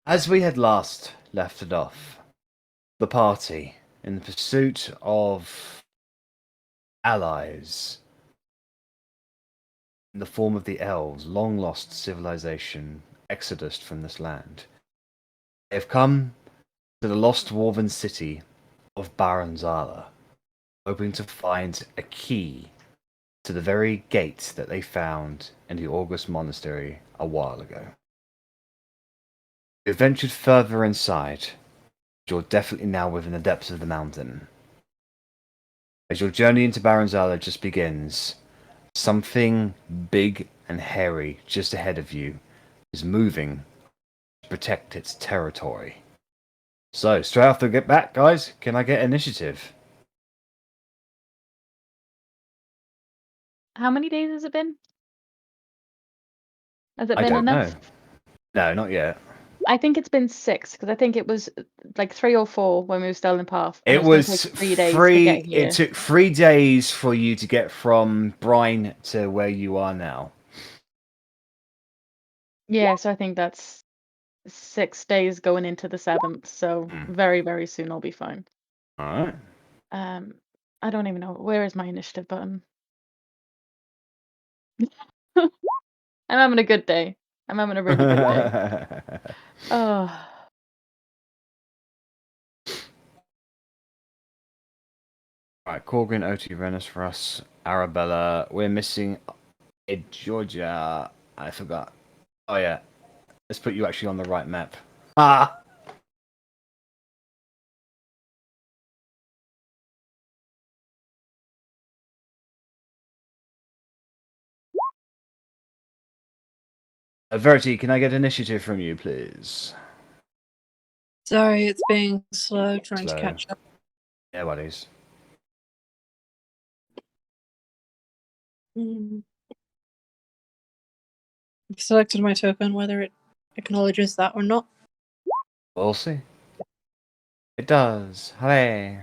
As we had last left it off, the party, in pursuit of allies in the form of the elves, long lost civilization, exodus from this land, they have come to the lost dwarven city of Baranzala, hoping to find a key to the very gate that they found in the August Monastery a while ago. You ventured further inside. You're definitely now within the depths of the mountain. As your journey into Baranzala just begins, something big and hairy just ahead of you is moving to protect its territory. So, straight after we get back, guys, can I get initiative? How many days has it been? Has it I been don't enough? know. No, not yet. I think it's been 6 because I think it was like 3 or 4 when we were still in Path, and It it was going to was take 3 days to get it here. took 3 days for you to get from Brine to where you are now. Yeah, so I think that's 6 days going into the 7th. So very, very soon I'll be fine. Alright. I don't even know, where is my initiative button? I'm having a good day. I'm having a really good day. Oh. Right, Korgrin, Otti, Rennas for us. Arrabella. We're missing Georgia. I forgot. Oh yeah. Let's put you actually on the right map. Ah! Verity, can I get initiative from you, please? Sorry, it's being slow trying Slow. to catch up. Yeah, buddies. I've selected my token, whether it acknowledges that or not. We'll see. It does. Hooray.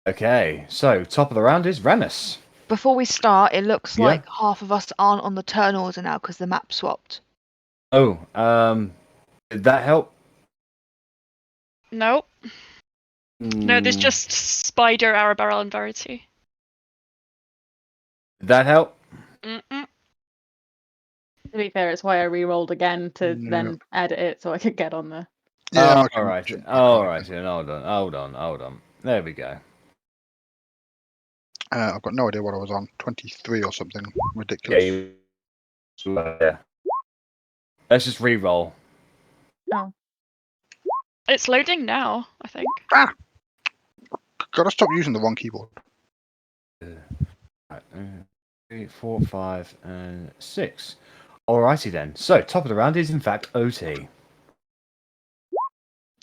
Okay, so top of the round is Rennas. Before we start, it looks Yeah. like half of us aren't on the turn order now because the map swapped. Oh, did that help? Nope. No, there's just Spider, Arrabella, and Verity. Did that help? Mm-mm. To be fair, it's why I re-rolled again to Yeah. then edit it so I could get on there. Yeah, I All can right. jump back All on right. again. Hold on. There we go. I've got no idea what I was on. 23 or something Yeah, ridiculous. yeah. Let's just re-roll. Oh. It's loading now, I think. Ah! Gotta stop using the wrong keyboard. Right, 3, 4, 5, and 6. Alrighty then. So top of the round is in fact OT.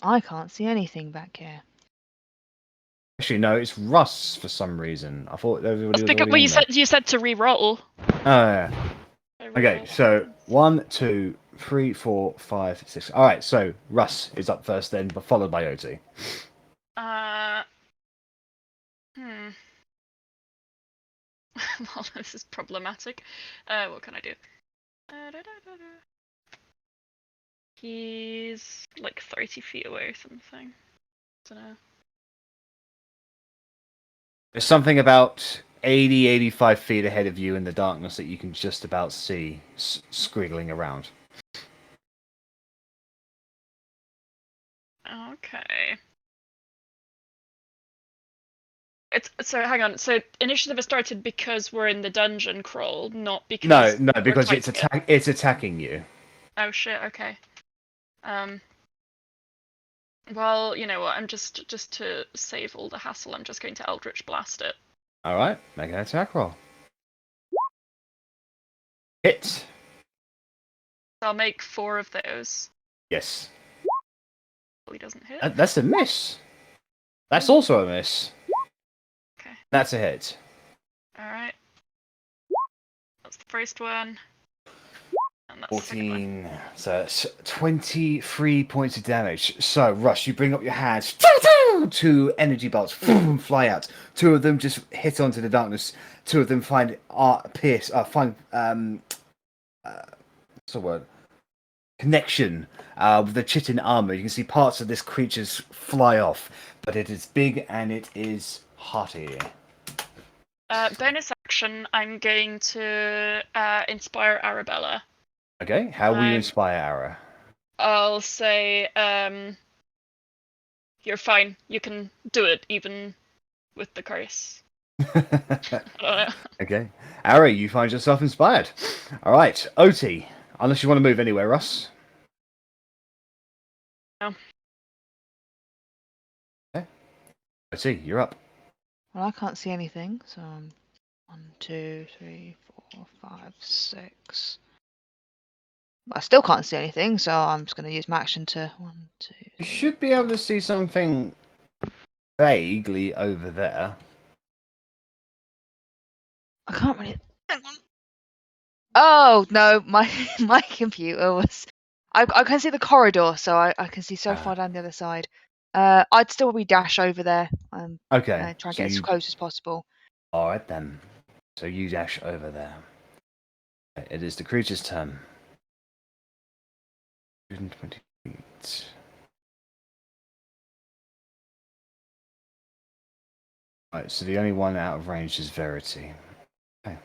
I can't see anything back here. Actually, no, it's Russ for some reason. I thought everybody Let's was pick up already what on there. you said to re-roll. Oh yeah. Okay, so 1, 2, 3, 4, 5, 6. All right, so Russ is up first, then, but followed by OT. Well, this is problematic. What can I do? He's like 30 feet away or something. Don't know. There's something about 80, 85 feet ahead of you in the darkness that you can just about see squiggling around. Okay. So hang on. So initiative has started because we're in the dungeon crawl, not because No, we're because fighting it. it's attacking you. Oh shit. Okay. Well, you know what? I'm just to save all the hassle. I'm just going to Eldritch Blast it. All right, make an attack roll. Hit. So I'll make 4 of those. Yes. He doesn't hit. That's a miss. That's also a miss. Okay. That's a hit. All right. That's the first one. And that's 14. So it's 23 points of damage. So, Rush, you bring up your hands. 2 energy bolts fly out. 2 of them just hit onto the darkness. 2 of them find what's the word? connection with the chitin armor. You can see parts of this creature's fly off, but it is big and it is hearty. Bonus action, I'm going to inspire Arrabella. Okay, how will you inspire Arra? I'll say, you're fine. You can do it, even with the curse. I don't know. Okay, Arra, you find yourself inspired. All right, Otti, unless you want to move anywhere, Russ. No. Okay, Otti, you're up. Well, I can't see anything, so I'm 1, 2, 3, 4, 5, 6. I still can't see anything, so I'm just going to use my action to 1, 2. You should be able to see something vaguely over there. I can't really. Hang on. Oh no, my my computer was. I can see the corridor, so I can see so far down the other side. I'd still be dash over there. Okay, Try and so get as close as possible. All right then. So you dash over there. It is the creature's turn. 120 feet. Right, so the only one out of range is Verity. Okay.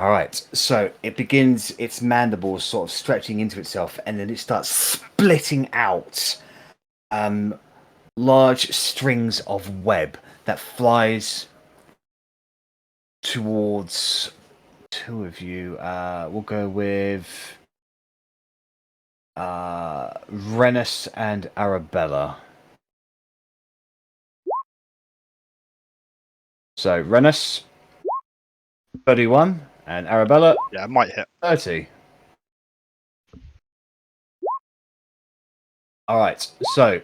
Alright, so it begins its mandibles sort of stretching into itself, and then it starts splitting out large strings of web that flies towards two of you. We'll go with Rennas and Arrabella. So Rennas, 31, and Arrabella, Yeah, it might hit. 30. All right. So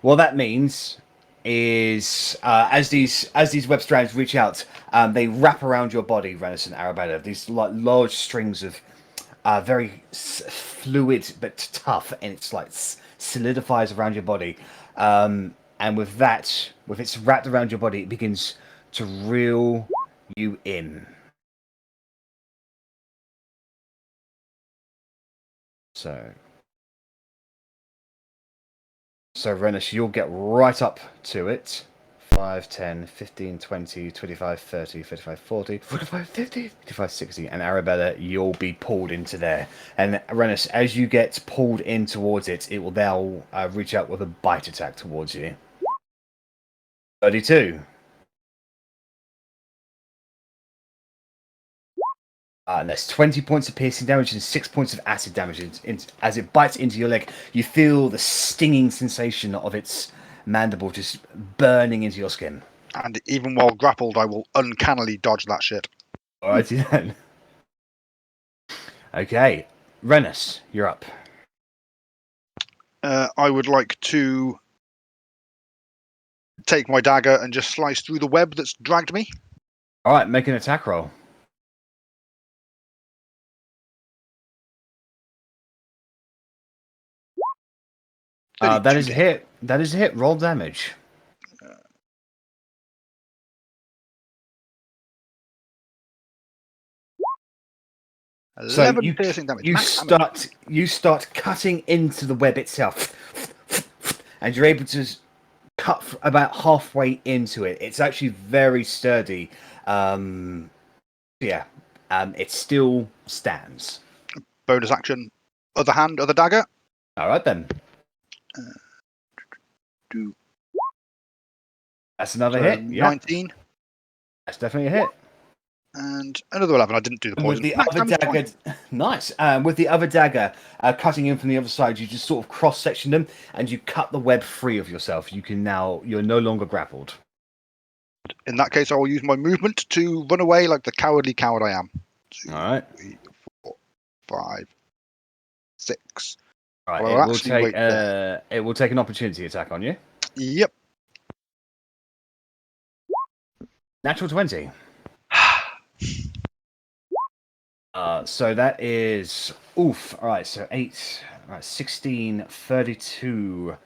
what that means is as these web strands reach out, they wrap around your body, Rennas and Arrabella. These like large strings of very fluid but tough, and it's like solidifies around your body. And with that, with it's wrapped around your body, it begins to reel you in. So Rennas, you'll get right up to it. 5, 10, 15, 20, 25, 30, 35, 40, 45, 50, 55, 60. And Arrabella, you'll be pulled into there. And Rennas, as you get pulled in towards it, it will now reach out with a bite attack towards you. 32. And that's 20 points of piercing damage and 6 points of acid damage. As it bites into your leg, you feel the stinging sensation of its mandible just burning into your skin. And even while grappled, I will uncannily dodge that shit. Alrighty then. Okay, Rennas, you're up. I would like to take my dagger and just slice through the web that's dragged me. Alright, make an attack roll. That is a hit. That is a hit. Roll damage. So 11 piercing damage. You start cutting into the web itself, and you're able to cut about halfway into it. It's actually very sturdy. It still stands. Bonus action. Other hand, other dagger. All right then. That's another hit. Yeah. 19. That's definitely a hit. And another 11. I didn't do the poison. With the other dagger, nice. With the other dagger cutting in from the other side, you just sort of cross-section them, and you cut the web free of yourself. You're no longer grappled. In that case, I will use my movement to run away like the cowardly coward I am. 2, All right. 3, 4, 5, 6. Right. Well, It will take an opportunity attack on you. Yep. Natural 20. So that is oof. All right, so 8, all right, 16, 32,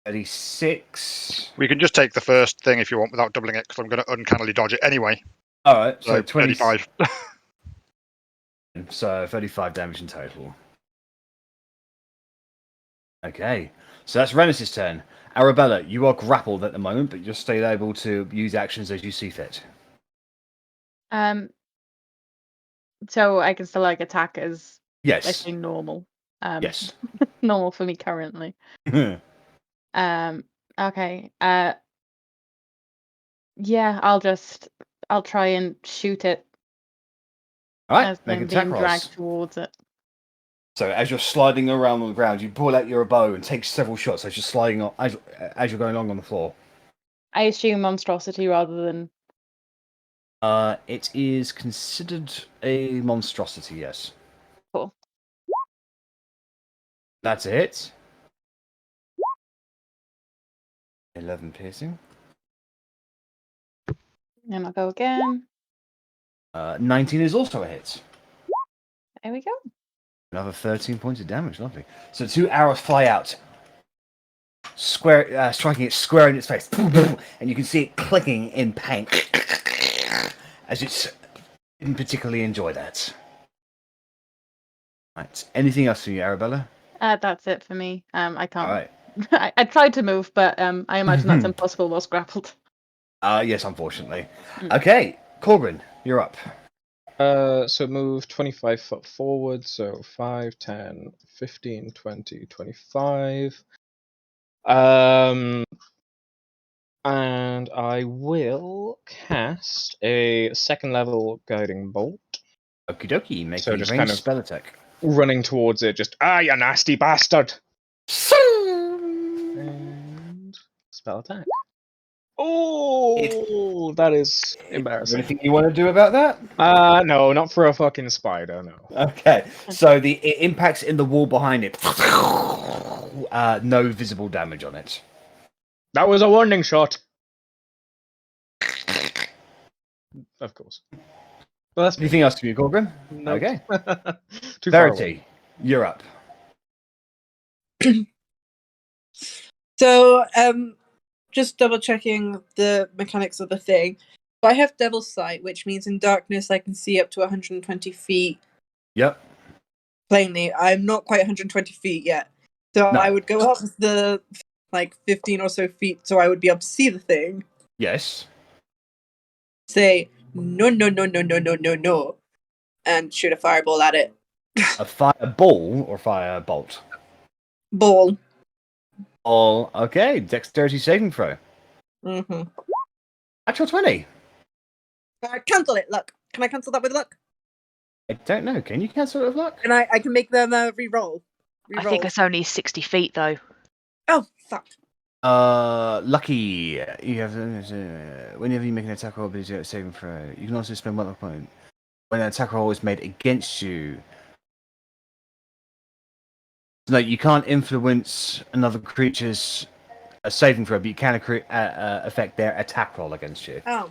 36. We can just take the first thing if you want without doubling it, because I'm going to uncannily dodge it anyway. All right, so 25. So 35 damage in total. Okay, so that's Rennas' turn. Arrabella, you are grappled at the moment, but you're still able to use actions as you see fit. So I can still like attack as I Yes. say normal. Yes. Normal for me currently. Okay. Yeah, I'll try and shoot it All right, as make I'm attack being rolls. dragged towards it. So as you're sliding around on the ground, you pull out your bow and take several shots as you're sliding on, as you're going along on the floor. I assume monstrosity rather than It is considered a monstrosity, yes. cool. That's a hit. 11 piercing. And I'll go again. 19 is also a hit. There we go. Another 13 points of damage. Lovely. So 2 arrows fly out, striking it square in its face, and you can see it clicking in pain as it didn't particularly enjoy that. Right. Anything else for you, Arrabella? That's it for me. I can't. All right. I tried to move, but I imagine that's impossible whilst grappled. Yes, unfortunately. Okay, Korgrin, you're up. So move 25 foot forward, so 5, 10, 15, 20, 25. And I will cast a second level guiding bolt. Okie dokie, make So a just ranged kind of- spell attack. Running towards it, just, you nasty bastard! And spell attack. Oh, that is embarrassing. Anything you want to do about that? No, not for a fucking spider, no. Okay, so it impacts in the wall behind it. No visible damage on it. That was a warning shot. Of course. Well, that's Anything else for you, Korgrin? Nope. Okay. Too far away. Verity, you're up. So, just double checking the mechanics of the thing. So I have Devil's Sight, which means in darkness I can see up to 120 feet Yep. plainly. I'm not quite 120 feet yet. So No. I would go up the 15 or so feet so I would be able to see the thing. Yes. Say, no, no, no, no, no, no, no, no. And shoot a fireball at it. A fireball or firebolt? Ball. All okay. Dexterity saving throw. Mm-hmm. Actual 20. Cancel it, luck. Can I cancel that with luck? I don't know. Can you cancel it with luck? And I can make them re-roll. I think it's only 60 feet though. Oh, fuck. Lucky. You have whenever you make an attack roll, ability saving throw. You can also spend 1 luck point when an attack roll is made against you. No, you can't influence another creature's saving throw, but you can affect their attack roll against you. Oh.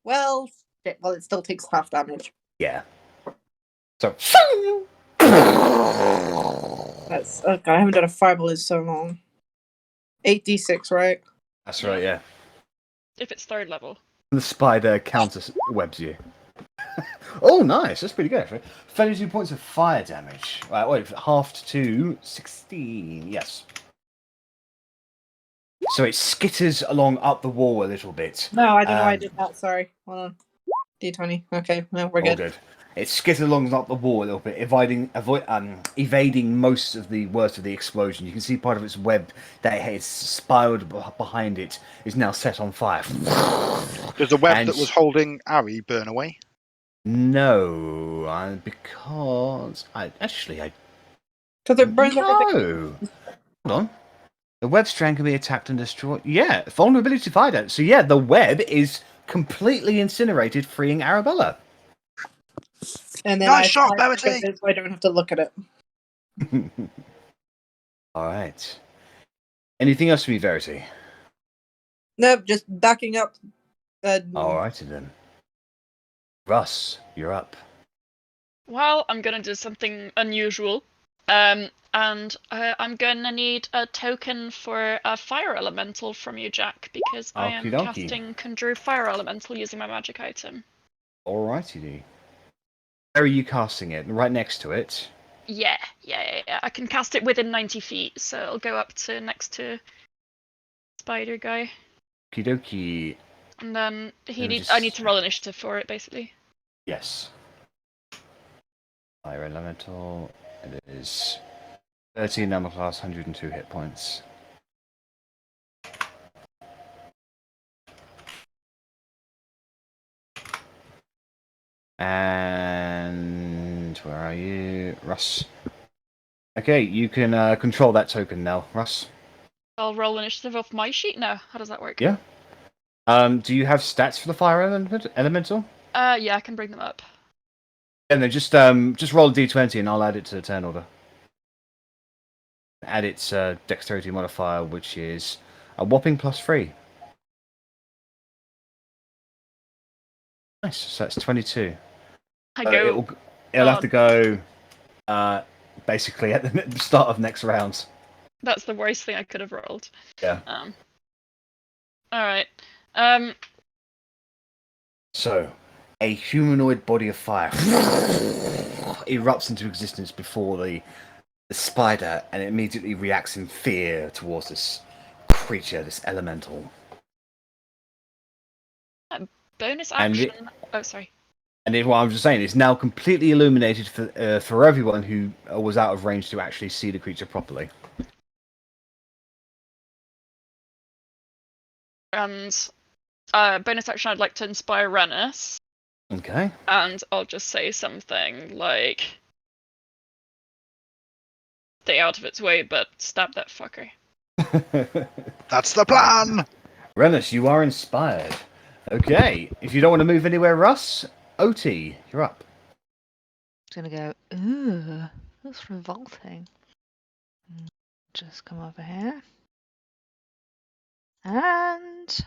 Well, shit. Well, it still takes half damage. Yeah. So. That's okay. I haven't done a fireball in so long. 8d6, right? That's right. Yeah. If it's 3rd level. The spider counter webs you. Oh, nice. That's pretty good, actually. 32 points of fire damage. Right, wait, halved to 16. Yes. So it skitters along up the wall a little bit. No, I don't know why I did that. Sorry. Hold on. D20. Okay, no, we're All good. good. It skitters along up the wall a little bit, evading most of the worst of the explosion. You can see part of its web that has spiraled behind it is now set on fire. Does the web And- that was holding Arri burn away? No, because I Because it burns everything. no. Hold on. The web strand can be attacked and destroyed. Yeah, vulnerability to fire damage. So yeah, the web is completely incinerated, freeing Arrabella. And then Nice I shot, fire Verity! it so I don't have to look at it. All right. Anything else from you, Verity? Nope, just backing up. All righty then. Russ, you're up. Well, I'm gonna do something unusual. And I'm gonna need a token for a fire elemental from you, Jack, because I am Okie dokie. casting Conjure Fire Elemental using my magic item. All righty. Where are you casting it? Right next to it. Yeah. I can cast it within 90 feet, so it'll go up to next to spider guy. Okie dokie. And then Let me I need just- to roll initiative for it, basically. Yes. Fire elemental. It is 13 number class, 102 hit points. And where are you, Russ? Okay, you can control that token now, Russ. I'll roll initiative off my sheet now. How does that work? Yeah. Do you have stats for the fire elemental? Yeah, I can bring them up. And then just roll a d20 and I'll add it to the turn order. Add its dexterity modifier, which is a whopping +3. Nice. So that's 22. It'll have to go basically at the start of next round. That's the worst thing I could have rolled. Yeah. Alright. So, a humanoid body of fire erupts into existence before the spider, and it immediately reacts in fear towards this creature, this elemental. Bonus And action. Oh, sorry. And what I'm just saying, it's now completely illuminated for everyone who was out of range to actually see the creature properly. And bonus action, I'd like to inspire Rennas. Okay. And I'll just say something like, stay out of its way, but stab that fucker. That's the plan! Rennas, you are inspired. Okay, if you don't want to move anywhere, Russ, Otti, you're up. It's gonna go, ooh, that's revolting. Just come over here. And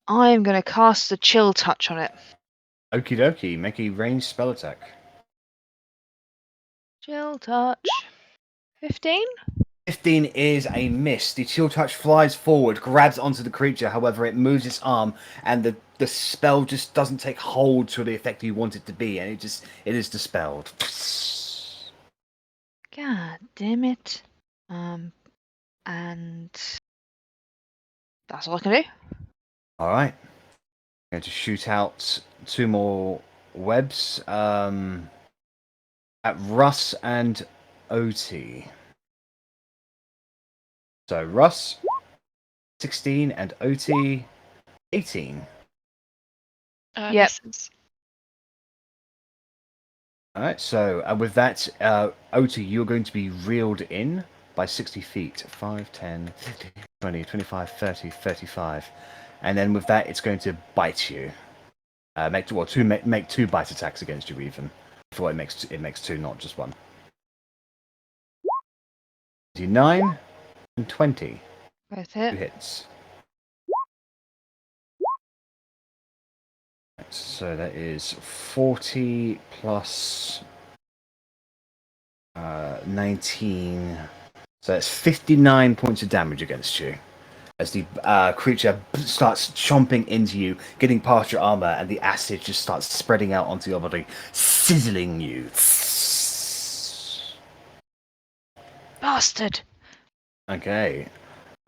I'm gonna cast a chill touch on it. Okie dokie, make a ranged spell attack. Chill touch. 15? 15 is a miss. The chill touch flies forward, grabs onto the creature, however, it moves its arm, and the spell just doesn't take hold to the effect you want it to be, and it is dispelled. God damn it. And that's all I can do. Alright. I'm going to shoot out 2 more webs at Russ and Otti. So Russ, 16, and Otti, 18. Yep. Misses. Alright, so with that, Otti, you're going to be reeled in by 60 feet. 5, 10, 15, 20, 25, 30, 35. And then with that, it's going to bite you. Make 2 bite attacks against you even. Before it makes 2, not just 1. 9 and 20. Both 2 hit. hits. So that is 40 plus 19. So that's 59 points of damage against you. As the creature starts chomping into you, getting past your armor, and the acid just starts spreading out onto your body, sizzling you. Bastard! Okay.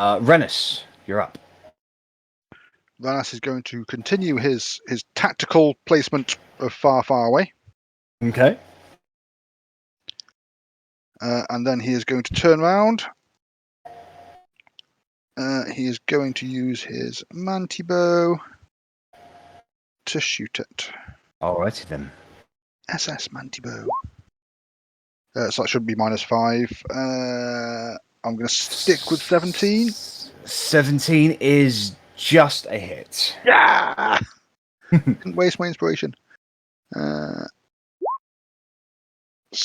Rennas, you're up. Rennas is going to continue his tactical placement of far, far away. Okay. And then he is going to turn around. He is going to use his Manti bow to shoot it. Alrighty then. SS Manti bow. So that should be -5. I'm going to stick with 17. 17 is just a hit. Yeah! Didn't waste my inspiration.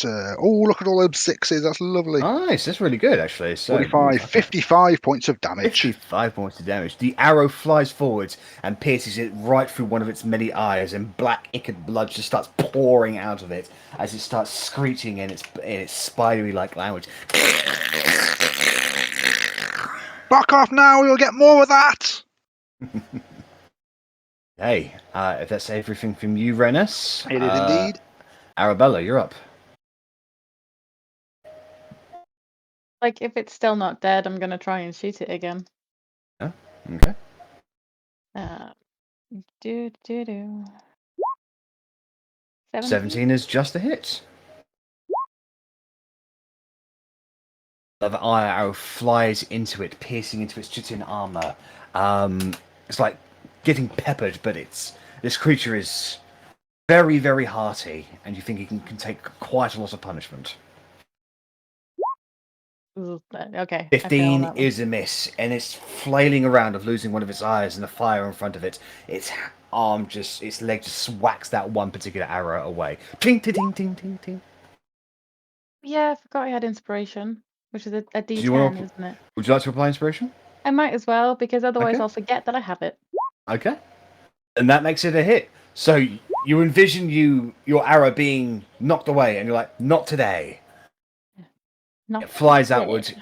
Oh, look at all those 6s. That's lovely. Nice, that's really good actually. So, 45, 55 points of damage. 55 points of damage. The arrow flies forwards and pierces it right through one of its many eyes, and black ichor blood just starts pouring out of it as it starts screeching in its spidery-like language. Fuck off now, you'll get more of that! Hey, if that's everything from you, Rennas. It is indeed. Arrabella, you're up. Like, if it's still not dead, I'm gonna try and shoot it again. Okay. Do. 17 is just a hit. The arrow flies into it, piercing into its chitin armor. It's like getting peppered, but this creature is very, very hearty, and you think it can take quite a lot of punishment. Ooh, okay. 15 is a miss, and it's flailing around of losing one of its eyes and the fire in front of it. Its leg just whacks that one particular arrow away. Ting, ting, ting, ting, ting, ting. Yeah, I forgot I had inspiration, which is a D10, you wanna- isn't it? Would you like to apply inspiration? I might as well, because otherwise Okay. I'll forget that I have it. Okay. And that makes it a hit. So you envision your arrow being knocked away, and you're like, not today. Not It flies today. outwards,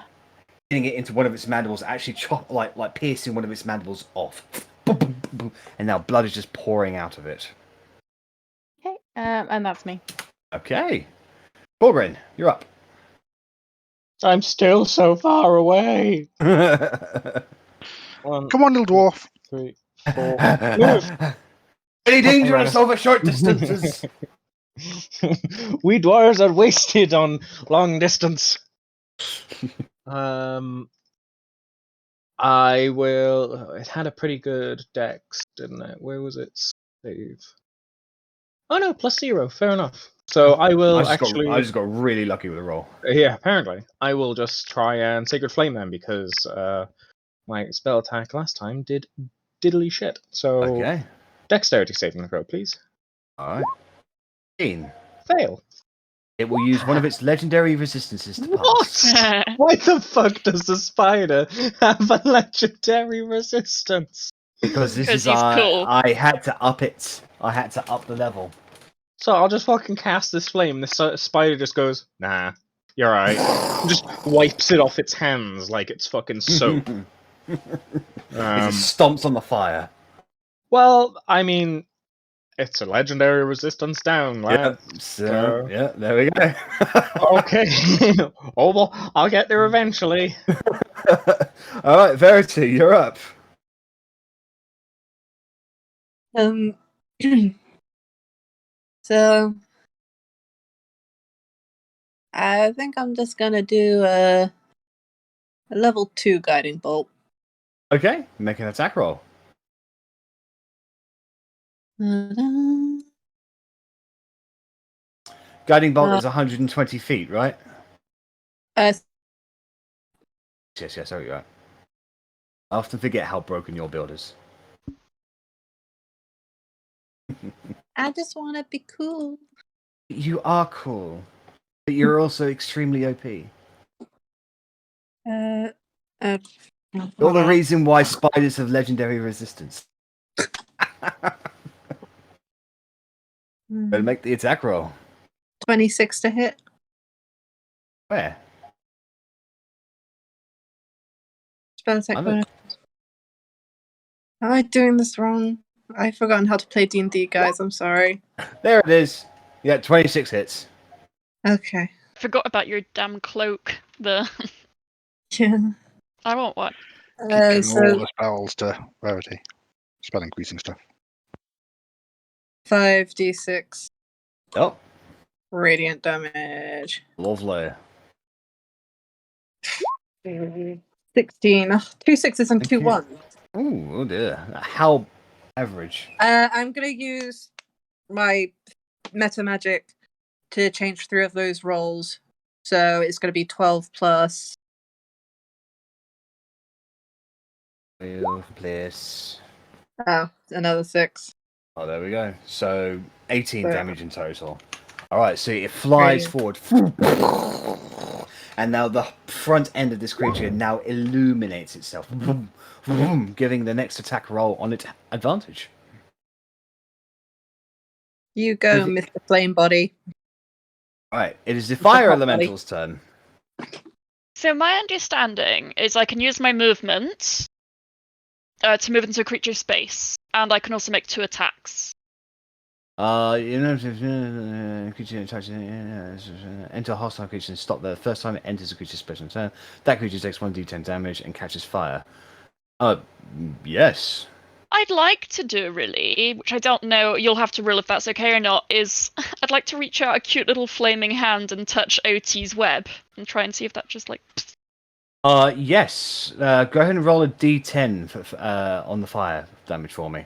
hitting it into one of its mandibles, actually like piercing one of its mandibles off. Boom, boom, boom, boom. And now blood is just pouring out of it. Okay, and that's me. Okay. Korgrin, you're up. I'm still so far away. 1, Come on, little dwarf. 3, 4. Move. Any dangerous over short distances? We dwarves are wasted on long distance. I will. It had a pretty good dex, didn't it? Where was it? Save. Oh no, +0. Fair enough. So I will I actually. just got really lucky with the roll. Yeah, apparently. I will just try and Sacred Flame then, because my spell attack last time did diddly shit. So Okay. Dexterity saving throw, please. Alright. 15. Fail. It will use one of its legendary resistances to pass. What? Why the fuck does the spider have a legendary resistance? Because this 'Cause is he's cool. I had to up it. I had to up the level. So I'll just fucking cast this flame. This spider just goes, nah, you're right. Just wipes it off its hands like it's fucking soap. It just stomps on the fire. Well, I mean, it's a legendary resistance down, lad. Yep. So, yeah, there we go. Okay. Oh well, I'll get there eventually. Alright, Verity, you're up. So I think I'm just gonna do a level 2 guiding bolt. Okay, make an attack roll. Ta-da. Guiding bolt is 120 feet, right? Yes, there we go. I often forget how broken your build is. I just want to be cool. You are cool, but you're also extremely OP. You're the reason why spiders have legendary resistance. Better make the attack roll. 26 to hit. Where? Spell attack I'm bonus. Am I doing this wrong? I've forgotten how to play D&D, guys. I'm sorry. There it is. Yeah, 26 hits. Okay. Forgot about your damn cloak. Yeah. I want one. Keep giving all So the spells to Verity. Spell increasing stuff. 5d6 Oh, radiant damage. lovely. 16. Oh, 2 6s and Thank 2 you. 1s. Ooh, oh dear. How average? I'm gonna use my meta magic to change 3 of those rolls. So it's gonna be 12 plus. Place. Oh, another 6. Oh, there we go. So 18 Yeah. damage in total. All right, so it flies forward, and now the front end of this creature now illuminates itself, giving the next attack roll on its advantage. You go, Mr. Flame Body. All right, it is the fire hot body. elemental's turn. So my understanding is I can use my movement to move into a creature's space. And I can also make 2 attacks. Creature attacks enter a hostile creature and stop the first time it enters a creature's special turn. That creature takes 1d10 damage and catches fire. Yes. I'd like to do, really, which I don't know, you'll have to rule if that's okay or not, is I'd like to reach out a cute little flaming hand and touch Otti's web and try and see if that just, like... Yes. Go ahead and roll a d10 on the fire damage for me.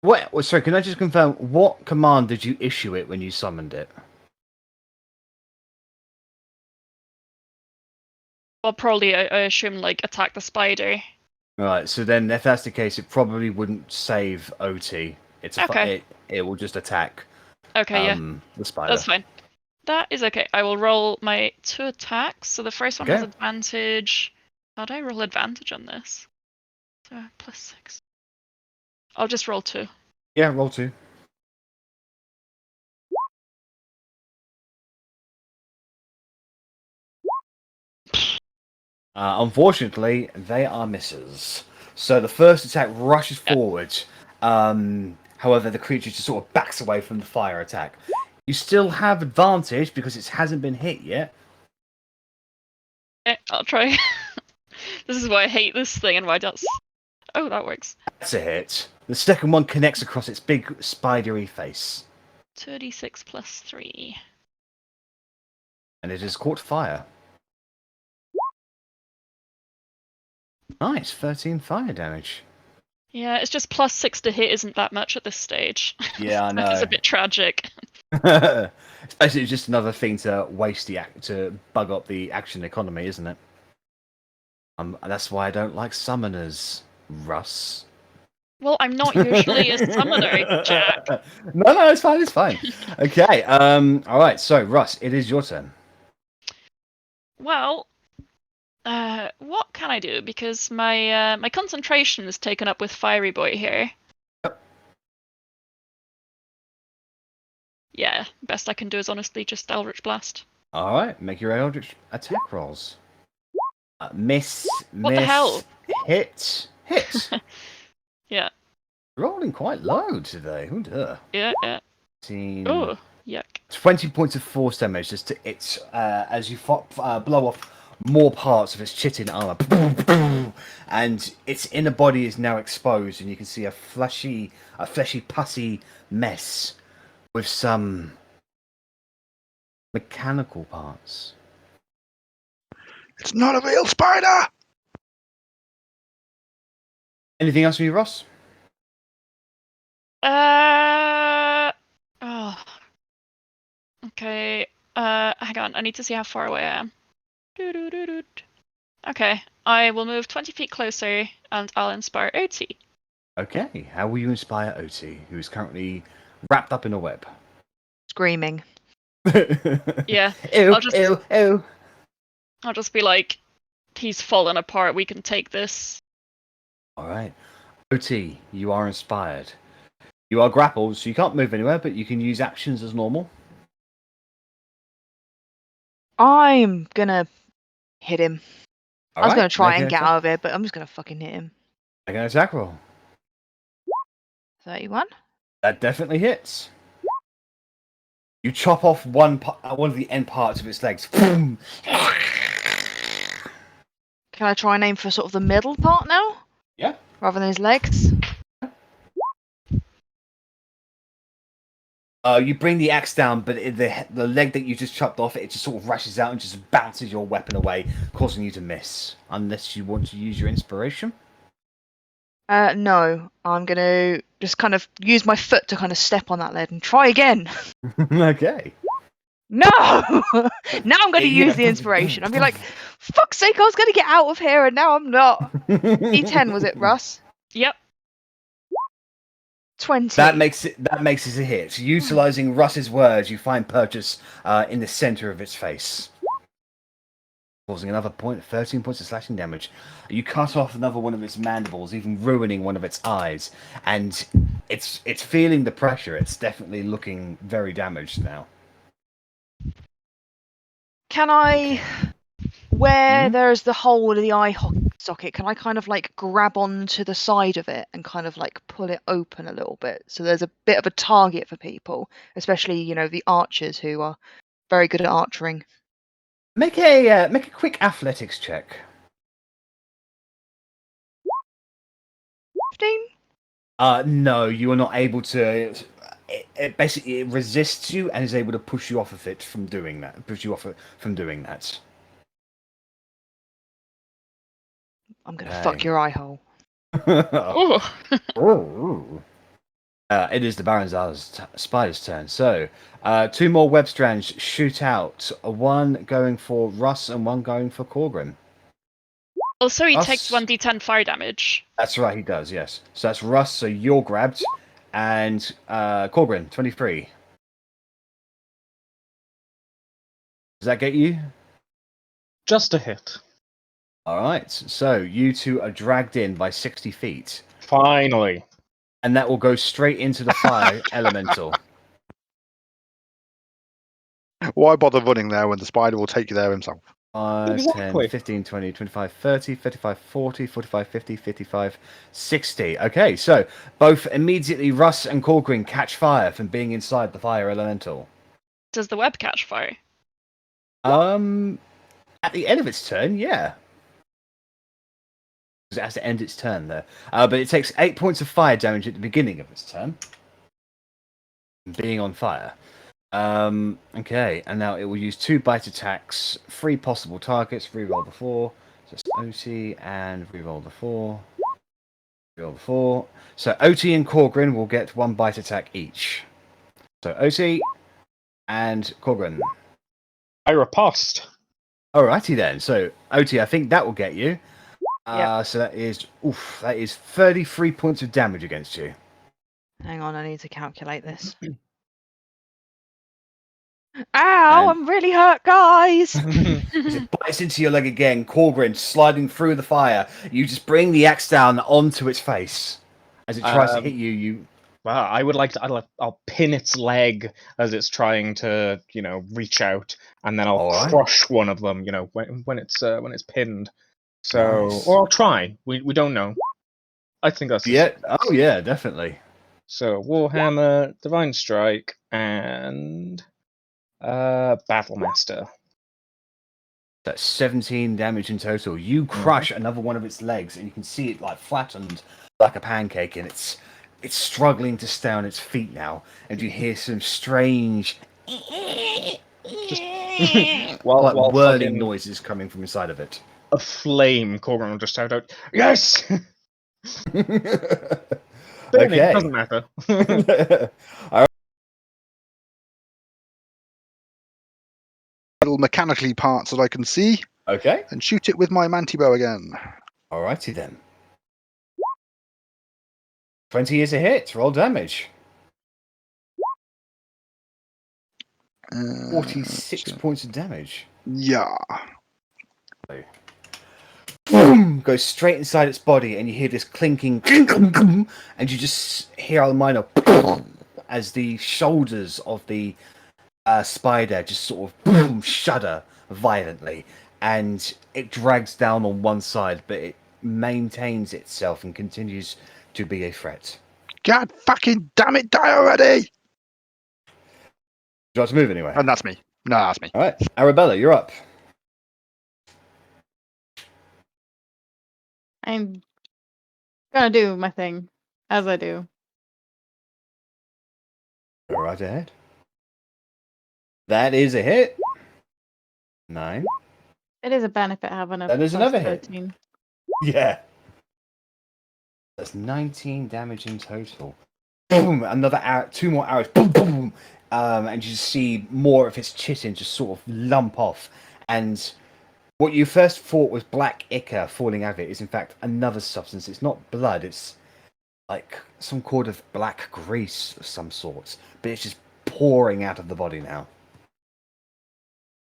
What? Sorry, can I just confirm, what command did you issue it when you summoned it? Well, probably, I assume, like, attack the spider. Right, so then if that's the case, it probably wouldn't save OT. Okay. It will just attack Okay, yeah. the spider. That's fine. That is okay. I will roll my 2 attacks. So the first one has Okay. advantage. How do I roll advantage on this? So +6. I'll just roll 2. Yeah, roll 2. Unfortunately, they are misses. So the first attack rushes forward. However, the creature just sort of backs away from the fire attack. You still have advantage because it hasn't been hit yet. Okay, I'll try. This is why I hate this thing and why I don't... Oh, that works. That's a hit. The second one connects across its big spidery face. 2d6 + 3. And it has caught fire. Nice, 13 fire damage. Yeah, it's just +6 to hit isn't that much at this stage. Yeah, I know. It's a bit tragic. It's basically just another thing to waste to bug up the action economy, isn't it? That's why I don't like summoners, Russ. Well, I'm not usually a summoner, Jack. No, it's fine, it's fine. Okay, alright, so Russ, it is your turn. Well, what can I do? Because my my concentration is taken up with Fiery Boy here. Yep. Yeah, best I can do is honestly just Eldritch Blast. Alright, make your Eldritch attack rolls. Miss, What the hell? Hit. Yeah. Rolling quite low today. Oh dear. Yeah. 15, Oh, yuck. 20 points of force damage just to its as you blow off more parts of its chitin armor, and its inner body is now exposed, and you can see a fleshy, pussy mess with some mechanical parts. It's not a real spider! Anything else from you, Ross? Oh. Okay. Hang on. I need to see how far away I am. Okay. I will move 20 feet closer, and I'll inspire Otti. Okay. How will you inspire Otti, who is currently wrapped up in a web? Screaming. Yeah. Ew, I'll just- ew, ew. I'll just be like, he's fallen apart. We can take this. All right. Otti, you are inspired. You are grappled, so you can't move anywhere, but you can use actions as normal. I'm gonna hit him. I was Alright, gonna try make and an get attack- out of it, but I'm just gonna fucking hit him. Make an attack roll. 31. That definitely hits. You chop off one of the end parts of its legs. Can I try and aim for sort of the middle part now? Yeah. Rather than his legs? You bring the axe down, but the leg that you just chopped off, it just sort of rushes out and just bounces your weapon away, causing you to miss. Unless you want to use your inspiration. No. I'm gonna just kind of use my foot to kind of step on that leg and try again. Okay. No! Now I'm gonna use the inspiration. I'll be like, fuck's sake, I was gonna get out of here and now I'm not. D10 was it, Russ? Yep. 20. That makes it a hit. Utilizing Russ's words, you find purchase in the center of its face. causing another 13 points of slashing damage. You cut off another one of its mandibles, even ruining one of its eyes, and it's feeling the pressure. It's definitely looking very damaged now. Can I, where Mhm. there's the hole in the eye socket, can I kind of like grab onto the side of it and kind of like pull it open a little bit? So there's a bit of a target for people, especially, you know, the archers who are very good at archering. Make a quick athletics check. 15? No, you are not able to. It basically resists you and is able to push you off of it from doing that. Push you off from doing that. I'm gonna Okay. fuck your eye hole. Oh. Ooh. It is the Baranzala's spider's turn. So, 2 more web strands shoot out. One going for Russ and one going for Korgrin. Also, he Us? takes 1d10 fire damage. That's right, he does, yes. So that's Russ, so you're grabbed. And Korgrin, 23. Does that get you? Just a hit. Alright, so you two are dragged in by 60 feet. Finally. And that will go straight into the fire elemental. Why bother running there when the spider will take you there himself? 5, Exactly. 10, 15, 20, 25, 30, 35, 40, 45, 50, 55, 60. Okay, so both immediately Russ and Korgrin catch fire from being inside the fire elemental. Does the web catch fire? At the end of its turn, yeah. Because it has to end its turn there. But it takes 8 points of fire damage at the beginning of its turn. Being on fire. Okay, and now it will use 2 bite attacks, 3 possible targets, reroll the 4. So it's Otti and reroll the 4. Reroll the 4. So Otti and Korgrin will get 1 bite attack each. So Otti and Korgrin. I riposte. Alrighty then. So Otti, I think that will get you. Yep. So that is 33 points of damage against you. Hang on, I need to calculate this. Ow, I'm really hurt, guys! As it bites into your leg again, Korgrin sliding through the fire. You just bring the axe down onto its face. As it tries to hit you, you... Wow, I would like to. I'll pin its leg as it's trying to, reach out, and then I'll Alright. crush one of them. When it's pinned. So, Nice. or I'll try. We don't know. I think that's Yeah. Oh, yeah, definitely. So Warhammer, Divine Strike, and Battlemaster. That's 17 damage in total. You crush another one of its legs, and you can see it like flattened like a pancake, and it's struggling to stay on its feet now. And you hear some strange, While whirling fucking noises coming from inside of it. a flame, Korgrin will just shout out, "Yes!" Burn it, doesn't matter. Little mechanically parts that I can see, Okay. and shoot it with my mantibow again. Alrighty then. 20 is a hit. Roll damage. 46 points of damage. Yeah. Boom! Goes straight inside its body, and you hear this clinking, and you just hear a minor as the shoulders of the spider just sort of boom shudder violently, and it drags down on one side, but it maintains itself and continues to be a threat. God fucking damn it, die already! Do you want to move anyway? And that's me. No, that's me. All right, Arrabella, you're up. I'm gonna do my thing, as I do. Go right ahead. That is a hit. 9. It is a benefit having a That is plus another hit. 13. Yeah. That's 19 damage in total. Boom! Another arrow, 2 more arrows. Boom, boom. And you see more of its chitin just sort of lump off. And what you first thought was black ichor falling out of it is in fact another substance. It's not blood. It's like some kind of black grease of some sort. But it's just pouring out of the body now.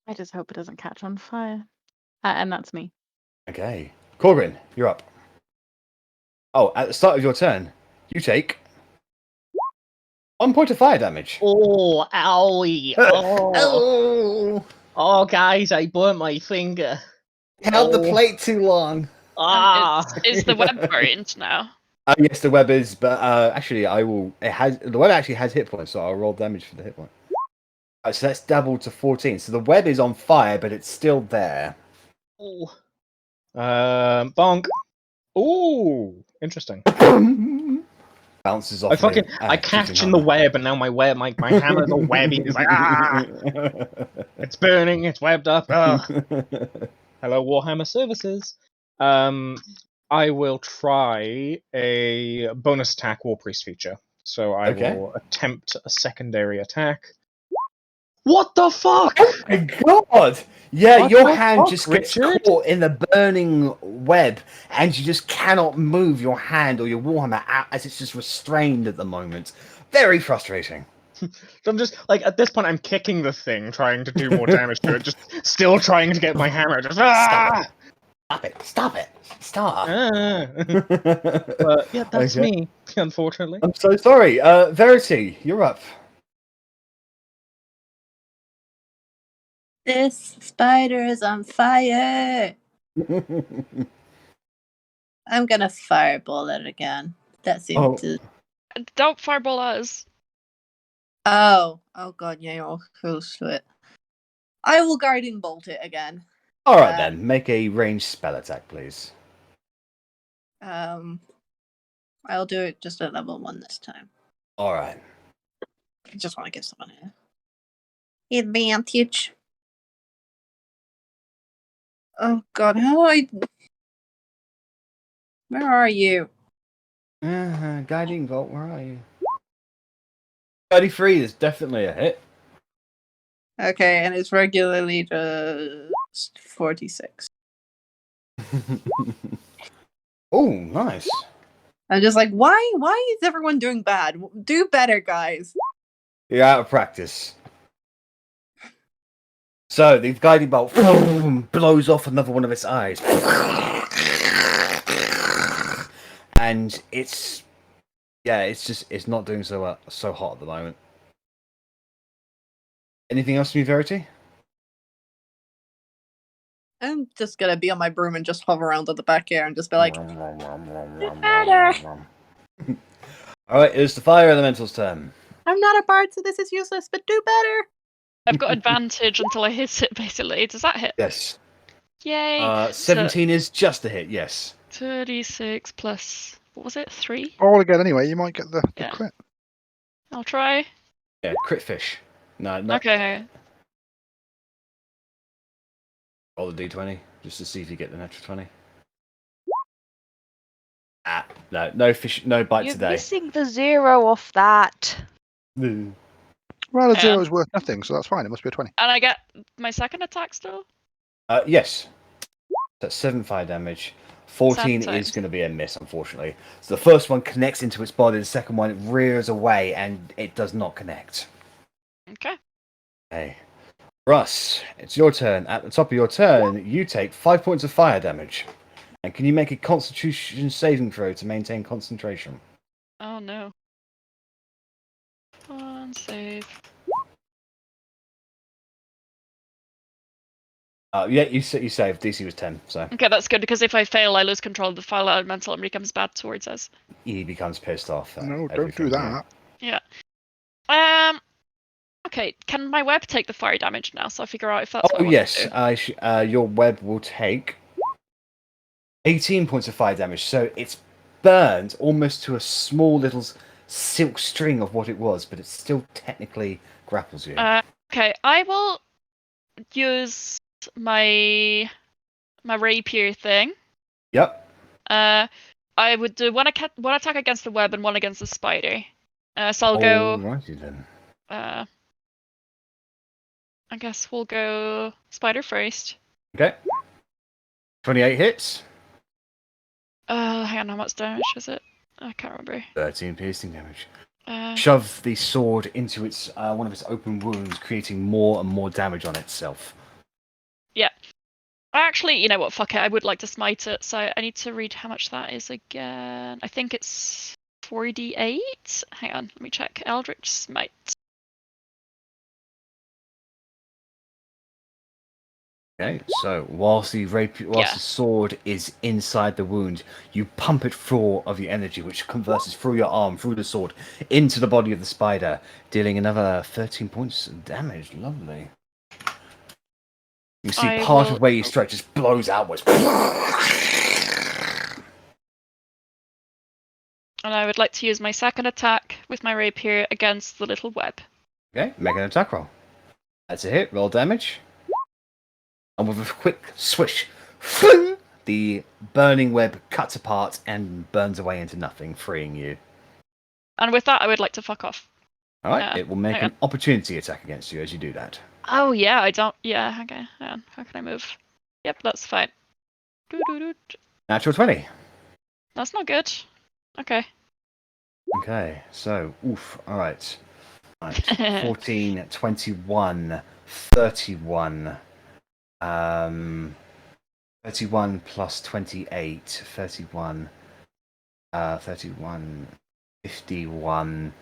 I just hope it doesn't catch on fire. And that's me. Okay. Korgrin, you're up. Oh, at the start of your turn, you take 1 point of fire damage. Oh, owie. Oh. Oh! Oh, guys, I burnt my finger. Held the Oh. plate too long. Ah. Is the web burned now? Yes, the web is, but actually, I will. It has the web actually has hit points, so I'll roll damage for the hit point. So that's doubled to 14. So the web is on fire, but it's still there. Oh. Bonk. Ooh, interesting. Bounces off. I catch in the web, and now my hammer's all webby. It's like it's burning. It's webbed up. Hello, Warhammer Services. I will try a bonus attack War Priest feature. So I will attempt a secondary attack. What the fuck? Oh my god! Yeah, What your the hand fuck, just gets Richard? caught in the burning web, and you just cannot move your hand or your warhammer out as it's just restrained at the moment. Very frustrating. I'm just like at this point, I'm kicking the thing, trying to do more damage to it. Just still trying to get my hammer. Just Stop it! Stop it! Stop! But yeah, that's Okay. me. Unfortunately. I'm so sorry. Verity, you're up. This spider is on fire. I'm gonna fireball it again. That seems to. Don't fireball us. Oh god, yeah, you're all close to it. I will guiding bolt it again. All right then, make a ranged spell attack, please. I'll do it just at level 1 this time. All right. I just want to give someone an advantage. Oh god, how do I? Where are you? Guiding bolt, where are you? 33 is definitely a hit. Okay, and it's regularly just 46. Oh, nice. I'm just like, why is everyone doing bad? Do better, guys. You're out of practice. So the guiding bolt blows off another one of its eyes, and it's not doing so hot at the moment. Anything else from you, Verity? I'm just gonna be on my broom and just hover around at the back here and just be like, All right, it's the fire elemental's turn. I'm not a bard, so this is useless, but do better. I've got advantage until I hit it, basically. Does that hit? Yes. Yay! 17 is just a hit. Yes. 36 plus, what was it, 3? Roll again anyway, you might get the crit. I'll try. Yeah, crit fish. No. Okay. Roll the d20 just to see if you get the natural 20. No fish, no bite You're today. missing the 0 off that. Well, a 0 is worth nothing, so that's fine. It must be a 20. And I get my second attack still? Yes. That's 7 fire damage. 14 7 is going to be a miss, unfortunately. So the first one connects into its body, the second one it rears away, and it does not connect. Okay. Okay. Russ, it's your turn. At the top of your turn, you take 5 points of fire damage. And can you make a constitution saving throw to maintain concentration? Oh no. One save. Yeah, you saved. DC was 10, so Okay, that's good, because if I fail, I lose control of the fire elemental and becomes bad towards us. he becomes pissed off. No, don't do that. Yeah. Okay, can my web take the fire damage now, so I figure out if that's what I want yes. to do? Your web will take 18 points of fire damage, so it's burned almost to a small little silk string of what it was, but it still technically grapples you. Okay, I will use my rapier thing. Yep. I would do one attack against the web and one against the spider. So I'll go. Alrighty then. I guess we'll go spider first. Okay. 28 hits. Hang on, how much damage is it? I can't remember. 13 piercing damage. Uh, Shove the sword into its one of its open wounds, creating more and more damage on itself. Yeah. Actually, you know what? Fuck it. I would like to smite it, so I need to read how much that is again. I think it's 4d8. Hang on, let me check. Eldritch Smite. Okay, so whilst the sword is inside the wound, you pump it full of your energy, which converses through your arm, through the sword, into the body of the spider, dealing another 13 points of damage. Lovely. You see part of where you strike just blows outwards. And I would like to use my second attack with my rapier against the little web. Okay, make an attack roll. That's a hit. Roll damage. And with a quick swish, the burning web cuts apart and burns away into nothing, freeing you. And with that, I would like to fuck off. Alright, it will make an opportunity attack against you as you do that. Oh, yeah, I don't. Yeah, okay. Hang on. How can I move? Yep, that's fine. Natural 20. That's not good. Okay. Okay, so, alright. 14, 21, 31. 31 plus 28, 31, 31, 51,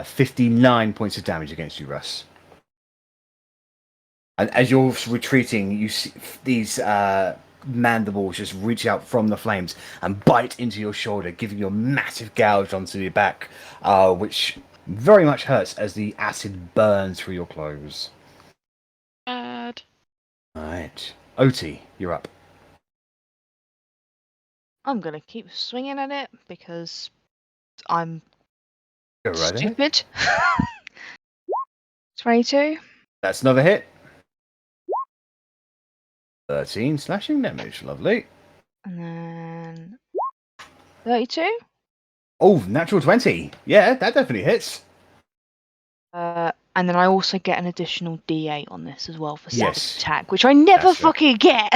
59 points of damage against you, Russ. And as you're retreating, you see these mandibles just reach out from the flames and bite into your shoulder, giving you a massive gouge onto your back, which very much hurts as the acid burns through your clothes. Bad. Alright. Otti, you're up. I'm gonna keep swinging at it because I'm Go right ahead. stupid. 22. That's another hit. 13 slashing damage. Lovely. And then 32. Oh, natural 20. Yeah, that definitely hits. And then I also get an additional D8 on this as well for Yes. attack, which I never That's right. fucking get.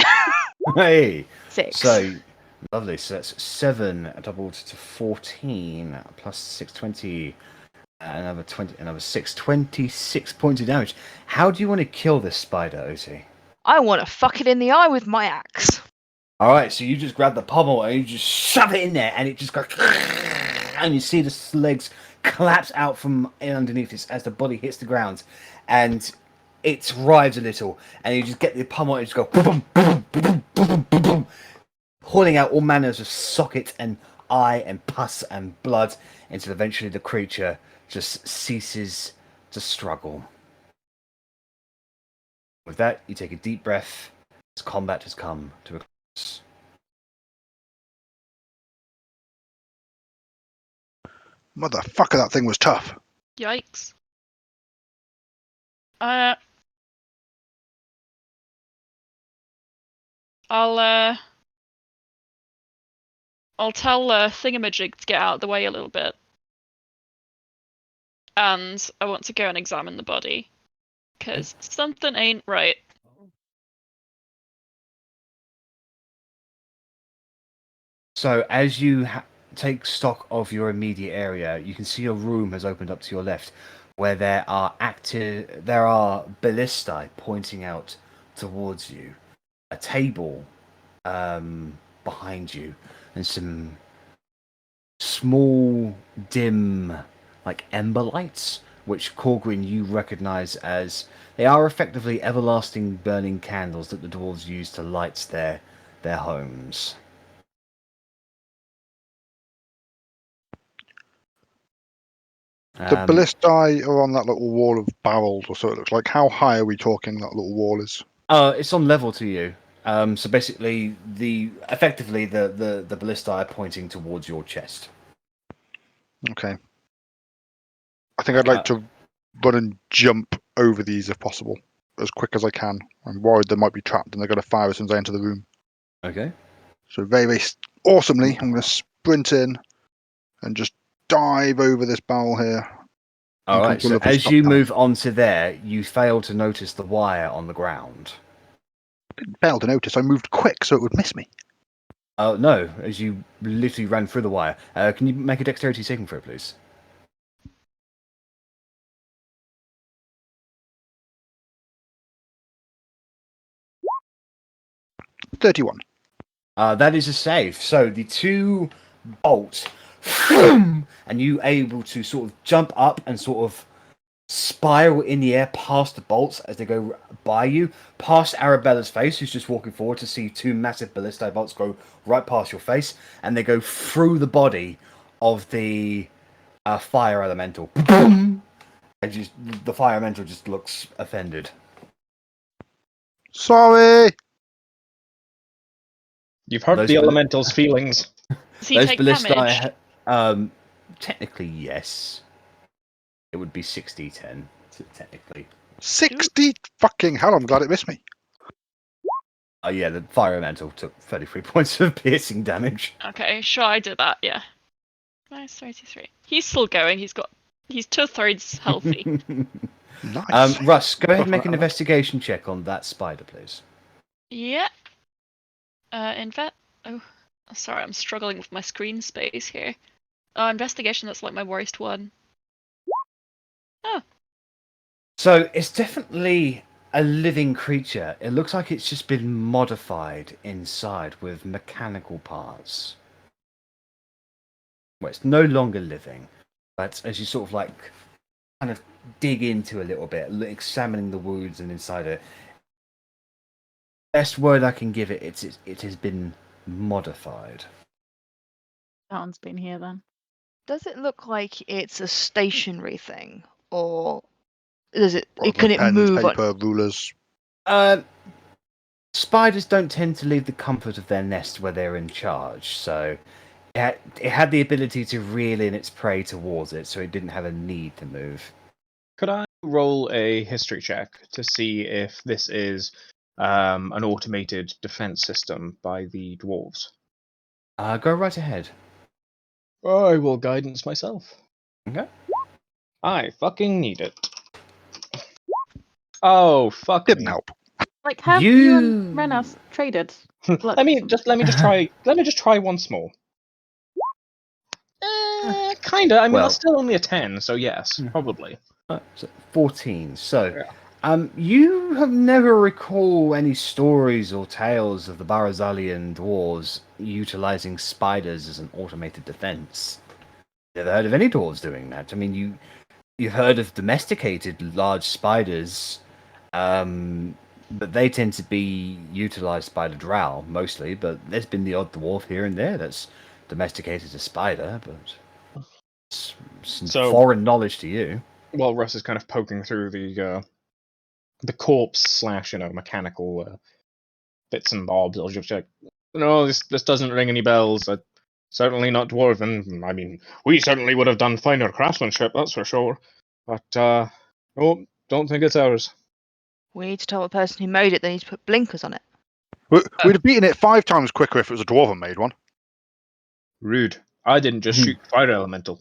Hey. 6. So, lovely. So that's 7 doubled to 14 plus 6, 20. Another 20, another 6, 26 points of damage. How do you want to kill this spider, Otti? I want to fuck it in the eye with my axe. Alright, so you just grab the pommel and you just shove it in there and it just goes... And you see the legs collapse out from underneath this as the body hits the ground. And it writhes a little. And you just get the pommel and just go... Boom, boom, boom, boom, boom, boom, hauling out all manners of socket and eye and pus and blood until eventually the creature just ceases to struggle. With that, you take a deep breath as combat has come to a close. Motherfucker, that thing was tough. Yikes. I'll tell Thingamajig to get out of the way a little bit. And I want to go and examine the body. Because something ain't right. So as you take stock of your immediate area, you can see a room has opened up to your left where there are ballistae pointing out towards you. A table behind you and some small, dim, like ember lights, which Korgrin you recognize as they are effectively everlasting burning candles that the dwarves use to light their homes. The ballistae are on that little wall of barrels, or so it looks like. How high are we talking that little wall is? It's on level to you. So basically, the ballistae are pointing towards your chest. Okay. I think I'd like to run and jump over these if possible, as quick as I can. I'm worried they might be trapped and they're going to fire as soon as I enter the room. Okay. So very, very awesomely, I'm going to sprint in and just dive over this barrel here. All right. So as you move onto there, you fail to notice the wire on the ground. I didn't fail to notice. I moved quick so it would miss me. Oh no! As you literally ran through the wire. Can you make a dexterity saving throw, please? 31. That is a save. So the two bolt, and you able to sort of jump up and sort of spiral in the air past the bolts as they go by you, past Arabella's face, who's just walking forward to see two massive ballistic bolts go right past your face, and they go through the body of the fire elemental. And just the fire elemental just looks offended. Sorry! You've hurt Those the bal- elemental's feelings. Does he Those take ballistae, damage? Technically yes. It would be 60-10, technically. 60 fucking hell, I'm glad it missed me. Yeah, the fire elemental took 33 points of piercing damage. Okay, sure, I did that. Yeah. Nice, 33. He's still going. He's 2/3 healthy. Nice. Russ, go ahead and make an investigation check on that spider, please. Yeah. Oh, sorry, I'm struggling with my screen space here. Investigation, that's like my worst one. Oh. So it's definitely a living creature. It looks like it's just been modified inside with mechanical parts. Well, it's no longer living, but as you sort of like kind of dig into a little bit, examining the wounds and inside it, best word I can give it, it has been modified. That one's been here then. Does it look like it's a stationary thing, or does it? Rather Can than it pens, move? paper, rulers. Spiders don't tend to leave the comfort of their nest where they're in charge, so it had the ability to reel in its prey towards it, so it didn't have a need to move. Could I roll a history check to see if this is an automated defense system by the dwarves? Go right ahead. I will guidance myself. Okay. I fucking need it. Oh, fuck Didn't me. help. Like, have you and Rennas traded? let me just try once more. Kinda. I mean, Well- that's still only a 10, so yes, probably. So 14. So, Yeah. you have never recall any stories or tales of the Baranzalian dwarves utilizing spiders as an automated defense. Never heard of any dwarves doing that. I mean, you've heard of domesticated large spiders, but they tend to be utilized by the drow mostly. But there's been the odd dwarf here and there that's domesticated a spider, but it's So- foreign knowledge to you. While Russ is kind of poking through the corpse / mechanical bits and bobs, I'll just check. No, this doesn't ring any bells. Certainly not dwarven. I mean, we certainly would have done finer craftsmanship, that's for sure. But no, don't think it's ours. We need to tell the person who made it they need to put blinkers on it. We'd have beaten it 5 times quicker if it was a dwarven made one. Rude. I didn't just shoot fire elemental.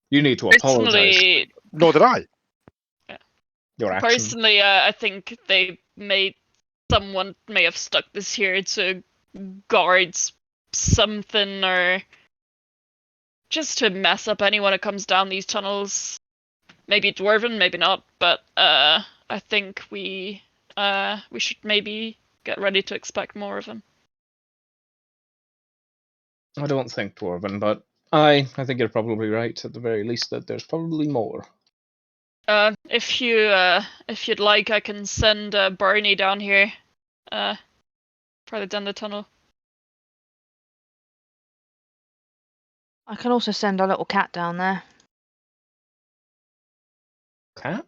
You need to apologize. Personally, Nor did I. Your action. Personally, I think someone may have stuck this here to guard something, or just to mess up anyone who comes down these tunnels. Maybe dwarven, maybe not, but I think we should maybe get ready to expect more of them. I don't think dwarven, but I think you're probably right. At the very least, that there's probably more. If you'd like, I can send Barney down here, further down the tunnel. I can also send our little cat down there. Cat?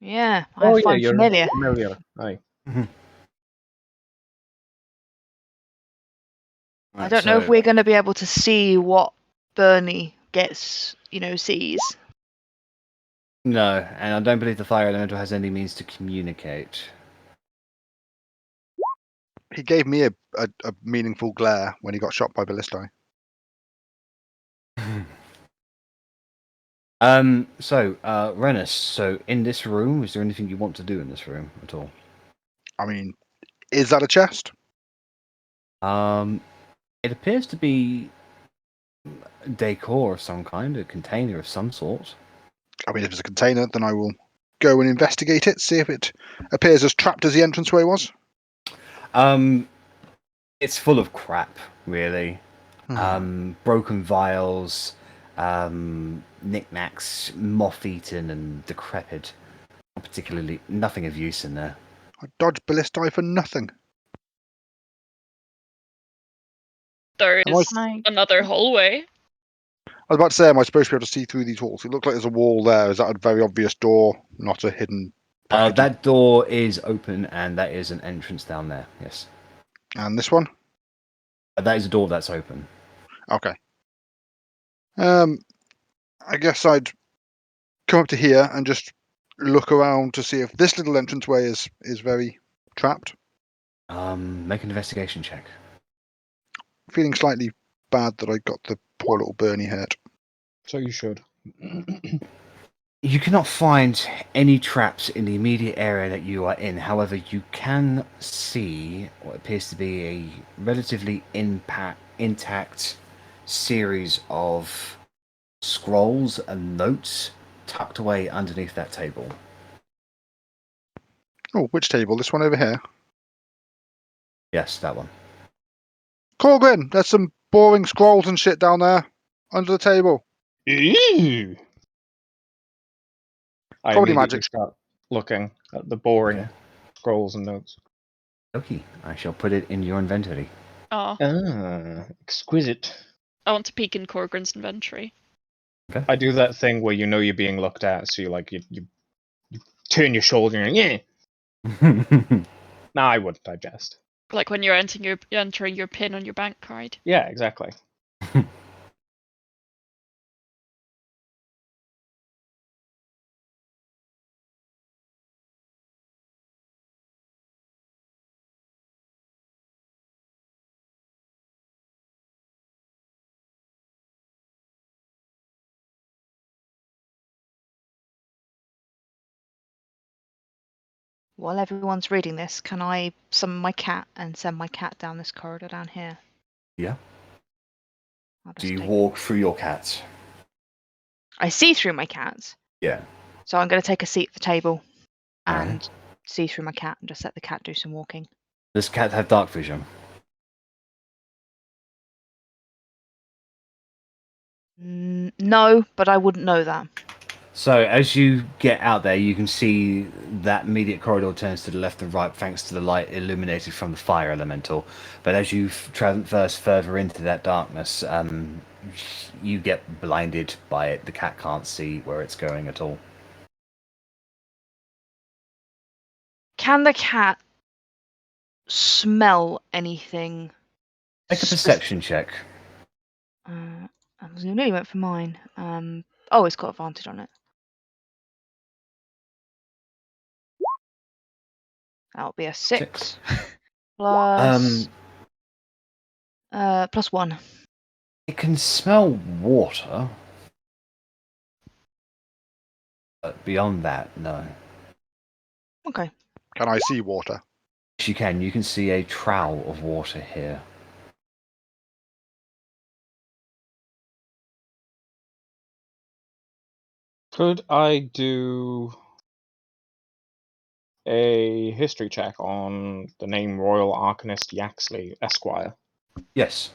Yeah, I find you're familiar. familiar. Aye. I don't know if we're going to be able to see what Bernie gets, sees. No, and I don't believe the fire elemental has any means to communicate. He gave me a meaningful glare when he got shot by ballistae. Rennas, so in this room, is there anything you want to do in this room at all? I mean, is that a chest? It appears to be decor of some kind, a container of some sort. I mean, if it's a container, then I will go and investigate it, see if it appears as trapped as the entranceway was. It's full of crap, really. Broken vials, knickknacks, moth-eaten and decrepit. Not particularly, nothing of use in there. I dodged ballistae for nothing. There Am I- is another hallway. I was about to say, am I supposed to be able to see through these walls? It looks like there's a wall there. Is that a very obvious door, not a hidden package? That door is open, and that is an entrance down there. Yes. And this one? That is a door that's open. Okay. I guess I'd come up to here and just look around to see if this little entranceway is very trapped. Make an investigation check. Feeling slightly bad that I got the poor little Bernie hurt. So you should. You cannot find any traps in the immediate area that you are in. However, you can see what appears to be a relatively intact series of scrolls and notes tucked away underneath that table. Oh, which table? This one over here? Yes, that one. Korgrin, there's some boring scrolls and shit down there under the table. Ew. I Probably immediately magic. start looking at the boring Okay. scrolls and notes. Okay, I shall put it in your inventory. Oh, Ah, exquisite. I want to peek in Korgrin's inventory. I do that thing where you know you're being looked at, so you turn your shoulder and yeah. Nah, I wouldn't. I jest. Like when you're entering your PIN on your bank card. Yeah, exactly. While everyone's reading this, can I summon my cat and send my cat down this corridor down here? Yeah. I'll Do just you take- walk through your cat? I see through my cat, Yeah. so I'm going to take a seat at the table Alright. and see through my cat and just let the cat do some walking. Does cat have dark vision? No, but I wouldn't know that. So as you get out there, you can see that immediate corridor turns to the left and right thanks to the light illuminated from the fire elemental. But as you traverse further into that darkness, you get blinded by it. The cat can't see where it's going at all. Can the cat smell anything? Make a perception check. I nearly went for mine. Oh, it's got advantage on it. That'll be a 6. Plus, plus 1. It can smell water. But beyond that, no. Okay. Can I see water? Yes, you can. You can see a trowel of water here. Could I do a history check on the name Royal Arcanist Yaxley, Esquire? Yes.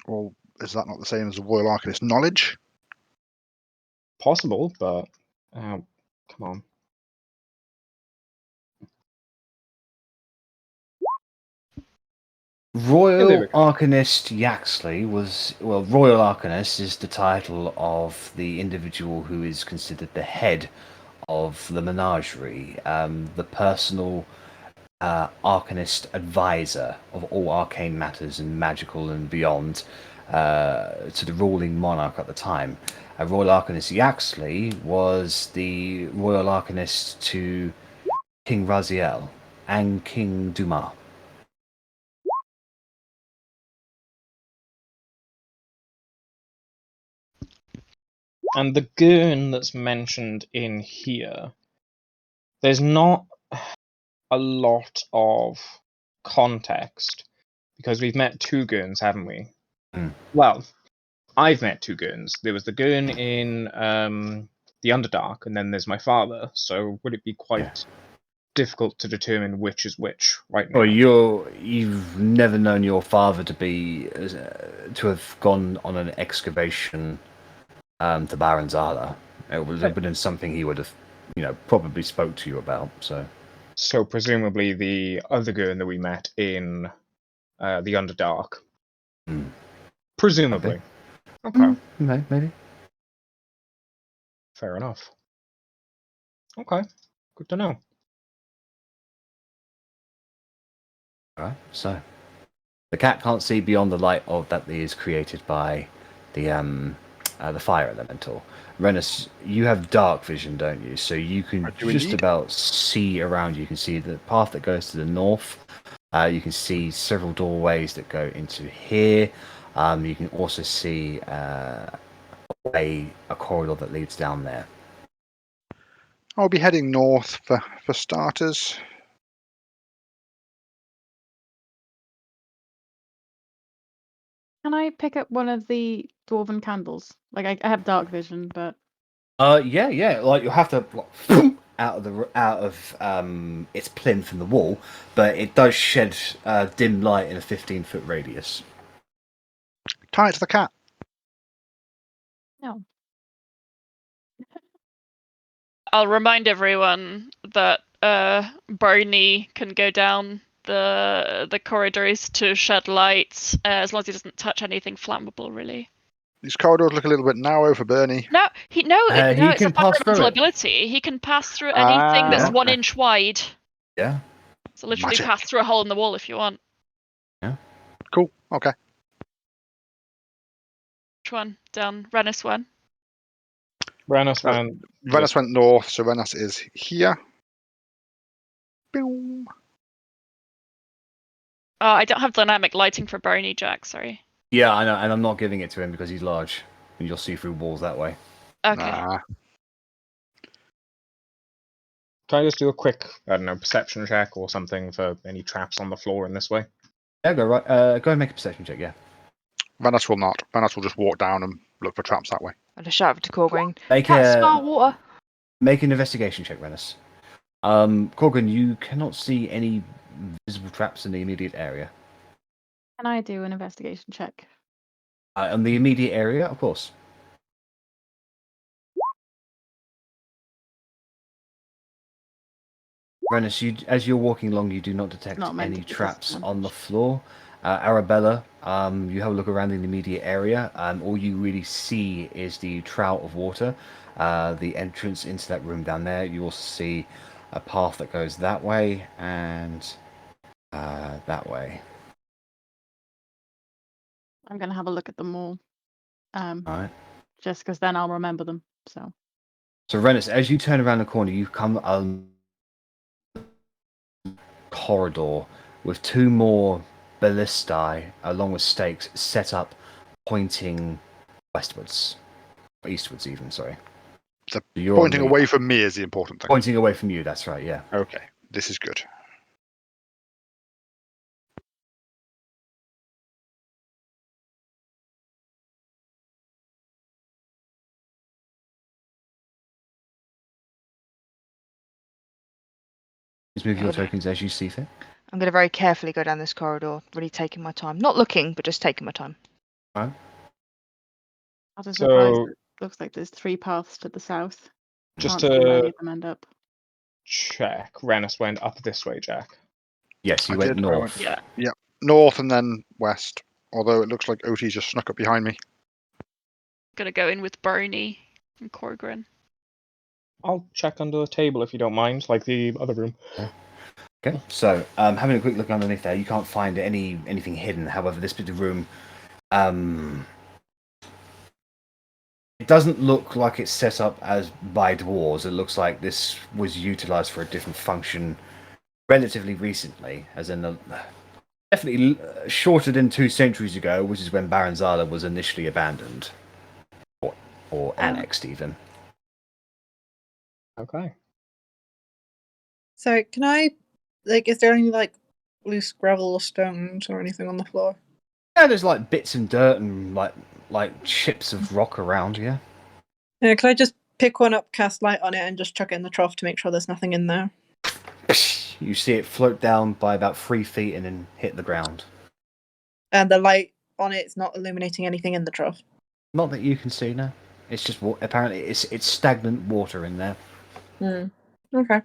Or is that not the same as the Royal Arcanist knowledge? Possible, but come on. Royal Arcanist Yaxley was, well, Royal Arcanist is the title of the individual who is considered the head of the menagerie, the personal Arcanist advisor of all arcane matters and magical and beyond to the ruling monarch at the time. Royal Arcanist Yaxley was the Royal Arcanist to King Raziel and King Dumas. And the goon that's mentioned in here, there's not a lot of context because we've met 2 goons, haven't we? Mm. Well, I've met 2 goons. There was the goon in the Underdark, and then there's my father. So would it be quite difficult to determine which is which right now. Well, you've never known your father to have gone on an excavation to Baranzala. It would have been something he would have, probably spoke to you about. So presumably the other girl that we met in the Underdark. Mm. Presumably. Okay. Maybe. Fair enough. Okay. Good to know. All right. So the cat can't see beyond the light that is created by the fire elemental. Rennas, you have dark vision, don't you? So you can I do just indeed. about see around you. You can see the path that goes to the north. You can see several doorways that go into here. You can also see a corridor that leads down there. I'll be heading north for starters. Can I pick up one of the dwarven candles? Like I have dark vision, but Yeah. Like you'll have to out of its plinth in the wall, but it does shed dim light in a 15-foot radius. Tie it to the cat. no. I'll remind everyone that Barney can go down the corridors to shed light as long as he doesn't touch anything flammable, really. These corridors look a little bit narrow for Bernie. No, he it's can a pass through fundamental it. ability. He can pass through anything that's Yeah. 1 inch wide. Yeah. So literally Magic. pass through a hole in the wall if you want. Cool. Okay. Which one? Down Rennas one? Rennas Oh. went. Rennas went north, so Rennas is here. Boom. Oh, I don't have dynamic lighting for Barney, Jack, sorry. Yeah, I know, and I'm not giving it to him because he's large, and you'll see through walls that way. Okay. Nah. Can I just do a quick, I don't know, perception check or something for any traps on the floor in this way? Yeah, go right. Go and make a perception check. Yeah. Rennas will not. Rennas will just walk down and look for traps that way. I just shout to Korgrin. Make Cat smell water. Make an investigation check, Rennas. Korgrin, you cannot see any visible traps in the immediate area. Can I do an investigation check? In the immediate area, of course. Rennas, as you're walking along, you do not detect Not meant any to be traps on the disadvantaged. floor. Arrabella, you have a look around in the immediate area. All you really see is the trout of water, the entrance into that room down there. You also see a path that goes that way and that way. I'm gonna have a look at them all. All right. Just because then I'll remember them. So Rennas, as you turn around the corner, you come corridor with 2 more ballistae along with stakes set up pointing westwards. Or eastwards even, sorry. The You're pointing on the- away from me is the important thing. Pointing away from you, that's right, yeah. Okay, this is good. Please move your Okay. tokens as you see fit. I'm going to very carefully go down this corridor, really taking my time. Not looking, but just taking my time. Right. I was surprised. So, It looks like there's 3 paths to the south. just Can't see where any to of them end up. check, Rennas went up this way, Jack. Yes, you I went did, I north. Yeah. North and then west. Although it looks like Otti just snuck up behind me. Gonna go in with Barney and Korgrin. I'll check under the table if you don't mind, like the other room. Okay, so having a quick look underneath there, you can't find anything hidden. However, this bit of room, it doesn't look like it's set up as by dwarves. It looks like this was utilized for a different function relatively recently, as in definitely shorter than 2 centuries ago, which is when Baranzala was initially abandoned or annexed even. Okay. So can I, is there any loose gravel or stones or anything on the floor? Yeah, there's like bits and dirt and like chips of rock around. Yeah. Yeah, could I just pick one up, cast light on it, and just chuck it in the trough to make sure there's nothing in there? You see it float down by about 3 feet and then hit the ground. And the light on it's not illuminating anything in the trough. Not that you can see, no. It's just apparently it's stagnant water in there. Okay.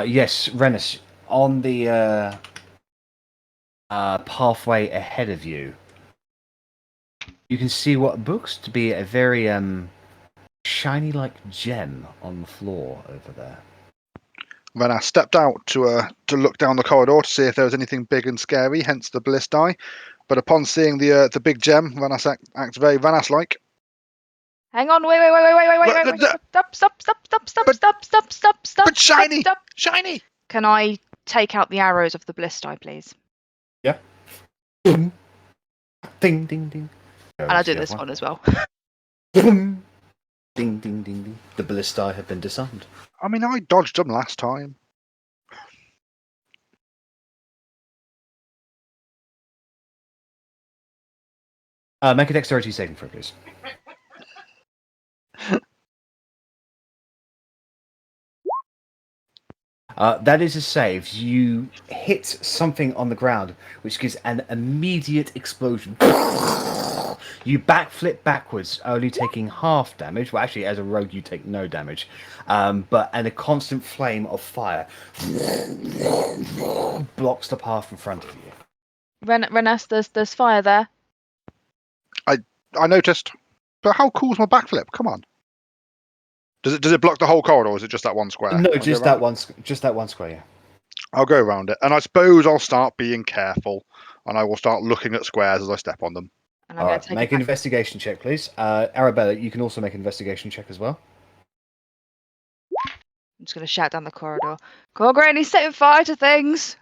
Yes, Rennas, on the pathway ahead of you, you can see what looks to be a very shiny like gem on the floor over there. Then I stepped out to look down the corridor to see if there was anything big and scary, hence the bliss die. But upon seeing the big gem, Rennas acts very Rennas-like. Hang on, wait. Stop. But shiny! Stop. Shiny! Can I take out the arrows of the bliss die, please? Yeah. Ding, ding, ding. And I'll do this one as well. Ding, ding, ding, ding. The ballista have been disarmed. I mean, I dodged them last time. Make a dexterity saving throw, please. That is a save. You hit something on the ground, which gives an immediate explosion. You backflip backwards, only taking half damage. Well, actually, as a rogue, you take no damage. And a constant flame of fire blocks the path in front of you. Rennas, there's fire there. I noticed. But how cool's my backflip? Come on. Does it block the whole corridor, or is it just that one square? No, just that one square, yeah. I'll go around it. And I suppose I'll start being careful, and I will start looking at squares as I step on them. And I'm All going right, to take make an investigation check, please. Arrabella, you can also make an investigation check as well. I'm just going to shout down the corridor. Korgrin, he's setting fire to things.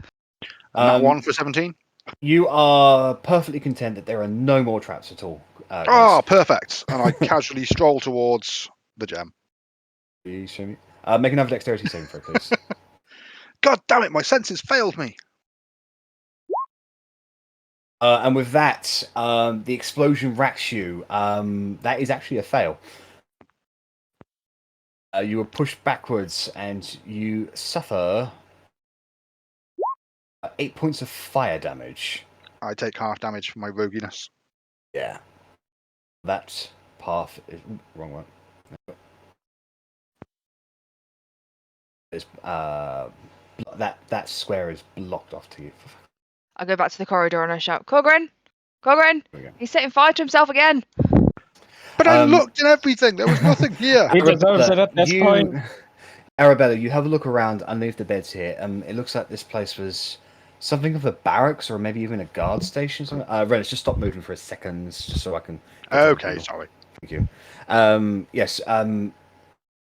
That one for 17. You are perfectly content that there are no more traps at all. Oh, perfect. And I casually stroll towards the gem. You show me. Make another dexterity saving throw, please. God damn it, my senses failed me. And with that, the explosion racks you. That is actually a fail. You were pushed backwards and you suffer 8 points of fire damage. I take half damage for my roguiness. Yeah. That path is... wrong one. Is, that square is blocked off to you. I go back to the corridor and I shout, Korgrin, he's setting fire to himself again. But I looked and everything. There was nothing here. He deserves it at this point. Arrabella, you have a look around underneath the beds here. It looks like this place was something of a barracks or maybe even a guard station. Rennas, just stop moving for a second, just so I can... Okay, sorry. Thank you. Yes, you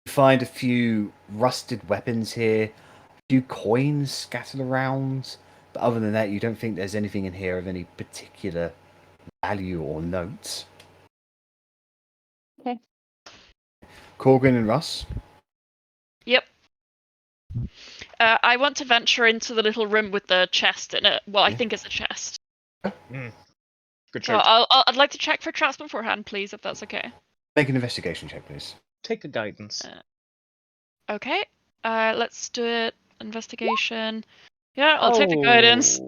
find a few rusted weapons here, a few coins scattered around, but other than that, you don't think there's anything in here of any particular value or note. Okay. Korgrin and Russ? Yep. I want to venture into the little room with the chest in it. Well, I think it's a chest. Good So choice. I'd like to check for traps beforehand, please, if that's okay. Make an investigation check, please. Take a guidance. Okay. Let's do it. Investigation. Yeah, I'll take the guidance.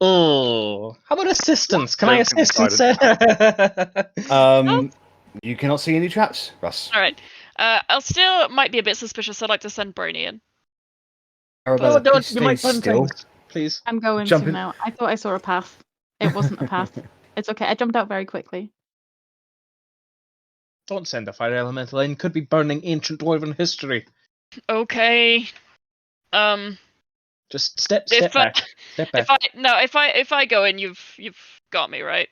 Oh, how about assistance? Can I Don't think assist it's instead? You cannot see any traps, Russ. All right. I'll still might be a bit suspicious. I'd like to send Bernie in. Arrabella, Oh, don't, please you might stay find still. things, please. I'm going Jump to in. now. I thought I saw a path. It wasn't a path. It's okay. I jumped out very quickly. Don't send a fire elemental in. Could be burning ancient dwarven history. Okay. Just step If back. Step back. If I go in, you've got me, right?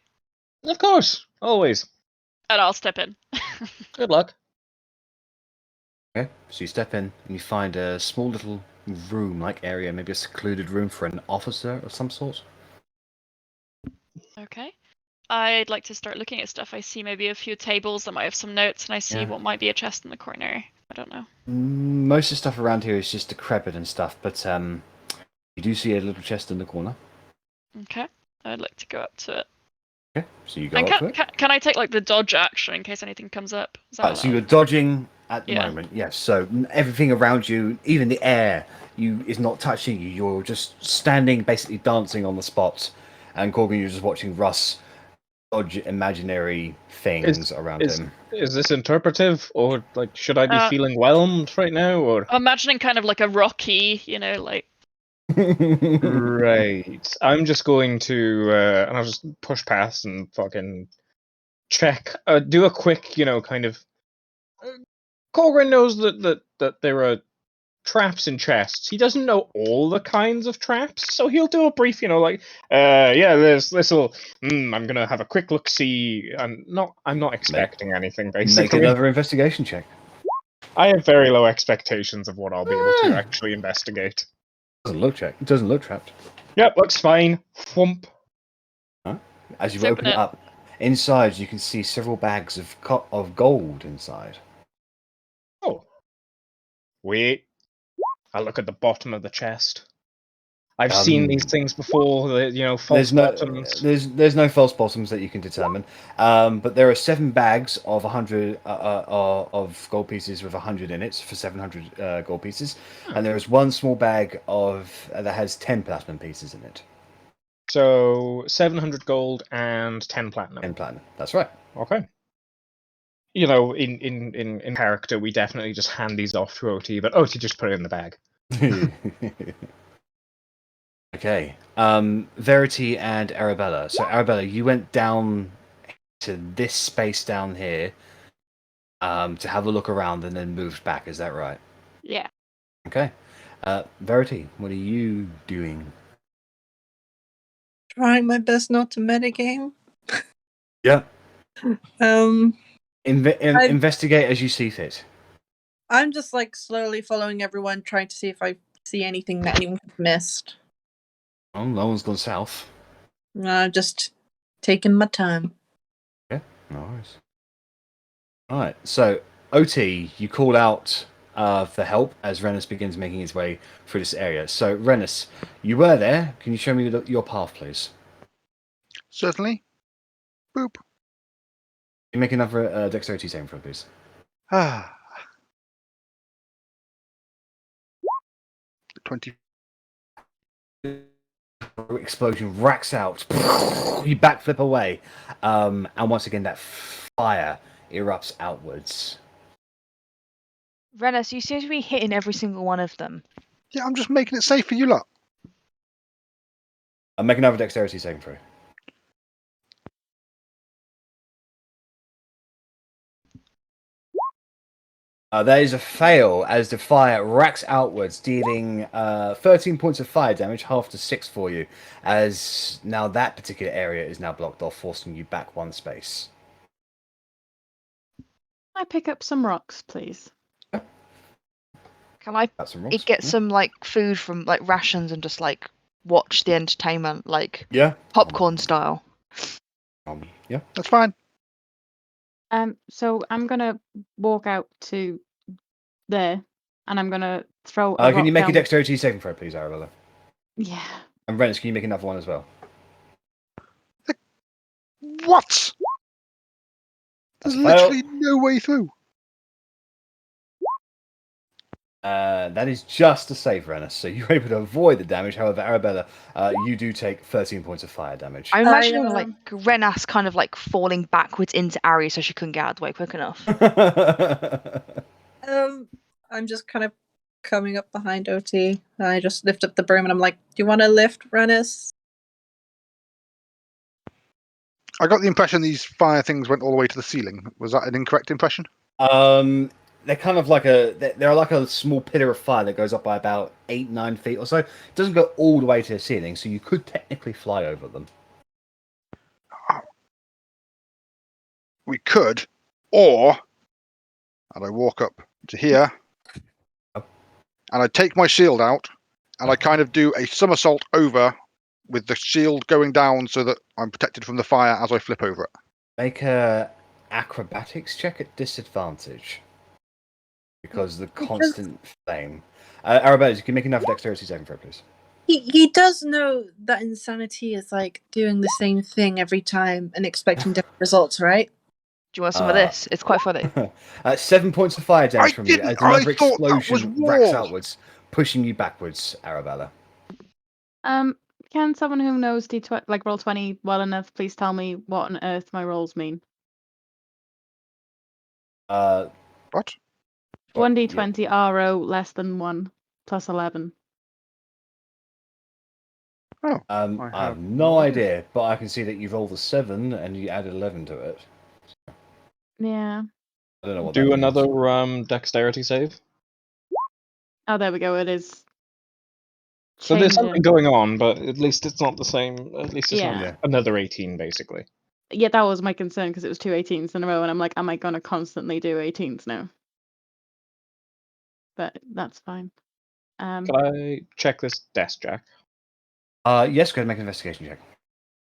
Of course, always. And I'll step in. Good luck. Okay, so you step in and you find a small little room-like area, maybe a secluded room for an officer of some sort. Okay. I'd like to start looking at stuff. I see maybe a few tables that might have some notes, and I see what might be a chest in the corner. I don't know. Most of the stuff around here is just decrepit and stuff, but you do see a little chest in the corner. Okay. I'd like to go up to it. Okay, so you go And up to it. can I take like the dodge action in case anything comes up? Is that So you're dodging, At the Yeah. moment, yes. So everything around you, even the air, is not touching you. You're just standing, basically dancing on the spot. And Korgrin, you're just watching Russ dodge imaginary things around Is him. is this interpretive, or like should I be Uh, feeling whelmed right now, or I'm imagining kind of like a Rocky, like. right? I'm just going to and I'll just push past and fucking check. Do a quick, kind of. Korgrin knows that there are traps in chests. He doesn't know all the kinds of traps, so he'll do a brief, yeah, this'll. I'm gonna have a quick look. See, I'm not expecting anything. Make Basically, another investigation check. I have very low expectations of what I'll be able to actually investigate. Doesn't look trapped. Yep, looks fine. Thwomp. As you Let's open open it it. up, inside you can see several bags of gold inside. Oh, wait. I look at the bottom of the chest. I've seen these things before. False bottoms. There's no false bottoms that you can determine, but there are 7 bags of 100 of gold pieces with 100 in it for 700 gold pieces, and there is one small bag that has 10 platinum pieces in it. So 700 gold and 10 platinum. 10 platinum. That's right. Okay. In character, we definitely just hand these off to Otti, but Otti just put it in the bag. Okay. Verity and Arrabella. So Arrabella, you went down to this space down here to have a look around and then moved back. Is that right? Yeah. Okay. Verity, what are you doing? Trying my best not to metagame. Yeah. Um, Investigate as you see fit. I'm just like slowly following everyone, trying to see if I see anything that anyone missed. Oh, no one's gone south. Just taking my time. Yeah, no worries. Alright, so OT, you call out for help as Rennas begins making his way through this area. So Rennas, you were there. Can you show me your path, please? Certainly. Boop. You make another dexterity saving throw, please. Ah. 20. Explosion racks out. You backflip away, and once again that fire erupts outwards. Rennas, you seem to be hitting every single one of them. Yeah, I'm just making it safe for you lot. Make another dexterity saving throw. There is a fail as the fire racks outwards, dealing 13 points of fire damage, half to 6 for you, as now that particular area is now blocked off, forcing you back 1 space. Can I pick up some rocks, please? Can I That's some rocks. get some like food from like rations and just like watch the entertainment like Yeah. popcorn style? Yeah. That's fine. So I'm gonna walk out to there, and I'm gonna throw a rock Can you make a down. dexterity saving throw, please, Arrabella? Yeah. And Rennes, can you make another one as well? What? That's There's a fail. literally no way through. That is just a save, Rennes, so you're able to avoid the damage. However, Arrabella, you do take 13 points of fire damage. I'm imagining like Rennas kind of like falling backwards into Arri so she couldn't get out of the way quick enough. I'm just kind of coming up behind OT. I just lift up the broom and I'm like, "Do you want to lift, Rennas?" I got the impression these fire things went all the way to the ceiling. Was that an incorrect impression? They're kind of like they're like a small pillar of fire that goes up by about 8-9 feet or so. It doesn't go all the way to the ceiling, so you could technically fly over them. We could, or, and I walk up to here, and I take my shield out, and I kind of do a somersault over with the shield going down so that I'm protected from the fire as I flip over it. Make a acrobatics check at disadvantage. Because the constant flame. Arrabella, you can make another dexterity saving throw, please. He does know that insanity is like doing the same thing every time and expecting different results, right? Do you want some of this? It's quite funny. 7 points of fire damage from you didn't- as another I thought that was explosion racks wall. outwards, pushing you backwards, Arrabella. Can someone who knows like roll 20 well enough please tell me what on earth my rolls mean? What? 1d20 RO less than 1 plus 11. Oh, I I have have no no idea, but I can see that you rolled a 7 and you added 11 to it. Yeah. I don't know what that Do means. another dexterity save. Oh, there we go. It is. So there's something changing. going on, but at least it's not the same. At least it's Yeah. not another 18, basically. Yeah, that was my concern because it was 2 18s in a row, and I'm like, am I going to constantly do 18s now? But that's fine. Can I check this desk, Jack? Yes, go ahead and make an investigation check.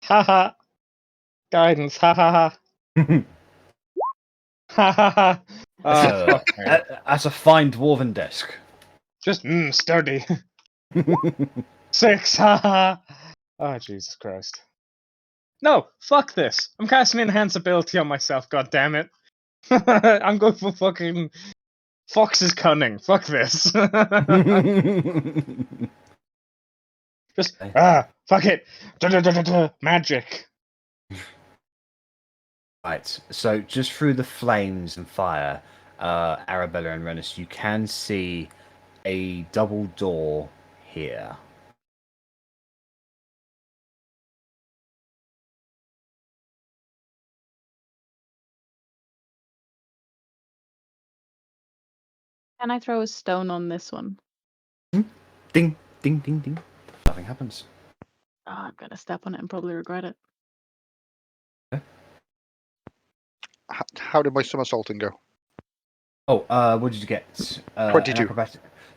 Haha. Guidance. Ha ha ha. Ha ha ha. Fuck me. That's a fine dwarven desk. Just sturdy. 6. Ha ha. Oh Jesus Christ. No, fuck this. I'm casting enhance ability on myself. God damn it. I'm going for fucking Fox's cunning. Fuck this. Just fuck it. Magic. Right, so just through the flames and fire, Arrabella and Rennas, you can see a double door here. Can I throw a stone on this one? Ding, ding, ding, ding. Nothing happens. Oh, I'm going to step on it and probably regret it. How did my somersaulting go? Oh, what did you get? 22.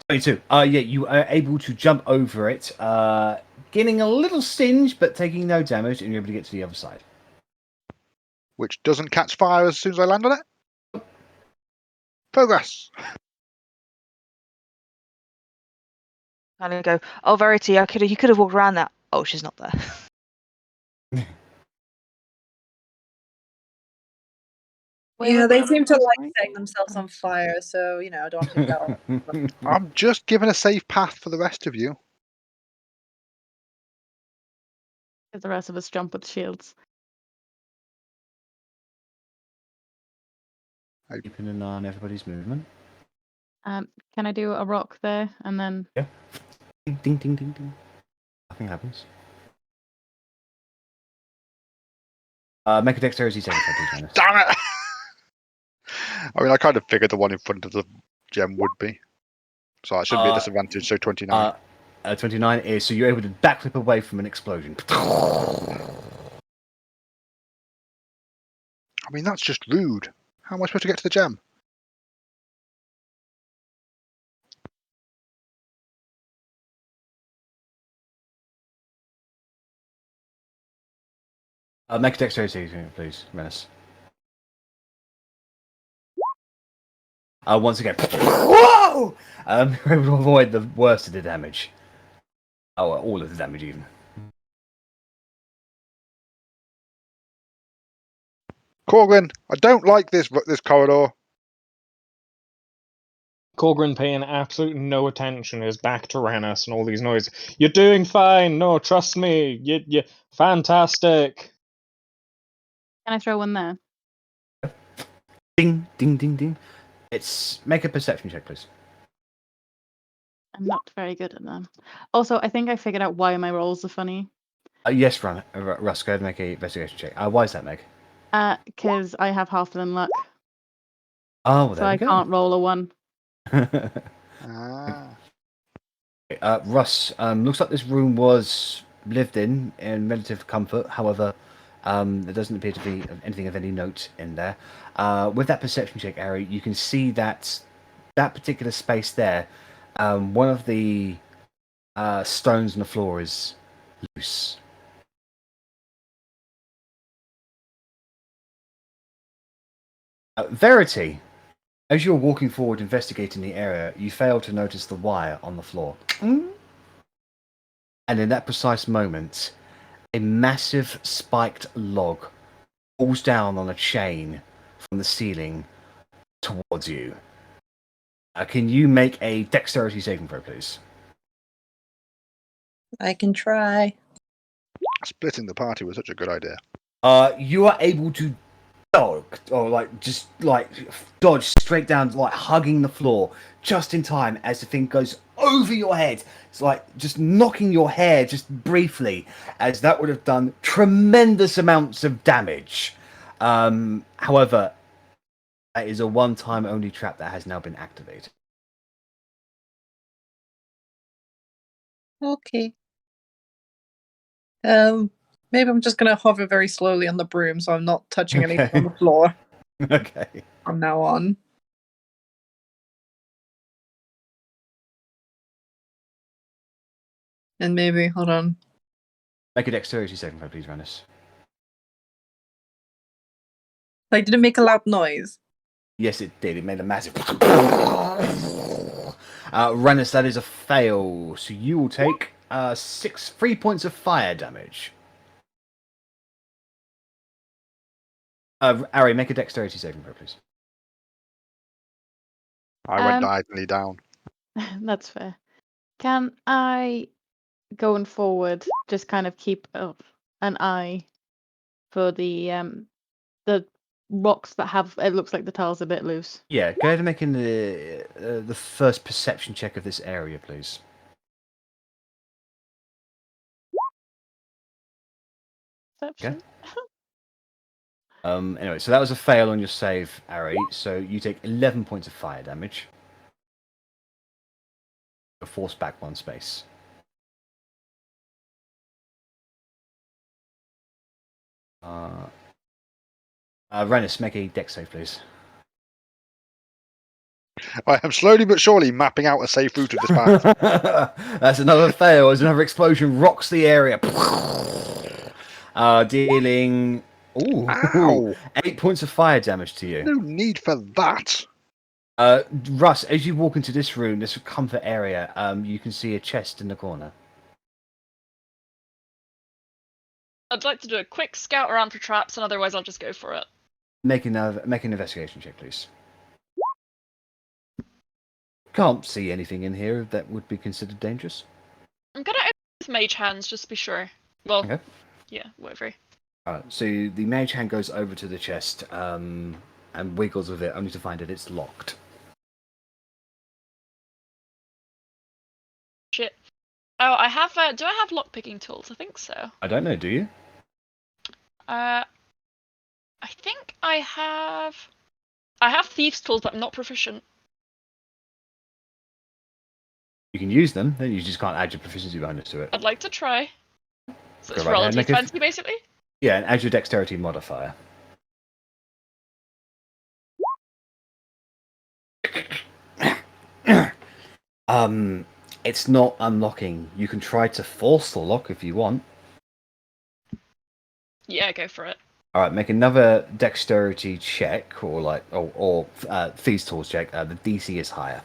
22. Yeah, you are able to jump over it, getting a little singe, but taking no damage, and you're able to get to the other side. Which doesn't catch fire as soon as I land on it? Progress. And I go, oh, Verity, you could have walked around that. Oh, she's not there. Yeah, they seem to like setting themselves on fire, so I don't want to go. I'm just giving a safe path for the rest of you. Because the rest of us jump with shields. Keeping an eye on everybody's movement. Can I do a rock there and then? Yeah. Ding, ding, ding, ding, ding. Nothing happens. Make a dexterity saving throw, please, Rennas. Damn it! I mean, I kind of figured the one in front of the gem would be. So I shouldn't be a disadvantage, so 29. 29 is, so you're able to backflip away from an explosion. I mean, that's just rude. How am I supposed to get to the gem? Make a dexterity saving, please, Rennas. Once again, whoa! You're able to avoid the worst of the damage. Oh, all of the damage, even. Korgrin, I don't like this corridor. Korgrin paying absolutely no attention is back to Rennas and all these noises. You're doing fine. No, trust me. You fantastic. Can I throw one there? Ding, ding, ding, ding. Make a perception check, please. I'm not very good at them. Also, I think I figured out why my rolls are funny. Yes, Russ, go ahead and make a investigation check. Why is that, Meg? Because I have half than luck, Oh, well, so there I we go. can't roll a 1. Russ, looks like this room was lived in relative comfort. However, there doesn't appear to be anything of any note in there. With that perception check, Arri, you can see that particular space there, one of the stones on the floor is loose. Verity, as you're walking forward investigating the area, you fail to notice the wire on the floor. And in that precise moment, a massive spiked log falls down on a chain, from the ceiling towards you. Can you make a dexterity saving throw, please? I can try. Splitting the party was such a good idea. You are able to dodge, or dodge straight down, like hugging the floor, just in time as the thing goes over your head. It's like just knocking your hair just briefly, as that would have done tremendous amounts of damage. However, that is a one-time only trap that has now been activated. Okay. Maybe I'm just gonna hover very slowly on the broom so I'm not touching anything on the floor Okay. from now on. And maybe, hold on. Make a dexterity saving throw, please, Rennas. Like, did it make a loud noise? Yes, it did. It made a massive. Rennas, that is a fail. So you will take 3 points of fire damage. Arri, make a dexterity saving throw, please. I went diagonally down. That's fair. Can I, going forward, just kind of keep an eye for the rocks that have? It looks like the tile's a bit loose. Yeah, go ahead and make the first perception check of this area, please. Perception. Anyway, so that was a fail on your save, Arri. So you take 11 points of fire damage. You're forced back 1 space. Rennas, make a dex save, please. I am slowly but surely mapping out a safe route of this path. That's another fail. There's another explosion, rocks the area. Dealing Ow. 8 points of fire damage to you. No need for that. Russ, as you walk into this room, this comfort area, you can see a chest in the corner. I'd like to do a quick scout around for traps, and otherwise I'll just go for it. Make an investigation check, please. Can't see anything in here that would be considered dangerous. I'm gonna open with mage hands just to be sure. Well, Okay. yeah, whatever. So the mage hand goes over to the chest and wiggles with it, only to find that it's locked. Shit. Oh, I have. Do I have lockpicking tools? I think so. I don't know, do you? I think I have. I have thieves' tools, but I'm not proficient. You can use them, then you just can't add your proficiency bonus to it. I'd like to try. So it's Go right roll a ahead, make a- d20 basically. Yeah, and add your dexterity modifier. It's not unlocking. You can try to force the lock if you want. Yeah, go for it. All right, make another dexterity check, or thieves' tools check. The DC is higher.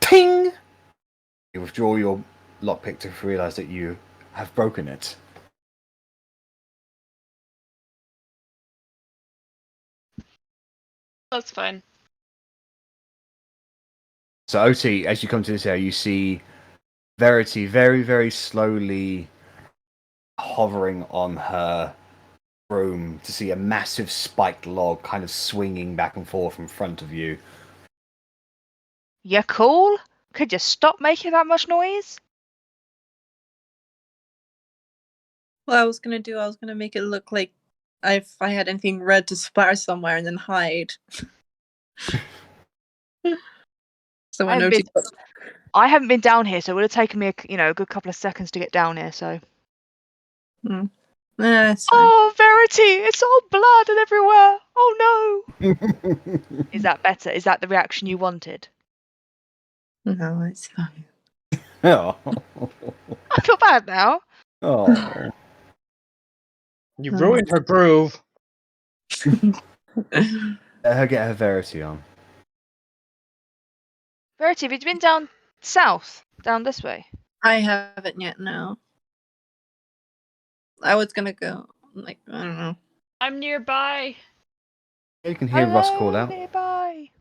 Ting! You withdraw your lockpick to realize that you have broken it. That's fine. So, Otti, as you come to this area, you see Verity very, very slowly hovering on her broom to see a massive spiked log kind of swinging back and forth in front of you. You cool? Could you stop making that much noise? Well, I was gonna make it look like if I had anything red to splatter somewhere and then hide. So when Otti I haven't been down here, so it would have taken me a good couple of seconds to get down here. So. it's fine. Oh, Verity! It's all blood and everywhere. Oh no! Is that better? Is that the reaction you wanted? No, it's fine. Oh. I feel bad now. Oh. You ruined her groove. Let her get her Verity on. Verity, have you been down south? Down this way? I haven't yet, no. I was gonna go, like, I don't know. I'm nearby. You can hear Russ call Hello, out. nearby.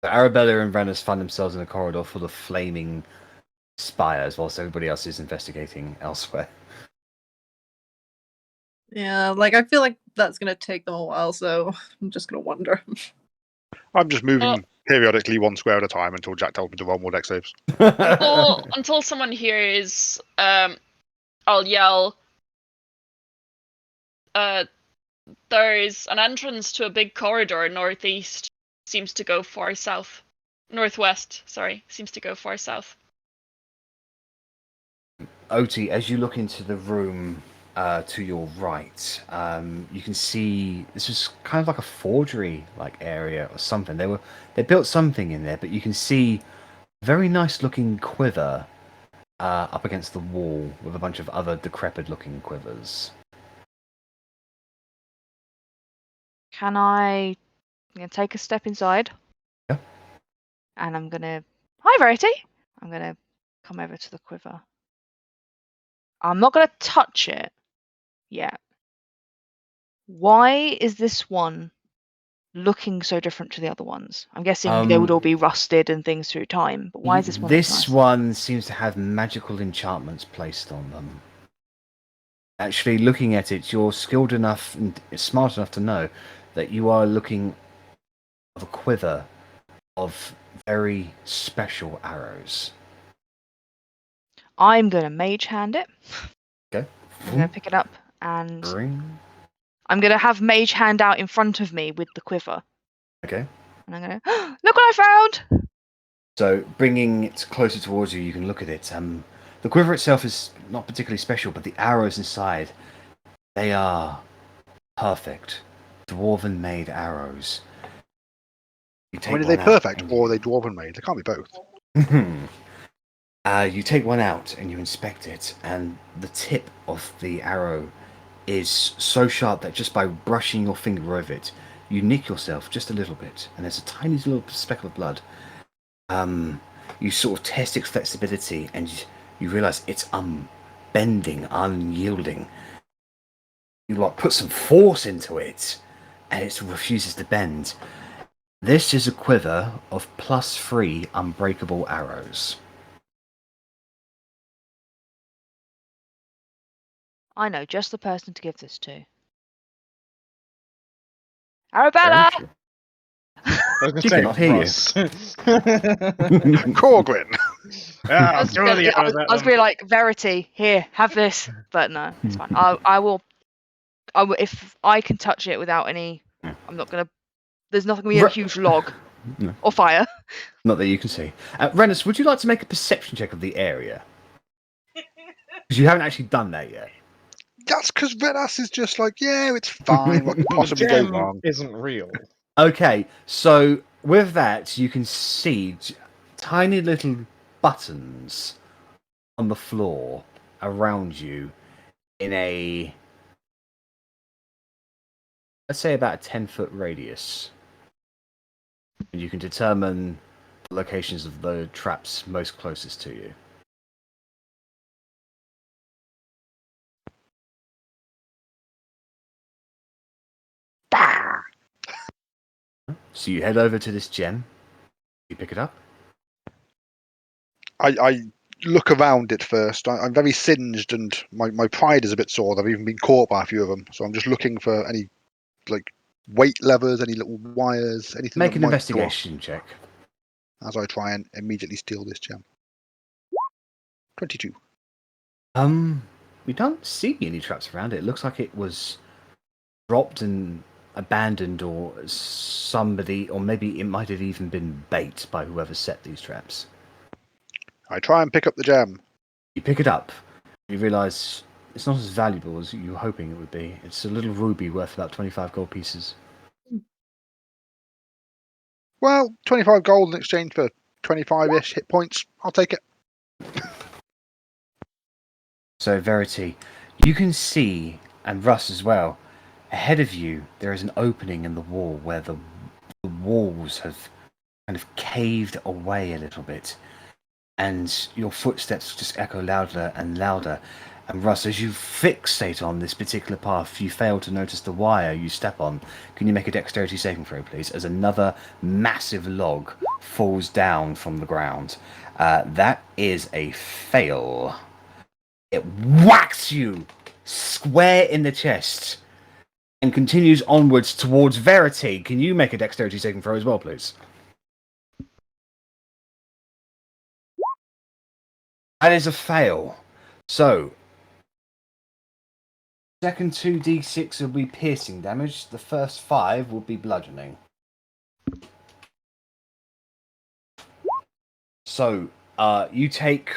So Arrabella and Rennas find themselves in a corridor full of flaming spires, whilst everybody else is investigating elsewhere. Yeah, like, I feel like that's gonna take them a while, so I'm just gonna wander. I'm just moving periodically 1 square at a time until Jack tells me to roll more deck saves. Until someone hears, I'll yell. There's an entrance to a big corridor northeast. Seems to go far south. Northwest, sorry. Seems to go far south. Otti, as you look into the room to your right, you can see this is kind of like a forgery-like area or something. They built something in there, but you can see a very nice-looking quiver up against the wall with a bunch of other decrepit-looking quivers. I'm gonna take a step inside. Yeah. And I'm gonna. Hi, Verity. I'm gonna come over to the quiver. I'm not gonna touch it yet. Why is this one looking so different to the other ones? I'm guessing they would all be rusted and things through time, but why is this one? This one seems to have magical enchantments placed on them. Actually, looking at it, you're skilled enough and smart enough to know that you are looking at a quiver of very special arrows. I'm gonna mage hand it. Okay. I'm gonna pick it up and Ring. I'm gonna have mage hand out in front of me with the quiver. Okay. And I'm gonna look what I found. So, bringing it closer towards you, you can look at it. The quiver itself is not particularly special, but the arrows inside, they are perfect. Dwarven made arrows. You I mean, are they perfect or are they dwarven made? They can't be both. You take one out and you inspect it, and the tip of the arrow is so sharp that just by brushing your finger over it, you nick yourself just a little bit, and there's a tiny little speck of blood. You sort of test its flexibility, and you realize it's unbending, unyielding. You like put some force into it, and it refuses to bend. This is a quiver of +3 unbreakable arrows. I know just the person to give this to. Arrabella! I was gonna She say, cannot hear you. Russ. Corgrin! Ah, I was throw the arrows at gonna them. be like, Verity, here, have this. But no, it's fine. I will. If I can touch it without any, I'm not gonna. There's nothing gonna be a huge log No. or fire. Not that you can see. Rennas, would you like to make a perception check of the area? Because you haven't actually done that yet. That's because Rennas is just like, yeah, it's fine. What could The possibly go gem wrong? isn't real. Okay, so with that, you can see tiny little buttons on the floor around you in a, let's say, about a 10-foot radius. And you can determine the locations of the traps most closest to you. So you head over to this gem. You pick it up. I look around it first. I'm very singed and my pride is a bit sore. I've even been caught by a few of them. So I'm just looking for any like weight levers, any little wires, anything Make that an might investigation check. go off as I try and immediately steal this gem. 22. We don't see any traps around it. It looks like it was dropped and abandoned, or somebody, or maybe it might have even been bait by whoever set these traps. I try and pick up the gem. You pick it up. You realise it's not as valuable as you were hoping it would be. It's a little ruby worth about 25 gold pieces. Well, 25 gold in exchange for 25-ish hit points. I'll take it. So, Verity, you can see, and Russ as well, ahead of you there is an opening in the wall where the walls have kind of caved away a little bit. and your footsteps just echo louder and louder. And Russ, as you fixate on this particular path, you fail to notice the wire you step on. Can you make a dexterity saving throw, please, as another massive log falls down from the ground? That is a fail. It whacks you square in the chest and continues onwards towards Verity. Can you make a dexterity saving throw as well, please? That is a fail. So, second 2d6 will be piercing damage. The first 5 will be bludgeoning. So, you take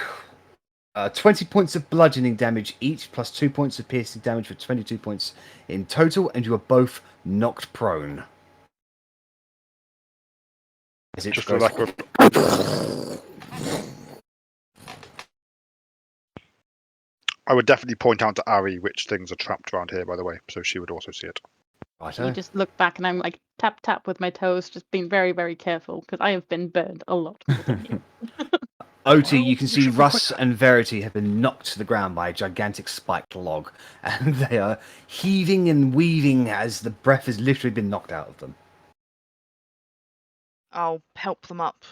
20 points of bludgeoning damage each, plus 2 points of piercing damage for 22 points in total, and you are both knocked prone. As it Just for goes... the record. I would definitely point out to Arri which things are trapped around here, by the way, so she would also see it. You just look back and I'm like tap tap with my toes, just being very, very careful because I have been burned a lot more than you. Otti, you can see Russ and Verity have been knocked to the ground by a gigantic spiked log, and they are heaving and weaving as the breath has literally been knocked out of them. I'll help them up,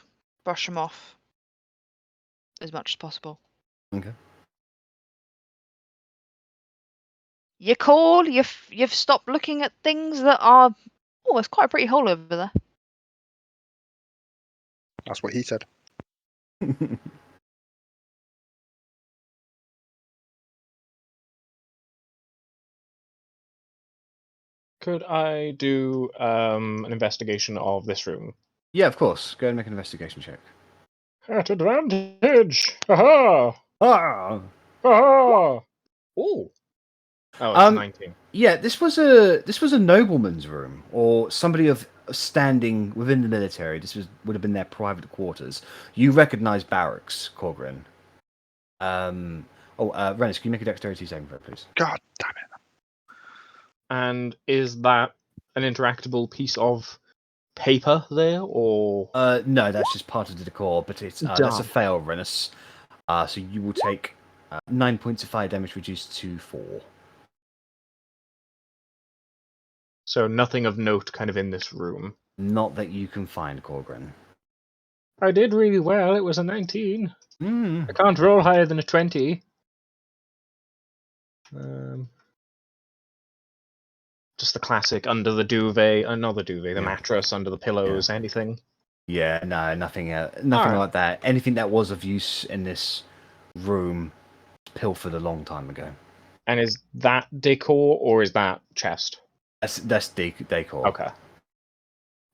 brush them off as much as possible. Okay. You cool? You've stopped looking at things that are... Oh, it's quite a pretty hole over there. That's what he said. Could I do an investigation of this room? Yeah, of course. Go and make an investigation check. At advantage! Haha! Ah! Haha! Ooh! Oh, it's 19. Yeah, this was a nobleman's room, or somebody of standing within the military. Would have been their private quarters. You recognise barracks, Korgrin. Rennas, can you make a dexterity saving throw, please? God damn it. And is that an interactable piece of paper there, or...? No, that's just part of the decor, but it's that's a fail, Rennas. So you will take 9 points of fire damage reduced to 4. So nothing of note kind of in this room. Not that you can find, Korgrin. I did really well. It was a 19. Mm. I can't roll higher than a 20. Just the classic under the duvet, not the duvet, the mattress, under the pillows, anything. Yeah, no, nothing Alright. like that. Anything that was of use in this room, pilfered a long time ago. And is that decor, or is that chest? That's decor. Okay.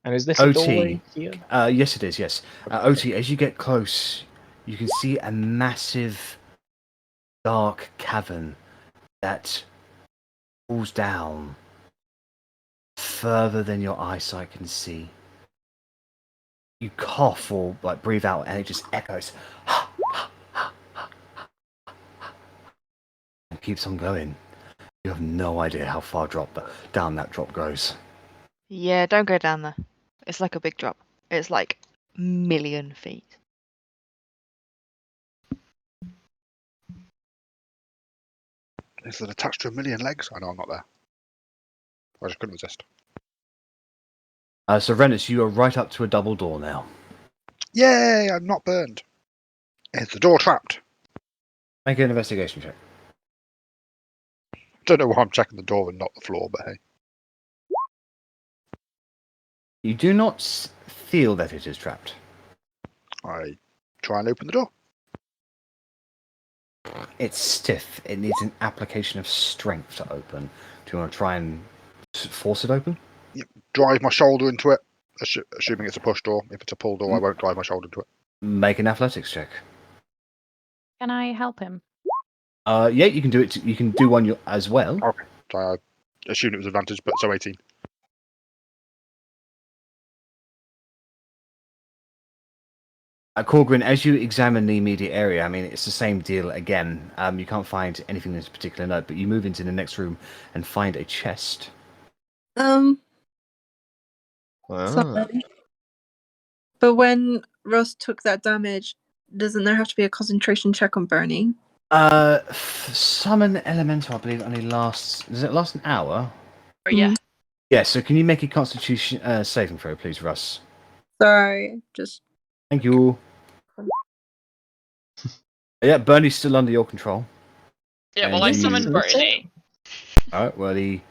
And is this a doorway here? Yes, it is, yes. Otti, as you get close, you can see a massive, dark cavern that falls down further than your eyesight can see. You cough or breathe out, and it just echoes. And keeps on going. You have no idea how far down that drop goes. Yeah, don't go down there. It's like a big drop. It's like a million feet. Is it attached to a million legs? I know I'm not there. I just couldn't resist. So Rennas, you are right up to a double door now. Yay! I'm not burned. Is the door trapped? Make an investigation check. Don't know why I'm checking the door and not the floor, but hey. You do not feel that it is trapped. I try and open the door. It's stiff. It needs an application of strength to open. Do you want to try and force it open? Yep. Drive my shoulder into it, assuming it's a push door. If it's a pull door, I won't drive my shoulder into it. Make an athletics check. Can I help him? Yeah, you can do it. You can do one as well. Okay. So I assumed it was advantage, but so 18. Korgrin, as you examine the immediate area, I mean, it's the same deal again. You can't find anything in particular note, but you move into the next room and find a chest. Sorry. But when Russ took that damage, doesn't there have to be a concentration check on Bernie? Summon elemental, I believe, only lasts. Does it last an hour? Or yeah. Yeah. So can you make a Constitution saving throw, please, Russ? Sorry, just Thank you. Yeah, Bernie's still under your control. Yeah, And well, I you- summoned Verity. Alright, well, he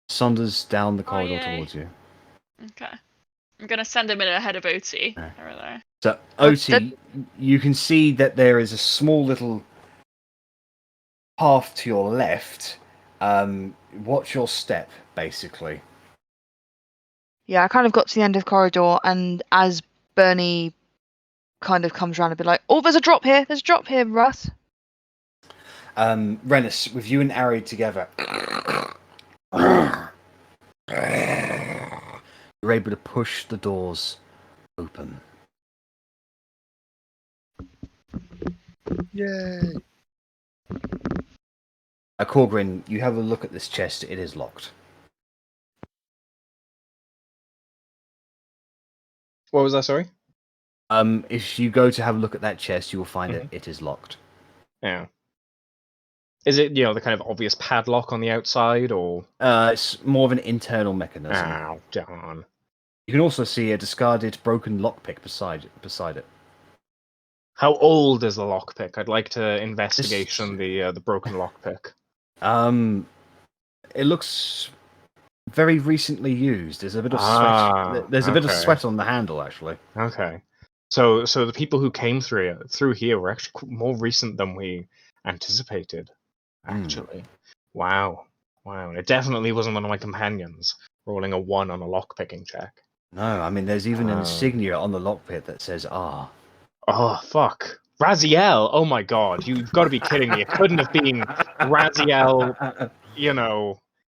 saunters down the Oh, corridor yay. towards you. Okay. I'm gonna send him in ahead of Otti. Alright. Over there. So, Oh, Otti, you can see that there is a small little path to your left. Watch your step, basically. Yeah, I kind of got to the end of the corridor, and as Bernie kind of comes around and be like, "Oh, there's a drop here. There's a drop here, Russ." Rennas, with you and Arri together, you're able to push the doors open. Yay! Korgrin, you have a look at this chest. It is locked. What was that? Sorry. If you go to have a look at that chest, you will find that it is locked. Yeah. Is it, the kind of obvious padlock on the outside, or? It's more of an internal mechanism. Oh, darn. You can also see a discarded broken lockpick beside it. How old is the lockpick? I'd like to investigation the broken lockpick. It looks very recently used. There's a bit of Ah, sweat. There's a bit of okay. sweat on the handle, actually. Okay. So the people who came through here were actually more recent than we anticipated. Actually, wow. And it definitely wasn't one of my companions rolling a 1 on a lockpicking check. No, I mean there's even an insignia on the lockpick that says "R." Oh fuck, Raziel! Oh my god, you've got to be kidding me! It couldn't have been Raziel.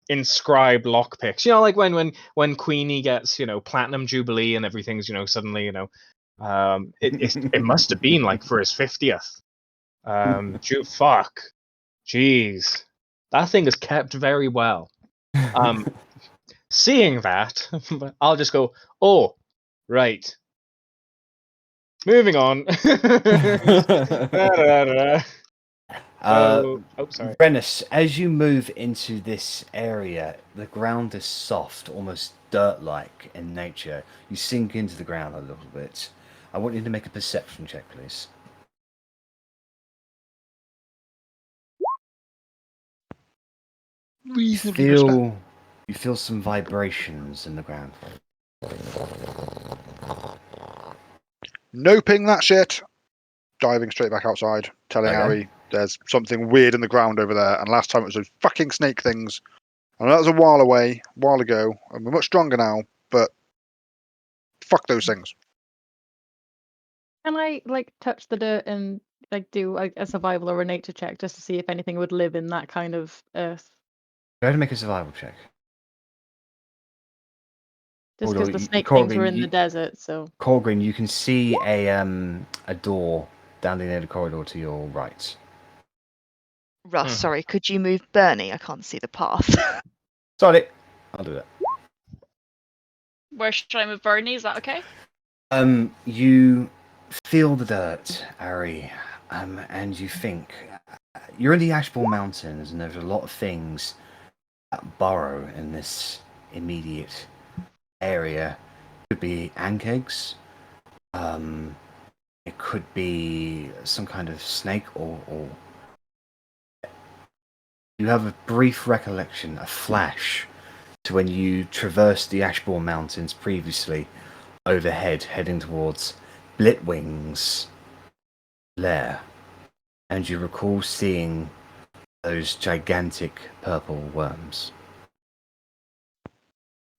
Inscribed lockpicks. Like when Queenie gets platinum jubilee and everything's suddenly it must have been like for his 50th. Fuck, jeez, that thing is kept very well. Seeing that, I'll just go. Oh, right. Moving on. Sorry. Rennas, as you move into this area, the ground is soft, almost dirt-like in nature. You sink into the ground a little bit. I want you to make a perception check, please. You feel some vibrations in the ground. Noping that shit. Diving straight back outside, telling Arri there's something weird in the ground over there. And last time it was those fucking snake things. I know that was a while ago, and we're much stronger now, but fuck those things. Can I touch the dirt and do a survival or a nature check just to see if anything would live in that kind of earth? Go ahead and make a survival check. Just because the snake Korgrin, things were in the desert, so. Korgrin, you can see a door down the end of the corridor to your right. Russ, sorry, could you move Bernie? I can't see the path. Sorry, I'll do that. Where should I move Bernie? Is that okay? You feel the dirt, Arri, and you think you're in the Ashbourne Mountains, and there's a lot of things that burrow in this immediate area. It could be ankegs. It could be some kind of snake, or you have a brief recollection, a flash, to when you traversed the Ashbourne Mountains previously, overhead, heading towards Blitwing's lair, and you recall seeing those gigantic purple worms.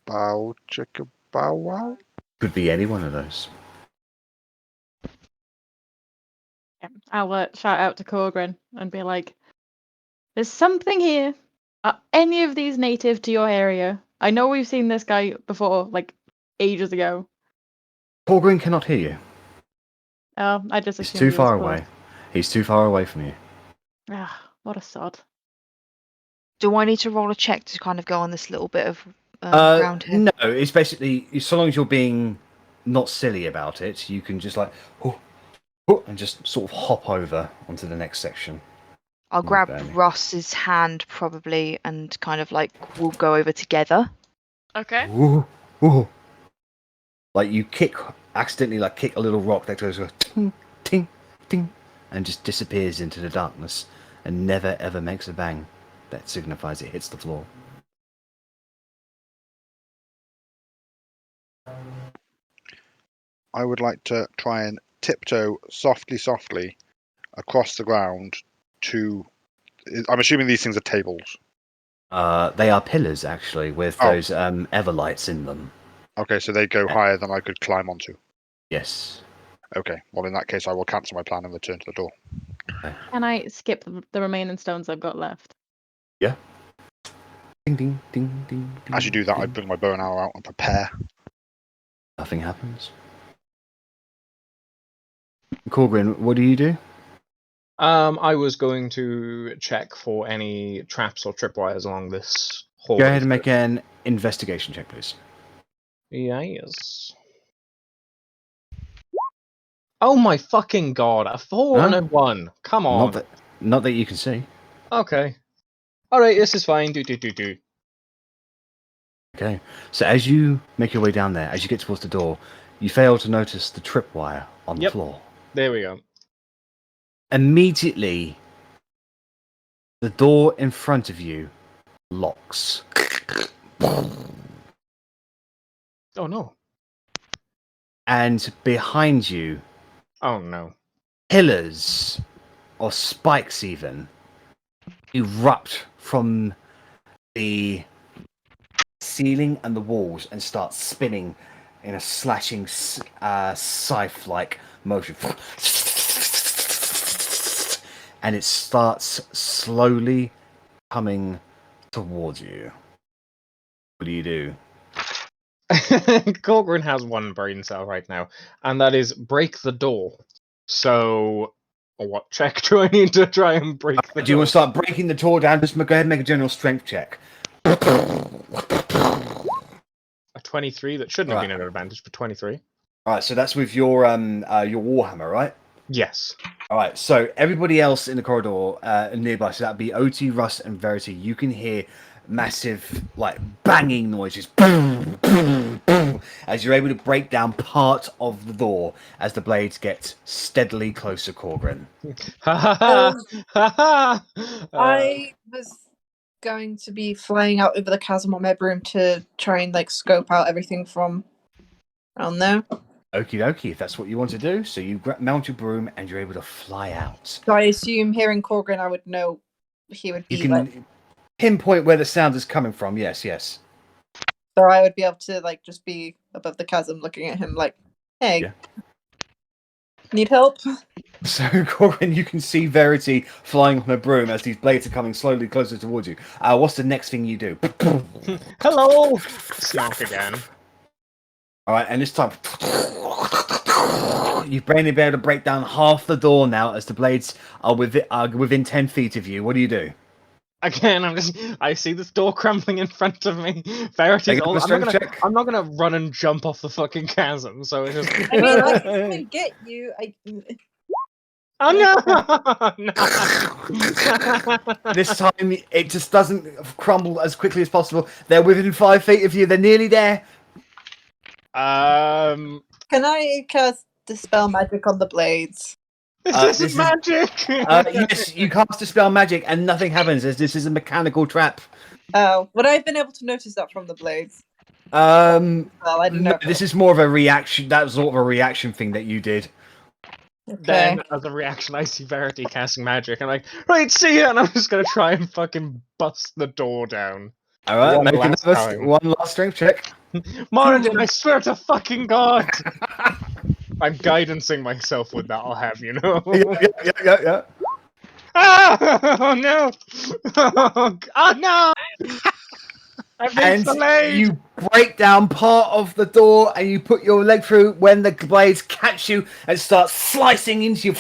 Bow chicka bow wow. Could be any one of those. Yeah, I'll shout out to Korgrin and be like, "There's something here. Are any of these native to your area? I know we've seen this guy before, ages ago." Korgrin cannot hear you. Oh, I just He's assumed too he was far close. away. He's too far away from you. Ah, what a sod. Do I need to roll a check to kind of go on this little bit of ground here? No, it's basically, so long as you're being not silly about it, you can just and just sort of hop over onto the next section. I'll Move grab Bernie. Russ's hand probably and kind of like we'll go over together. Okay. Ooh, ooh. Like you accidentally kick a little rock that goes ting, ting, ting, and just disappears into the darkness and never ever makes a bang that signifies it hits the floor. I would like to try and tiptoe softly across the ground to. I'm assuming these things are tables. They are pillars actually, with Oh. those everlights in them. Okay, so they go higher than I could climb onto. Yes. Okay, well in that case I will cancel my plan and return to the door. Can I skip the remaining stones I've got left? Yeah. Ding ding ding ding. As you do that, I ding. bring my bow and arrow out and prepare. Nothing happens. Korgrin, what do you do? I was going to check for any traps or tripwires along this hallway. Go ahead and make an investigation check, please. Yes. Oh my fucking god! A 4 and a 1. Come on. Not that you can see. Okay. All right. This is fine. Do. Okay. So as you make your way down there, as you get towards the door, you fail to notice the tripwire on the Yep. floor. There we go. Immediately, the door in front of you locks. Oh no. And behind you, Oh no. pillars, or spikes even, erupt from the ceiling and the walls and start spinning in a slashing scythe-like motion. And it starts slowly coming towards you. What do you do? Korgrin has one brain cell right now, and that is break the door. So, what check do I need to try and break the door? Do you want to start breaking the door down? Just go ahead and make a general strength check. A 23, that shouldn't have been an advantage, but 23. Alright, so that's with your Warhammer, right? Yes. Alright, so everybody else in the corridor nearby, so that'd be Otti, Russ, and Verity, you can hear massive, banging noises. Boom, boom, boom, as you're able to break down part of the door as the blades get steadily closer, Korgrin. Ha ha ha! Ha ha! I was going to be flying out over the chasm on my broom to try and scope out everything from around there. Okie dokie, if that's what you want to do. So you mount your broom and you're able to fly out. So I assume hearing Korgrin, I would know he would be You can pinpoint where the sound is coming from. Yes, yes. so I would be able to just be above the chasm looking at him hey, Yeah. Need help? So, Korgrin, you can see Verity flying on a broom as these blades are coming slowly closer towards you. What's the next thing you do? Hello! Smack again. Alright, and this time, you've been able to break down half the door now as the blades are within 10 feet of you. What do you do? Again, I see this door crumbling in front of me. Verity's Make a strength check. I'm not gonna run and jump off the fucking chasm, so it's just... I mean, I can come and get you. Oh no! No. This time, it just doesn't crumble as quickly as possible. They're within 5 feet of you. They're nearly there. Can I cast Dispel Magic on the blades? This is magic! Yes, you cast Dispel Magic and nothing happens as this is a mechanical trap. Oh, would I have been able to notice that from the blades? Well, I don't know. This is more of a reaction. That was sort of a reaction thing that you did. Okay. Then, as a reaction, I see Verity casting magic. I'm like, right, see ya! And I'm just gonna try and fucking bust the door down. All right, One make last another time. one last strength check. Moradin, I swear to fucking God! I'm guidancing myself with that, I'll have you know. Yeah. Ah! Oh no! Oh no! I've been And delayed! you break down part of the door and you put your leg through when the blades catch you and start slicing into you.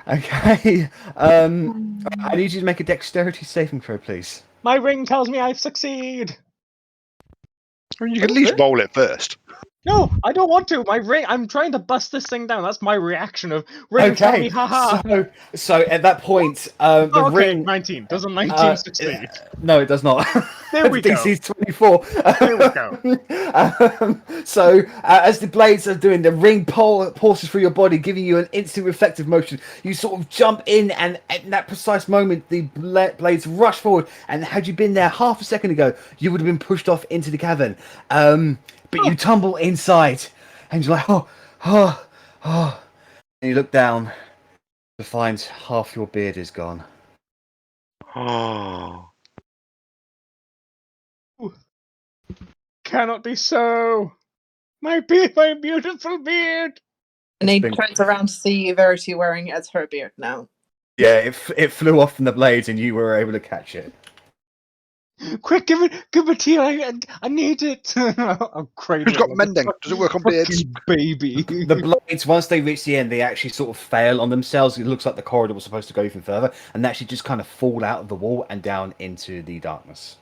Okay. I need you to make a dexterity saving throw, please. My ring tells me I succeed! I mean, you can at least roll it first. No, I don't want to. My ring. I'm trying to bust this thing down. That's my reaction of ring. Tell me, haha. So at that point, the Oh, okay, ring. 19. Doesn't 19 succeed? No, it does not. There we go. DC's 24. There we go. So as the blades are doing, the ring pulses through your body, giving you an instant reflective motion. You sort of jump in, and at that precise moment, the blades rush forward. And had you been there half a second ago, you would have been pushed off into the cavern. But you tumble inside, and you're like, oh. And you look down to find half your beard is gone. Oh. Cannot be so. My beard, my beautiful beard. And he Been- turns around to see Verity wearing it as her beard now. Yeah, it flew off from the blades, and you were able to catch it. Quick, give it to you. I need it. I'm crazy. Who's got mending? Does it work on beards? Baby. The blades, once they reach the end, they actually sort of fail on themselves. It looks like the corridor was supposed to go even further, and they actually just kind of fall out of the wall and down into the darkness.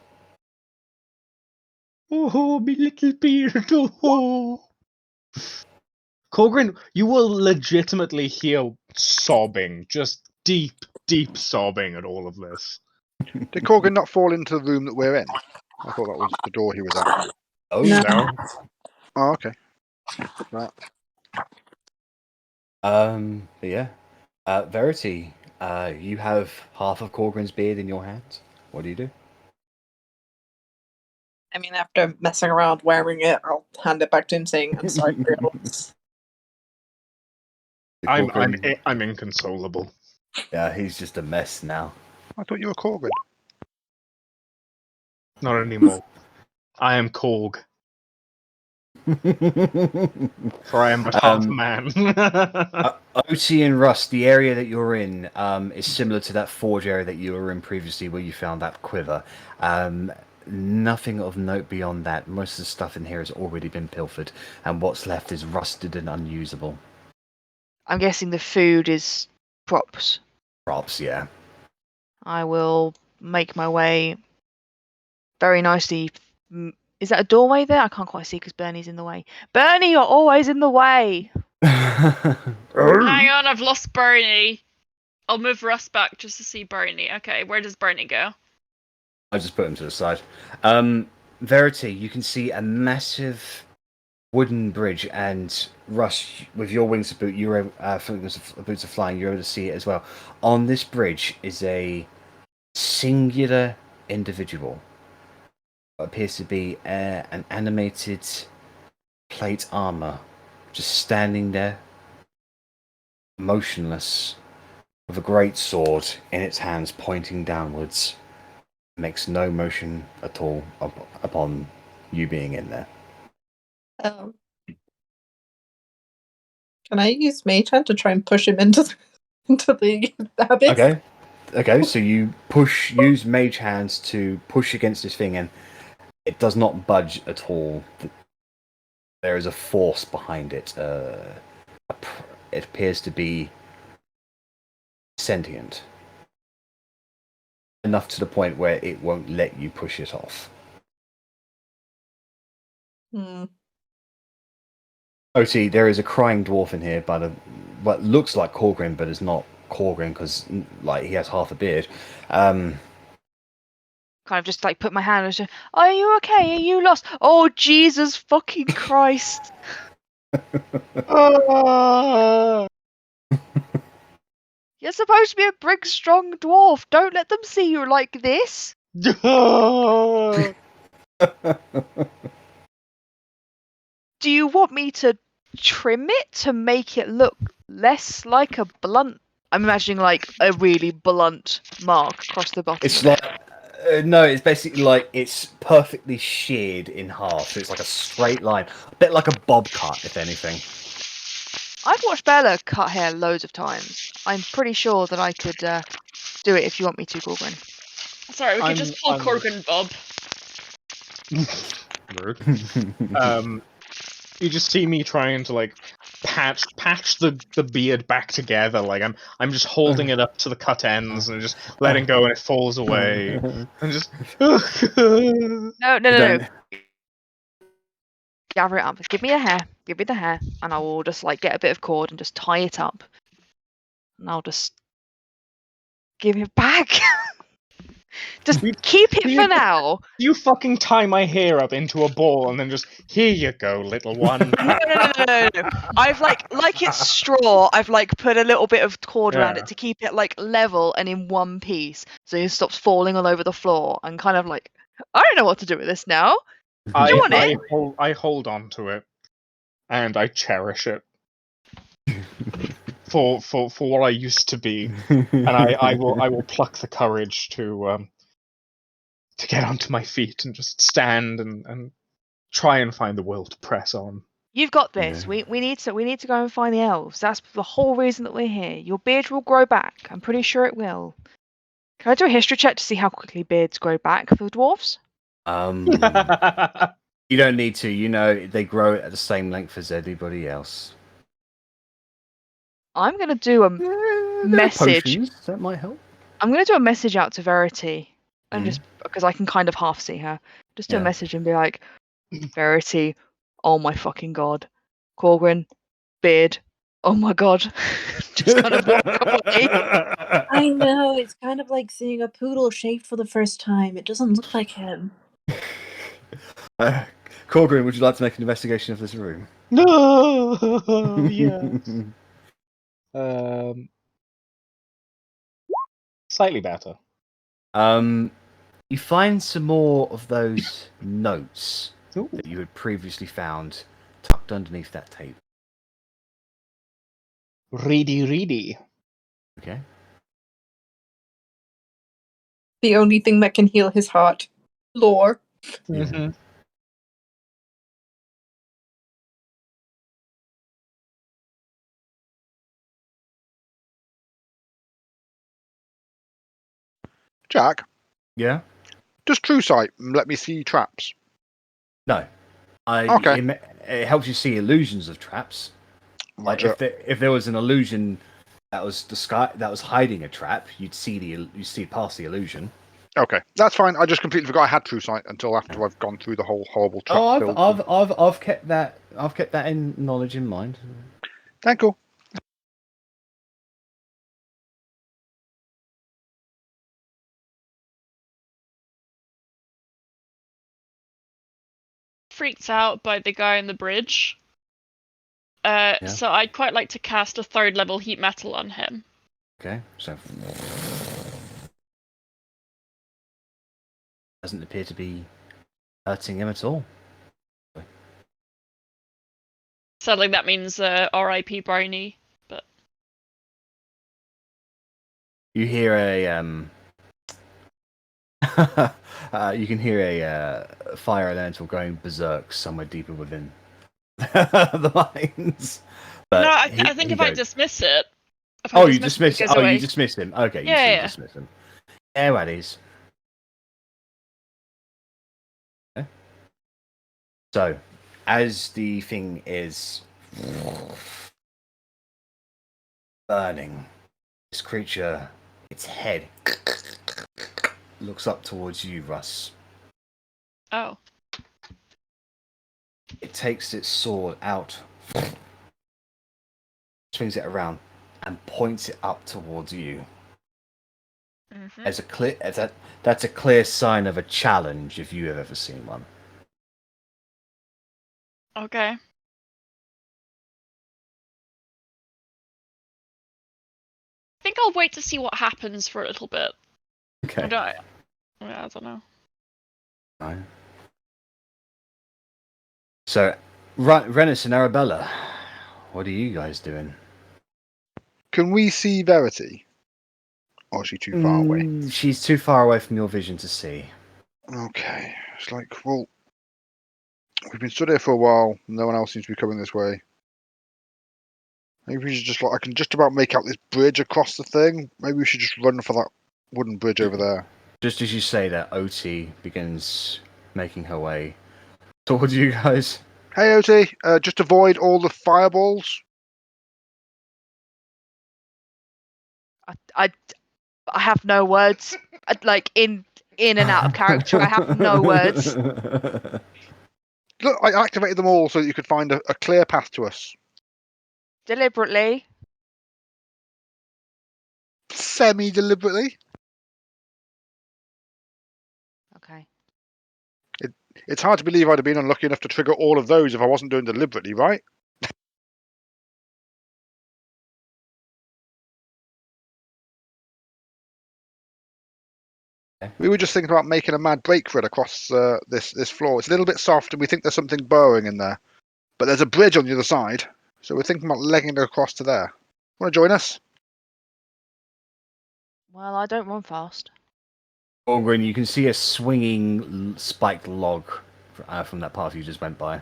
Oh, me little beard. Oh. Korgrin, you will legitimately hear sobbing, just deep sobbing at all of this. Did Korgrin not fall into the room that we're in? I thought that was the door he was at. Oh No. Oh, okay. Right. But yeah. Verity, you have half of Korgrin's beard in your hands. What do you do? I mean, after messing around wearing it, I'll hand it back to him saying, I'm sorry for your loss. I'm inconsolable. Yeah, he's just a mess now. I thought you were Korgrin. Not anymore. I am Korg, for I am but half man. Otti and Rust, the area that you're in is similar to that forge area that you were in previously where you found that quiver. Nothing of note beyond that. Most of the stuff in here has already been pilfered, and what's left is rusted and unusable. I'm guessing the food is props. Props, yeah. I will make my way very nicely. Is that a doorway there? I can't quite see because Bernie's in the way. Bernie, you're always in the way. Hang on, I've lost Bernie. I'll move Russ back just to see Bernie. Okay, where does Bernie go? I'll just put him to the side. Verity, you can see a massive wooden bridge, and Russ, with your wings of boot, you're boots of flying, you're able to see it as well. On this bridge is a singular individual. What appears to be an animated plate armor, just standing there, motionless, with a great sword in its hands, pointing downwards. Makes no motion at all upon you being in there. Can I use Mage Hand to try and push him into the abyss? Okay. So you use Mage Hands to push against this thing, and it does not budge at all. There is a force behind it. It appears to be sentient. Enough to the point where it won't let you push it off. Otti, there is a crying dwarf in here by what looks like Korgrin, but is not Korgrin because he has half a beard. Kind of just put my hand and say, "Are you okay? Are you lost? Oh Jesus fucking Christ!" You're supposed to be a big, strong dwarf. Don't let them see you like this. Do you want me to trim it to make it look less like a blunt? I'm imagining a really blunt mark across the bottom. It's no, it's basically it's perfectly sheared in half, so it's like a straight line, a bit like a bob cut, if anything. I've watched Bella cut hair loads of times. I'm pretty sure that I could do it if you want me to, Korgrin. Sorry, we could just call Korgrin Bob. You just see me trying to patch the beard back together. I'm just holding it up to the cut ends and just letting go, and it falls away. And just No. gather it up. Give me a hair. Give me the hair, and I will just like get a bit of cord and just tie it up, and I'll just give it back. Just You- keep it you- for now. You fucking tie my hair up into a ball and then just, here you go, little one. No. I've like it's straw. I've like put a little bit of cord around Yeah. it to keep it like level and in one piece, so it stops falling all over the floor. And kind of like, I don't know what to do with this now. I, want it? I hold on to it, and I cherish it for what I used to be, and I will pluck the courage to get onto my feet and just stand and try and find the will to press on. You've got this. Yeah. We need to go and find the elves. That's the whole reason that we're here. Your beard will grow back. I'm pretty sure it will. Can I do a history check to see how quickly beards grow back for the dwarves? You don't need to. You know they grow at the same length as everybody else. I'm gonna do a There are message. potions, that might help. I'm gonna do a message out to Verity, and Mhm. just because I can kind of half see her, just do a Yeah. message and be like, Verity, oh my fucking god, Korgrin, beard, oh my god, just kind of walk away. I know, it's kind of like seeing a poodle shaved for the first time. It doesn't look like him. Korgrin, would you like to make an investigation of this room? No, yeah. Slightly better. You find some more of those notes Ooh. that you had previously found tucked underneath that table. Reedy. Okay. The only thing that can heal his heart. Lore. Yeah. Mhm. Jack, Yeah. does True Sight let me see traps? No. Okay. It helps you see illusions of traps. Like Roger. if there was an illusion that was hiding a trap, you'd see past the illusion. Okay, that's fine. I just completely forgot I had True Sight until after I've gone through the whole horrible trap. Oh, build. I've kept that in knowledge in mind. Thank you. Freaked out by the guy on the bridge. Yeah. So I'd quite like to cast a 3rd level heat metal on him. Okay, so doesn't appear to be hurting him at all. Sadly, that means R.I.P. Briny. But You hear you can hear a fire elemental going berserk somewhere deeper within the mines. But no, I think he if I goes- dismiss it. Oh, you dismiss. it goes Oh, away. you dismiss him. Okay, Yeah, you yeah. dismiss him. There it is. Okay. So, as the thing is burning, this creature, its head looks up towards you, Russ. Oh. It takes its sword out, swings it around, and points it up towards you. Mm-hmm. That's a clear sign of a challenge if you have ever seen one. Okay. I think I'll wait to see what happens for a little bit. Okay. I don't know. Fine. So, Rennas and Arrabella, what are you guys doing? Can we see Verity? Or is she too far away? She's too far away from your vision to see. Okay. It's like, well, we've been stood here for a while. No one else seems to be coming this way. Maybe we should just I can just about make out this bridge across the thing. Maybe we should just run for that wooden bridge over there. Just as you say that, Otti begins making her way towards you guys. Hey, Otti, just avoid all the fireballs. I have no words. Like in and out of character, I have no words. Look, I activated them all so that you could find a clear path to us. Deliberately. Semi-deliberately. Okay. It's hard to believe I'd have been unlucky enough to trigger all of those if I wasn't doing deliberately, right? We were just thinking about making a mad break for it across this floor. It's a little bit soft, and we think there's something burrowing in there. But there's a bridge on the other side, so we're thinking about legging it across to there. Want to join us? Well, I don't run fast. Korgrin, you can see a swinging spiked log from that path you just went by.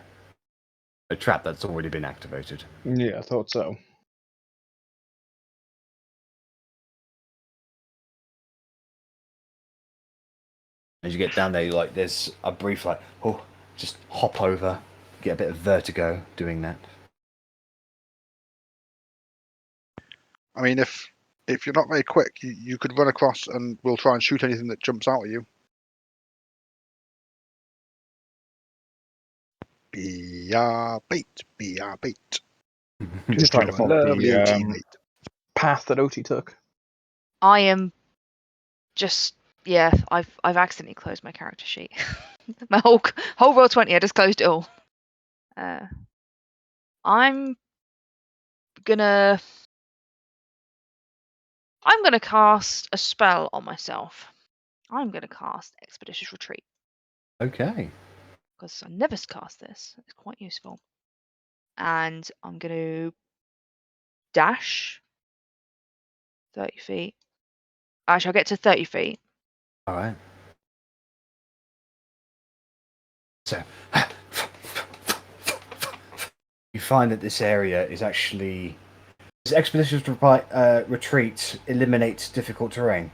A trap that's already been activated. Yeah, I thought so. As you get down there, there's a brief just hop over, get a bit of vertigo doing that. I mean, if you're not very quick, you could run across and we'll try and shoot anything that jumps out at you. Be our bait, be our bait. Just trying to follow lovely the OT bait. path that Otti took. I am just I've accidentally closed my character sheet. My whole Roll20, I just closed it all. I'm gonna cast a spell on myself. I'm gonna cast Expeditious Retreat Okay. because I never cast this. It's quite useful. And I'm gonna dash 30 feet. Actually, I'll get to 30 feet. All right. So you find that this area is actually this expeditious retreat eliminates difficult terrain.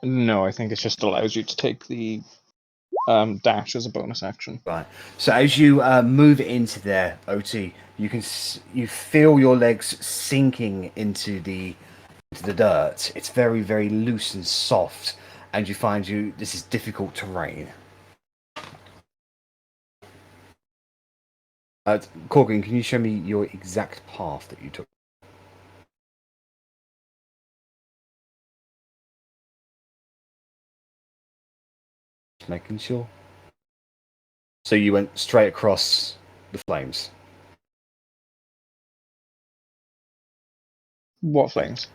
No, I think it just allows you to take the dash as a bonus action. Right. So as you move into there, Otti, you feel your legs sinking into the dirt. It's very, very loose and soft, and you find this is difficult terrain. Korgrin, can you show me your exact path that you took? Just making sure. So you went straight across the flames. What flames?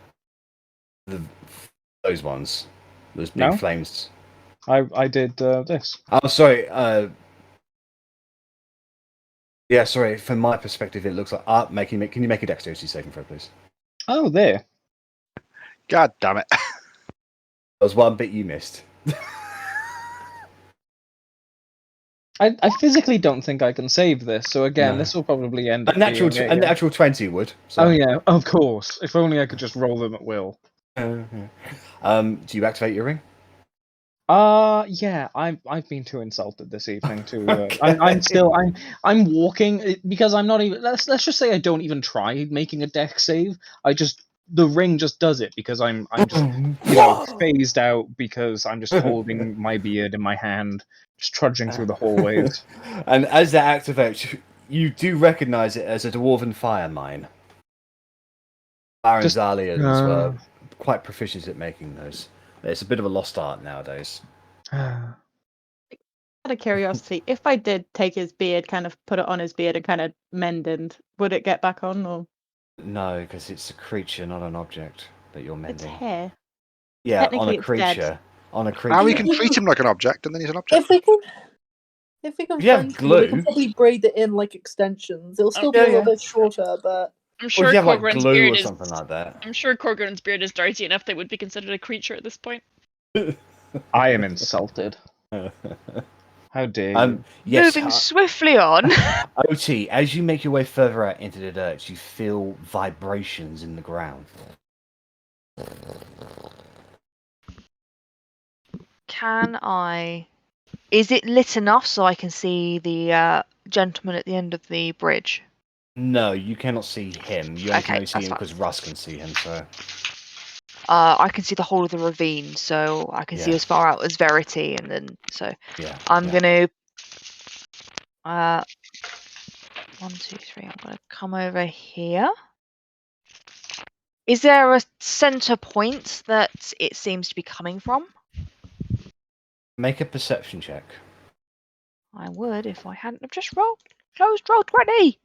Those ones. Those big No. flames. I did this. Oh, sorry. Yeah, sorry. From my perspective, it looks like Can you make a dexterity saving throw, please? Oh, there. God damn it. There was one bit you missed. I physically don't think I can save this, so again, No. this will probably end up A natural, being a natural 20 would. So. Oh yeah, of course. If only I could just roll them at will. Do you activate your ring? Yeah. I've been too insulted this evening to. Okay. I'm walking because I'm not even. Let's just say I don't even try making a dex save. The ring just does it because I'm just phased out because I'm just holding my beard in my hand, just trudging through the hallways. And as that activates, you do recognize it as a dwarven fire mine. Baranzalians were quite proficient at making those. It's a bit of a lost art nowadays. Out of curiosity, if I did take his beard, kind of put it on his beard and kind of mend it, would it get back on? Or No, because it's a creature, not an object that you're it's mending. hair? Yeah, on technically a it's dead. creature. On a creature. Now we can treat him like an object, and then he's an object. If we can You have find something, we glue. can probably braid it in like extensions. It'll still be a little bit shorter, but I'm Or sure if you have like Korgrin's glue beard or is. something like that. I'm sure Korgrin's beard is dirty enough they would be considered a creature at this point. I am insulted. How dare you? Yes, Moving swiftly on. Otti, as you make your way further out into the dirt, you feel vibrations in the ground. Can I? Is it lit enough so I can see the gentleman at the end of the bridge? No, you cannot see him. You Okay, can only see that's him fine. because Russ can see him. So I can see the whole of the ravine, so I can see Yeah. as far out as Verity, and then so Yeah. I'm yeah. gonna 1, 2, 3. I'm gonna come over here. Is there a center point that it seems to be coming from? Make a perception check. I would if I hadn't have just closed roll 20.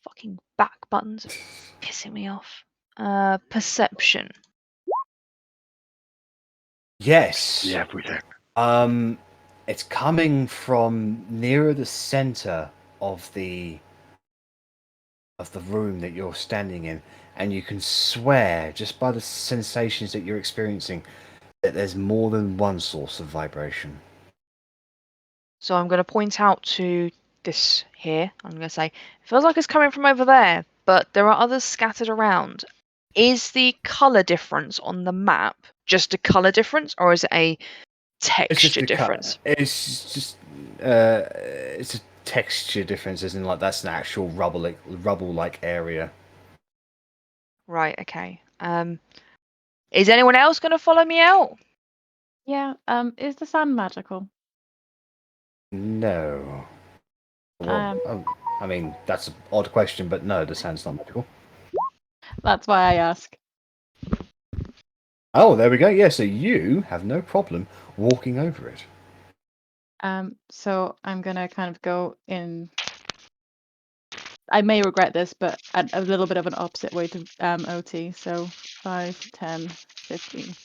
Fucking back buttons are pissing me off. Perception. Yes. Yeah, everything. It's coming from nearer the center of the room that you're standing in, and you can swear just by the sensations that you're experiencing that there's more than one source of vibration. So I'm going to point out to this here. I'm going to say, it feels like it's coming from over there, but there are others scattered around. Is the color difference on the map just a color difference, or is it a texture difference? It's just it's a texture difference, isn't it? Like that's an actual rubble-like area. Right. Okay. Is anyone else going to follow me out? Yeah. Is the sand magical? No. Well, I mean, that's an odd question, but no, the sand's not magical. That's why I ask. Oh, there we go. Yeah, so you have no problem walking over it. So I'm gonna kind of go in. I may regret this, but a little bit of an opposite way to OT. So 5, 10, 15,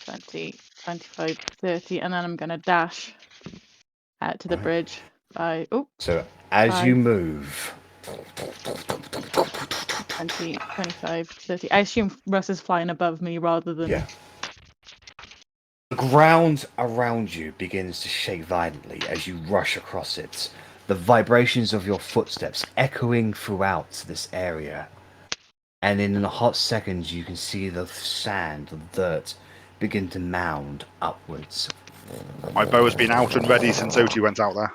20, 25, 30, and then I'm gonna dash to the Right. bridge by So as you 5, move, 20, 25, 30. I assume Russ is flying above me rather than. yeah, the ground around you begins to shake violently as you rush across it. The vibrations of your footsteps echoing throughout this area. And in a hot second, you can see the sand, the dirt, begin to mound upwards. My bow has been out and ready since Otti went out there.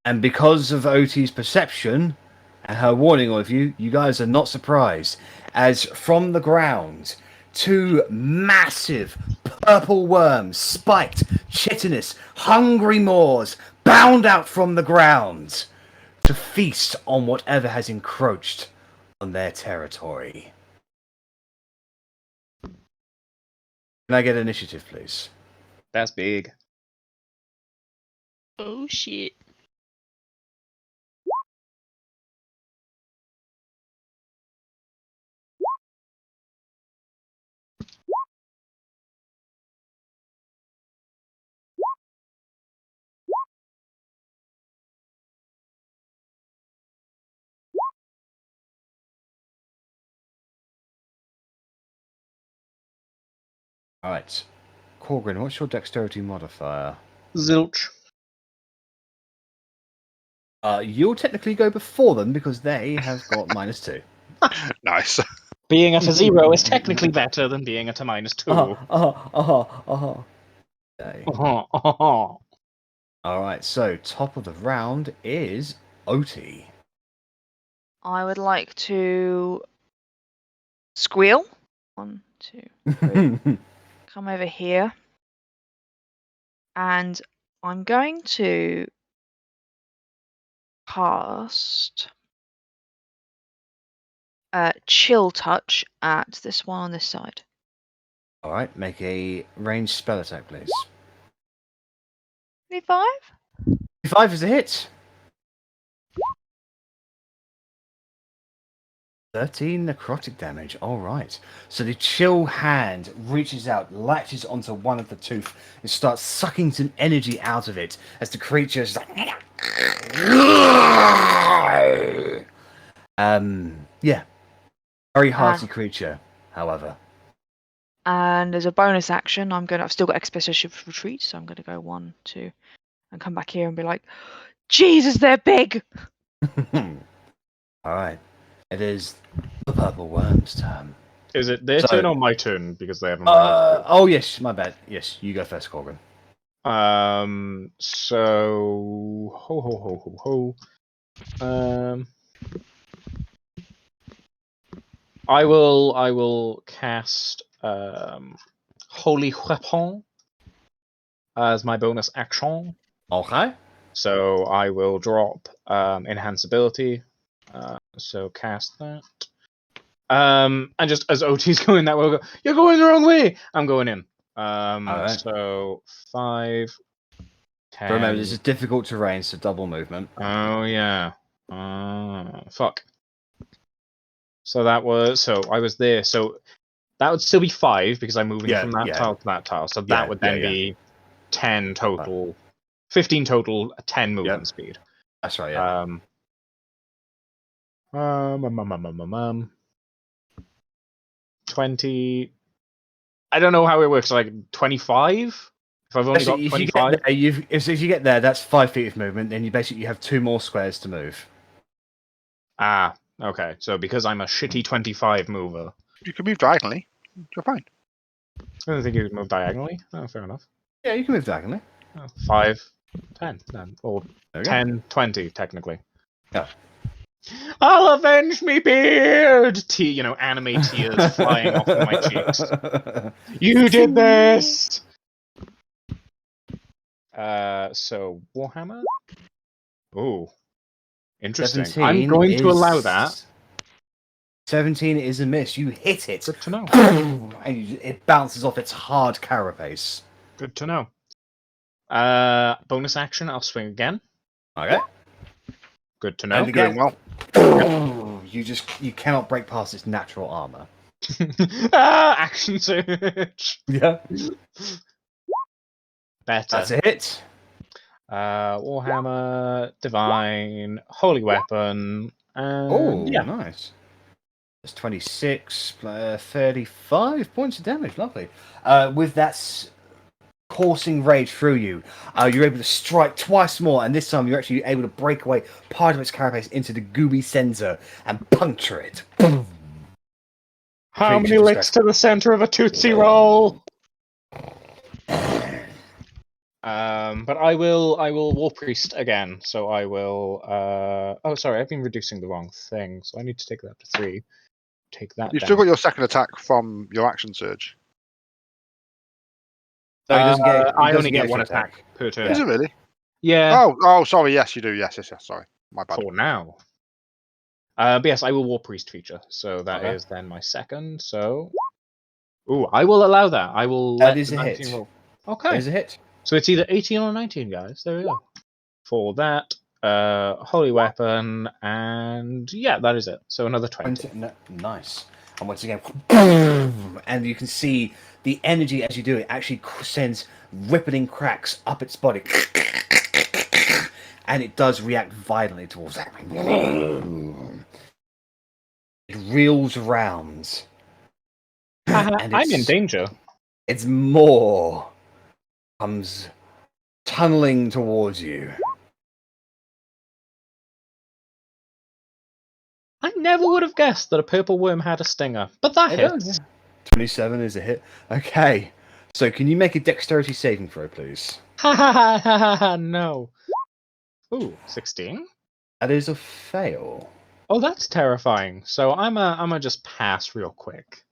And because of Oti's perception and her warning of you, you guys are not surprised, as from the ground, 2 massive purple worms, spiked, chitinous, hungry maws, bound out from the ground to feast on whatever has encroached on their territory. Can I get initiative, please? That's big. Oh shit. Alright. Korgrin, what's your dexterity modifier? Zilch. You'll technically go before them because they have got -2. Nice. Being at a 0 is technically better than being at a -2. Okay. Uh-huh. Alright, so top of the round is Otti. I would like to squeal. 1, 2, 3. Come over here. And I'm going to cast Chill Touch at this one on this side. Alright, make a ranged spell attack, please. 25? 5 is a hit. 13 necrotic damage. Alright. So the chill hand reaches out, latches onto one of the tooth, and starts sucking some energy out of it as the creature is like. Yeah. Very hearty creature, however. And as a bonus action, I've still got Expeditious Retreat, so I'm going to go 1, 2, and come back here and be like, Jesus, they're big! Alright. It is the purple worm's turn. Is it their So- turn or my turn? Because they haven't. Oh yes, my bad. Yes, you go first, Korgrin. So ho. I will cast Holy Weapon as my bonus action. Okay. So I will drop enhance ability. So cast that. And just as OT's going that way, I'll go, you're going the wrong way. I'm going in. Alright. So 5, 10. But remember, this is difficult terrain, so double movement. Oh yeah. Fuck. So I was there. So that would still be 5 because I'm moving from that tile to that tile. So that would then be 10 total, 15 total, 10 movement speed. That's right. Yeah. 20. I don't know how it works. Like 25. If I've only got 25. If you get there, that's 5 feet of movement. Then you have 2 more squares to move. Ah, okay. So because I'm a shitty 25 mover, You can move diagonally. You're fine. I don't think you can move diagonally. Oh, fair enough. Yeah, you can move diagonally. 5, 10, then, or There we go. 10, 20 technically. Yeah. I'll avenge me beard! Anime tears flying off of my cheeks. You did this! So Warhammer? Ooh. Interesting. I'm going to allow that. 17 is a miss. You hit it. Good to know. And it bounces off its hard carapace. Good to know. Bonus action, I'll swing again. Okay. Good to know. And again, Doing well. you cannot break past its natural armor. Action surge. Yeah. Better. That's a hit. Warhammer, Divine, Holy Weapon, and Oh, yeah. nice. That's 26, 35 points of damage. Lovely. With that coursing rage through you, you're able to strike twice more, and this time you're actually able to break away part of its carapace into the gooey center and puncture it. How Please many licks to the center of a Tootsie Roll? But I will War Priest again. So I will. Oh, sorry, I've been reducing the wrong thing. So I need to take that to 3. Take that. You've down. still got your second attack from your action surge. No, he doesn't get. I only get 1 attack per turn. Is it really? Yeah. Oh, sorry. Yes, you do. Yes. Sorry, my bad. For now. But yes, I will War Priest feature. So that is then my second. So. Ooh, I will allow that. I will. That is a hit. Roll. Okay. That is a hit. So it's either 18 or 19, guys. There we go. For that, Holy Weapon, and yeah, that is it. So another 20. Nice. And once again, and you can see the energy as you do it actually sends rippling cracks up its body. And it does react violently towards that. It reels around. I'm in danger. It's more comes tunneling towards you. I never would have guessed that a purple worm had a stinger, but that hits. 27 is a hit. Okay. So can you make a dexterity saving throw, please? Ha ha ha ha ha! No. Ooh, 16. That is a fail. Oh, that's terrifying. So I'm a just pass real quick.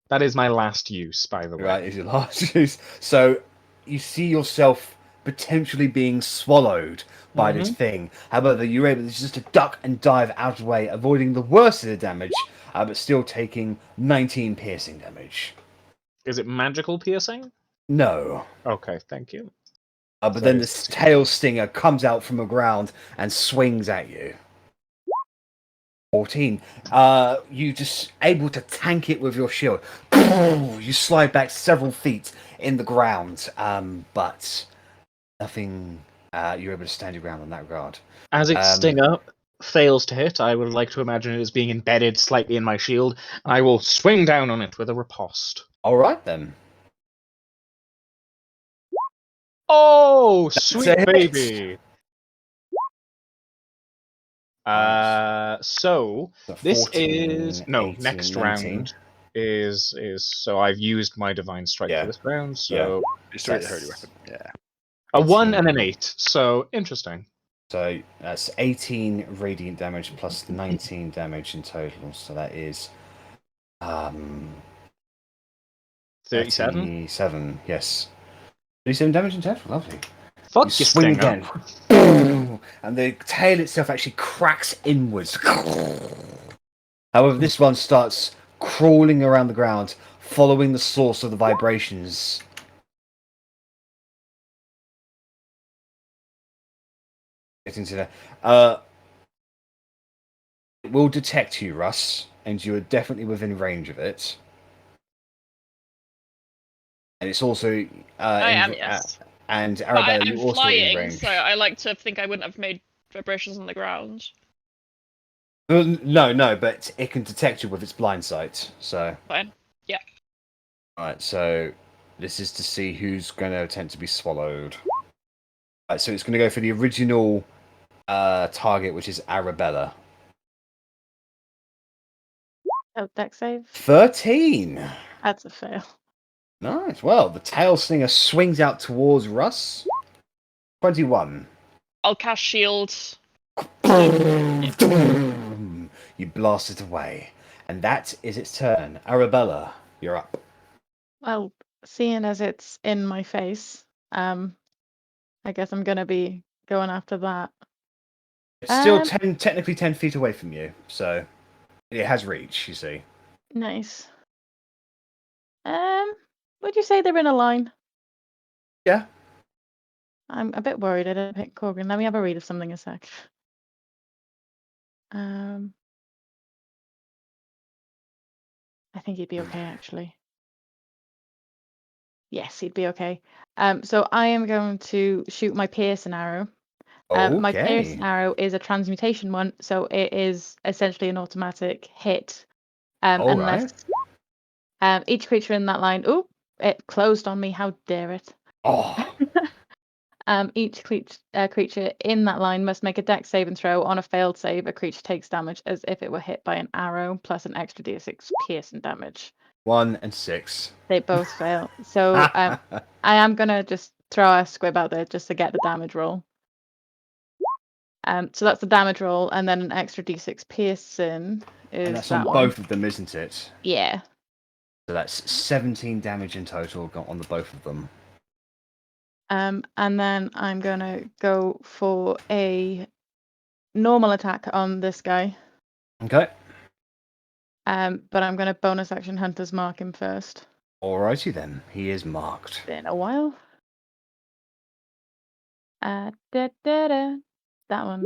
That is my last use, by the way. Right, is your last use. So you see yourself potentially being swallowed by this thing. However, you're able just to duck and dive out of the way, avoiding the worst of the damage, but still taking 19 piercing damage. Is it magical piercing? No. Okay, thank you. But then this tail stinger comes out from the ground and swings at you. 14. You just able to tank it with your shield. You slide back several feet in the ground, but nothing. You're able to stand your ground on that regard. As its stinger fails to hit, I would like to imagine it as being embedded slightly in my shield. I will swing down on it with a riposte. All right then. Oh, sweet a hit. baby! Nice. So this 14, is 18, next 19. round is so I've used my divine strike for this round. So It's a holy weapon. Yeah. a 1 and an 8. So interesting. So that's 18 radiant damage plus 19 damage in total. So that is Um, 37. 37, yes. 37 damage in total, lovely. Fuck You your swing stinger. again. And the tail itself actually cracks inwards. However, this one starts crawling around the ground, following the source of the vibrations. Getting to there. It will detect you, Russ, and you are definitely within range of it. And it's also I am, yes. and But Arrabella, I'm you're also in flying, range. so I like to think I wouldn't have made vibrations on the ground. Well, no, but it can detect you with its blind sight. So, Fine. Yeah. alright, so this is to see who's going to attempt to be swallowed. Alright, so it's going to go for the original target, which is Arrabella. Oh, deck save. 13! That's a fail. Nice. Well, the tail slinger swings out towards Russ. 21. I'll cast shield. You blast it away. And that is its turn. Arrabella, you're up. Well, seeing as it's in my face, I guess I'm gonna be going after that. It's still Um, technically 10 feet away from you, so it has reach, you see. Nice. Would you say they're in a line? Yeah. I'm a bit worried I didn't pick Korgrin. Let me have a read of something a sec. I think he'd be okay, actually. Yes, he'd be okay. So I am going to shoot my piercing arrow. My piercing Okay. arrow is a transmutation one, so it is essentially an automatic hit. Unless each creature in that line. Oh, it closed on me. How dare it? Oh. Each creature in that line must make a dex saving throw. On a failed save, a creature takes damage as if it were hit by an arrow, plus an extra d6 piercing damage. 1 and 6. They both fail. So I am gonna just throw a squib out there just to get the damage roll. So that's the damage roll, and then an extra d6 piercing is And that's that on one. both of them, isn't it? Yeah. So that's 17 damage in total on the both of them. And then I'm gonna go for a normal attack on this guy. Okay. But I'm gonna bonus action Hunter's Mark him first. Alrighty then. He is marked. Been a while. That one.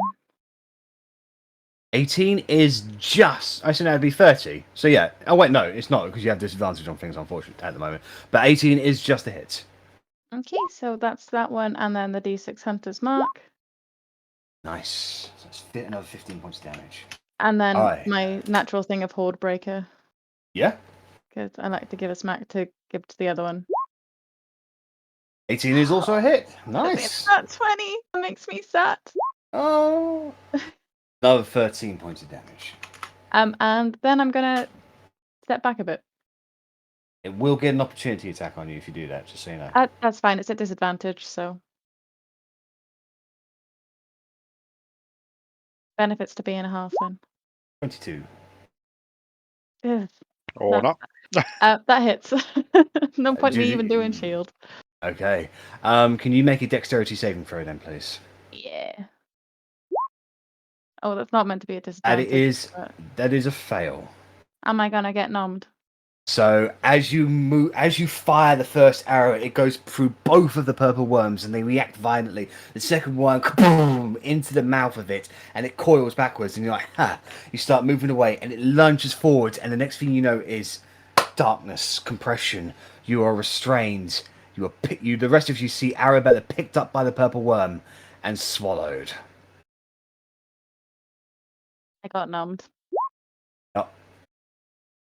18 is just. I said that'd be 30. So yeah. Oh wait, no, it's not because you have disadvantage on things, unfortunately, at the moment. But 18 is just a hit. Okay, so that's that one, and then the d6 Hunter's Mark. Nice. So that's another 15 points of damage. And then Alright. my natural thing of Horde Breaker. Yeah. Because I like to give a smack to give to the other one. 18 is also a hit. Nice. That's 20. That makes me sad. Oh. Another 13 points of damage. And then I'm gonna step back a bit. It will get an opportunity attack on you if you do that, just so you know. That's fine. It's at disadvantage, so benefits to being a halfling. 22. Ugh, Or that- not. that hits. No point do me you- even doing shield. Okay. Can you make a dexterity saving throw then, please? Yeah. Oh, that's not meant to be a And disadvantage. But that is a fail. am I gonna get nommed? So as you fire the first arrow, it goes through both of the purple worms, and they react violently. The second one, kaboom, into the mouth of it, and it coils backwards, and you're like, ha! You start moving away, and it lunges forward, and the next thing you know is darkness, compression. You are restrained. The rest of you see Arrabella picked up by the purple worm and swallowed. I got nommed.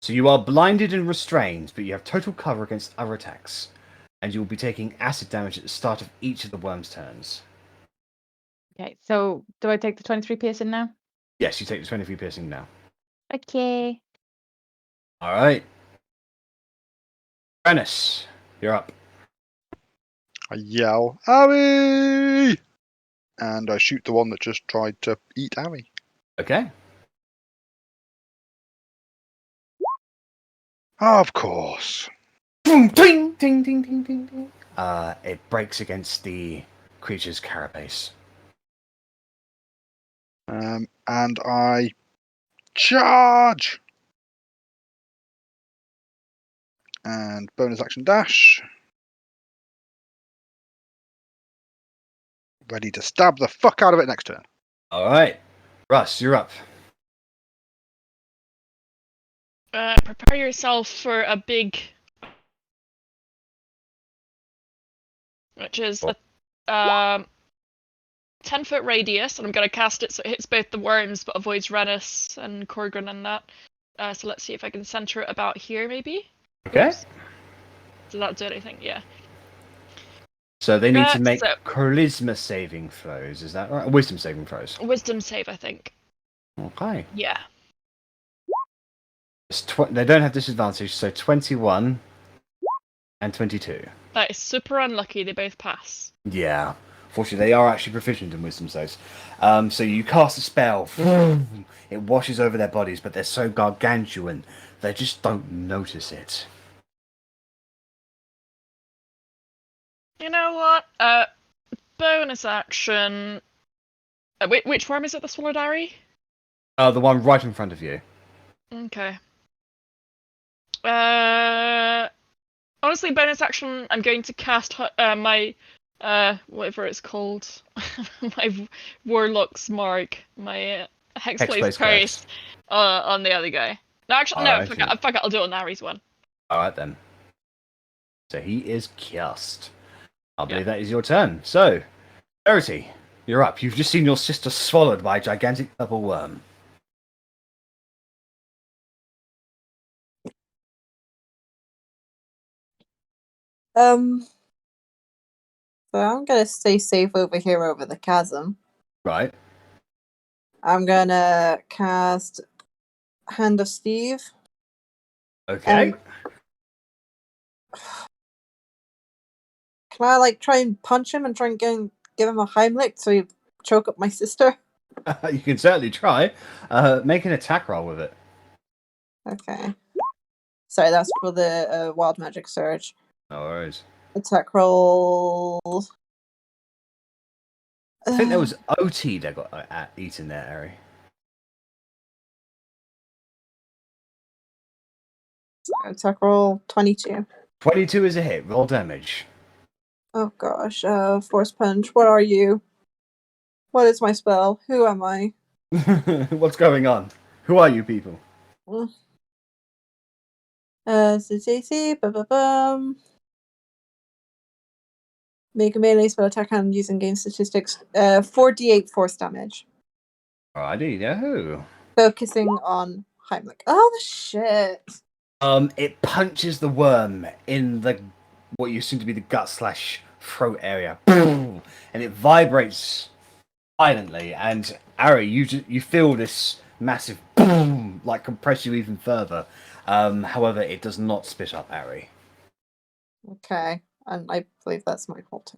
So you are blinded and restrained, but you have total cover against other attacks. And you will be taking acid damage at the start of each of the worm's turns. Okay, so do I take the 23 piercing now? Yes, you take the 23 piercing now. Okay. Alright. Rennas, you're up. I yell, Arri! And I shoot the one that just tried to eat Arri. Okay. Of course. Boom, ting, ting, ting, ting, ting, ting. It breaks against the creature's carapace. And I charge. And bonus action dash. Ready to stab the fuck out of it next turn. All right, Russ, you're up. Prepare yourself for a big, which is a 10-foot radius, and I'm gonna cast it so it hits both the worms but avoids Rennas and Korgrin and that. So let's see if I can center it about here, maybe. Okay. Oops. Does that do anything? Yeah. So they need to make so- charisma saving throws. Is that right? Wisdom saving throws. Wisdom save, I think. Okay. Yeah. They don't have disadvantage, so 21 and 22. That is super unlucky. They both pass. Yeah. Fortunately, they are actually proficient in wisdom saves. So you cast a spell. It washes over their bodies, but they're so gargantuan, they just don't notice it. You know what? Bonus action. Which worm is it? The swallowed Arri? The one right in front of you. Okay. Honestly, bonus action. I'm going to cast my whatever it's called, my Warlock's mark, my Hexblade's Curse on the other guy. No, actually, no. Fuck it. I'll do it on Arri's one. All right then. So he is cast. I believe that is your turn. So, Verity, you're up. You've just seen your sister swallowed by a gigantic purple worm. So I'm gonna stay safe over here over the chasm. Right. I'm gonna cast Hand of Steve. Okay. Can I try and punch him and try and give him a Heimlich so he choke up my sister? You can certainly try. Make an attack roll with it. Okay. Sorry, that's for the Wild Magic Surge. No worries. Attack roll. I think there was Otti that got eaten there, Arri. Attack roll 22. 22 is a hit. Roll damage. Oh gosh. Force Punch. What are you? What is my spell? Who am I? What's going on? Who are you people? CCC. Make a melee spell attack hand using game statistics. 4d8 force damage. Alrighty, Yahoo. Focusing on Heimlich. Oh, the shit. It punches the worm in the what you assume to be the gut/throat area, and it vibrates violently. And Arri, you feel this massive boom, compress you even further. However, it does not spit up Arri. Okay, and I believe that's my fault.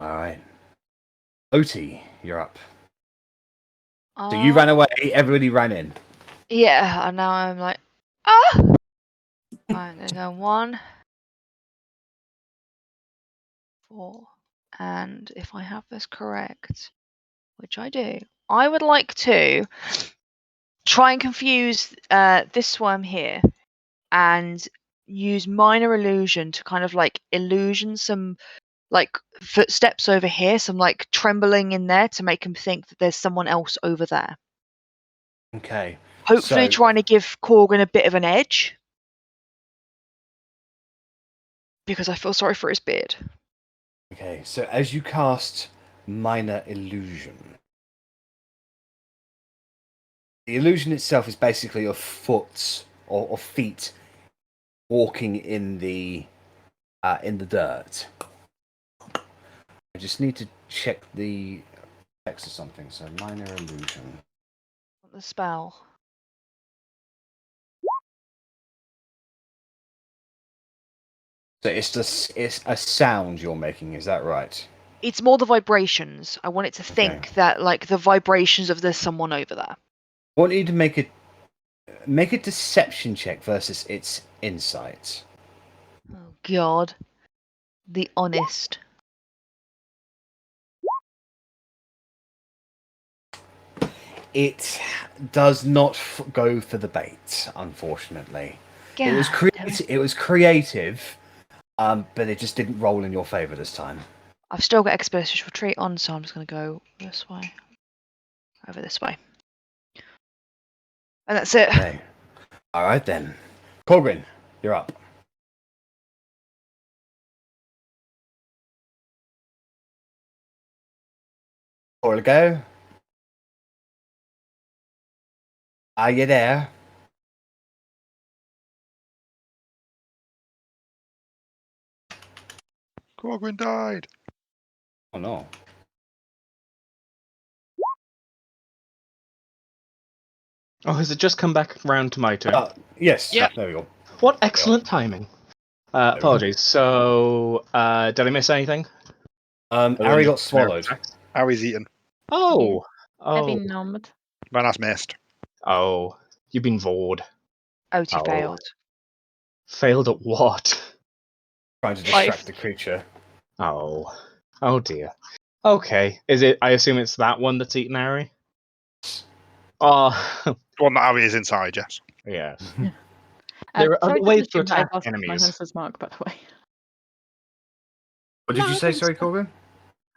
All right, Otti, you're up. So you ran away. Everybody ran in. Yeah, and now I'm like, ah! Right, and then 1, 4, and if I have this correct, which I do, I would like to try and confuse this worm here and use minor illusion to kind of illusion some footsteps over here, some trembling in there to make him think that there's someone else over there. Okay. Hopefully trying to give Korgrin a bit of an edge. Because I feel sorry for his beard. Okay, so as you cast Minor Illusion, the illusion itself is basically of foot or feet walking in the dirt. I just need to check the text or something. So Minor Illusion. The spell. So it's a sound you're making, is that right? It's more the vibrations. I want it to think that the vibrations of there's someone over there. I want you to make a Make a deception check versus its insight. Oh God, the honest. It does not go for the bait, unfortunately. It was God damn it. It was creative, but it just didn't roll in your favour this time. I've still got Expeditious Retreat on, so I'm just going to go this way. Over this way. And that's it. Okay. All right then, Korgrin, you're up. Or to go. Are you there? Korgrin died. Oh no. Oh, has it just come back round to my turn? Yes. Yeah. There we go. What excellent timing. Apologies. So, did I miss anything? Arri got swallowed. Harry's eaten. Oh. I've Oh. been numbed. Rennas missed. Oh. You've been vored. Otti Oh. failed. Failed at what? Trying to distract Life. the creature. Oh. Oh dear. Okay. Is it? I assume it's that one that's eaten Arri? Oh. The one that Harry is inside, yes. Yes. There are Sorry other ways to assume that I attack lost my enemies. hunter's mark, by the way. What did No, you I say, think sorry, so. Korgrin?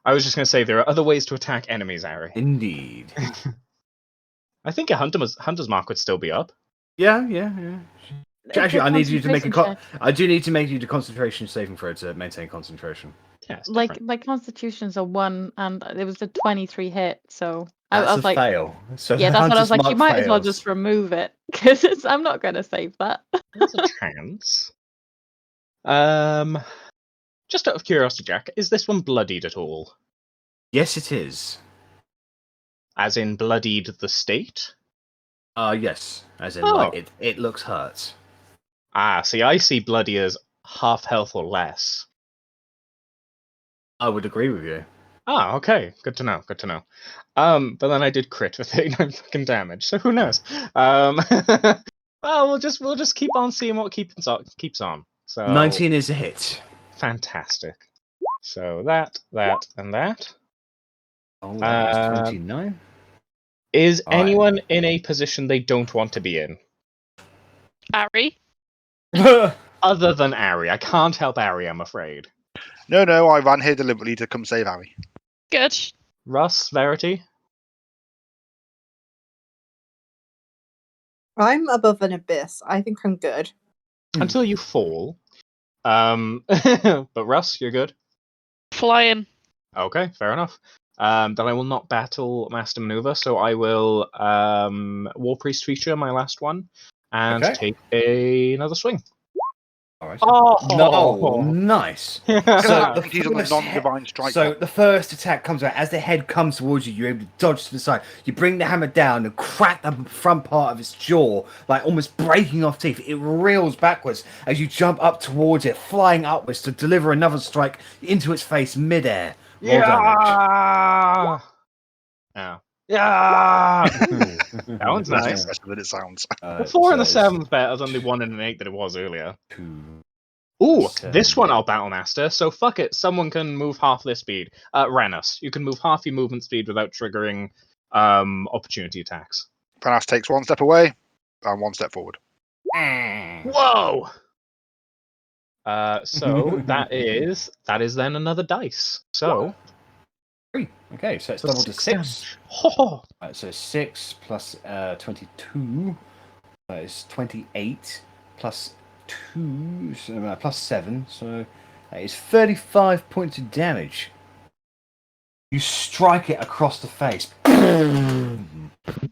I was just going to say there are other ways to attack enemies, Arri. Indeed. I think a hunter's mark would still be up. Yeah. Actually, I need you to make a. Concentration check. I do need to make you the concentration saving throw to maintain concentration. Yeah, it's Like different. my constitution's a 1, and it was a 23 hit. So I That's was a like, fail. So yeah, the that's what I was hunter's like. You mark might as well fails. just remove it because I'm not going to save that. There's a chance. Just out of curiosity, Jack, is this one bloodied at all? Yes, it is. As in bloodied the state? Yes. As in, Oh. like, it looks hurt. Ah, see, I see bloody as half health or less. I would agree with you. Ah, okay. Good to know. Good to know. But then I did crit for 39 fucking damage, so who knows? Well, we'll just keep on seeing what keeps on. So 19 is a hit. fantastic. So that, and that. Oh, that is Um, 29. Is All right. anyone in a position they don't want to be in? Arri? Other than Arri. I can't help Arri, I'm afraid. No, I ran here deliberately to come save Harry. Good. Russ, Verity? I'm above an abyss. I think I'm good. Until you fall. But Russ, you're good? Flying. Okay, fair enough. Then I will not battle Master Maneuver, so I will War Priest feature my last one and Okay. take another swing. All right. Oh, No, nice. So I think he's on the first non-divine strike. So the first attack comes out as the head comes towards you. You're able to dodge to the side. You bring the hammer down and crack the front part of its jaw, like almost breaking off teeth. It reels backwards as you jump up towards it, flying upwards to deliver another strike into its face midair. Roll damage. Yeah. Yeah. That one's Less nice. impressive than it sounds. The 4 and the So it's 7's better than the 1 and an 8 that it was earlier. 2. Ooh, Seven. this one I'll Battle Master, so fuck it, someone can move half their speed. Rennas, you can move half your movement speed without triggering opportunity attacks. Rennas takes 1 step away and 1 step forward. Whoa! So that is then another dice. So 3. Okay, so it's So double to 6 6. damage. Ho! Right, so 6 plus 22 is 28 plus 2, so, plus 7, so that is 35 points of damage. You strike it across the face.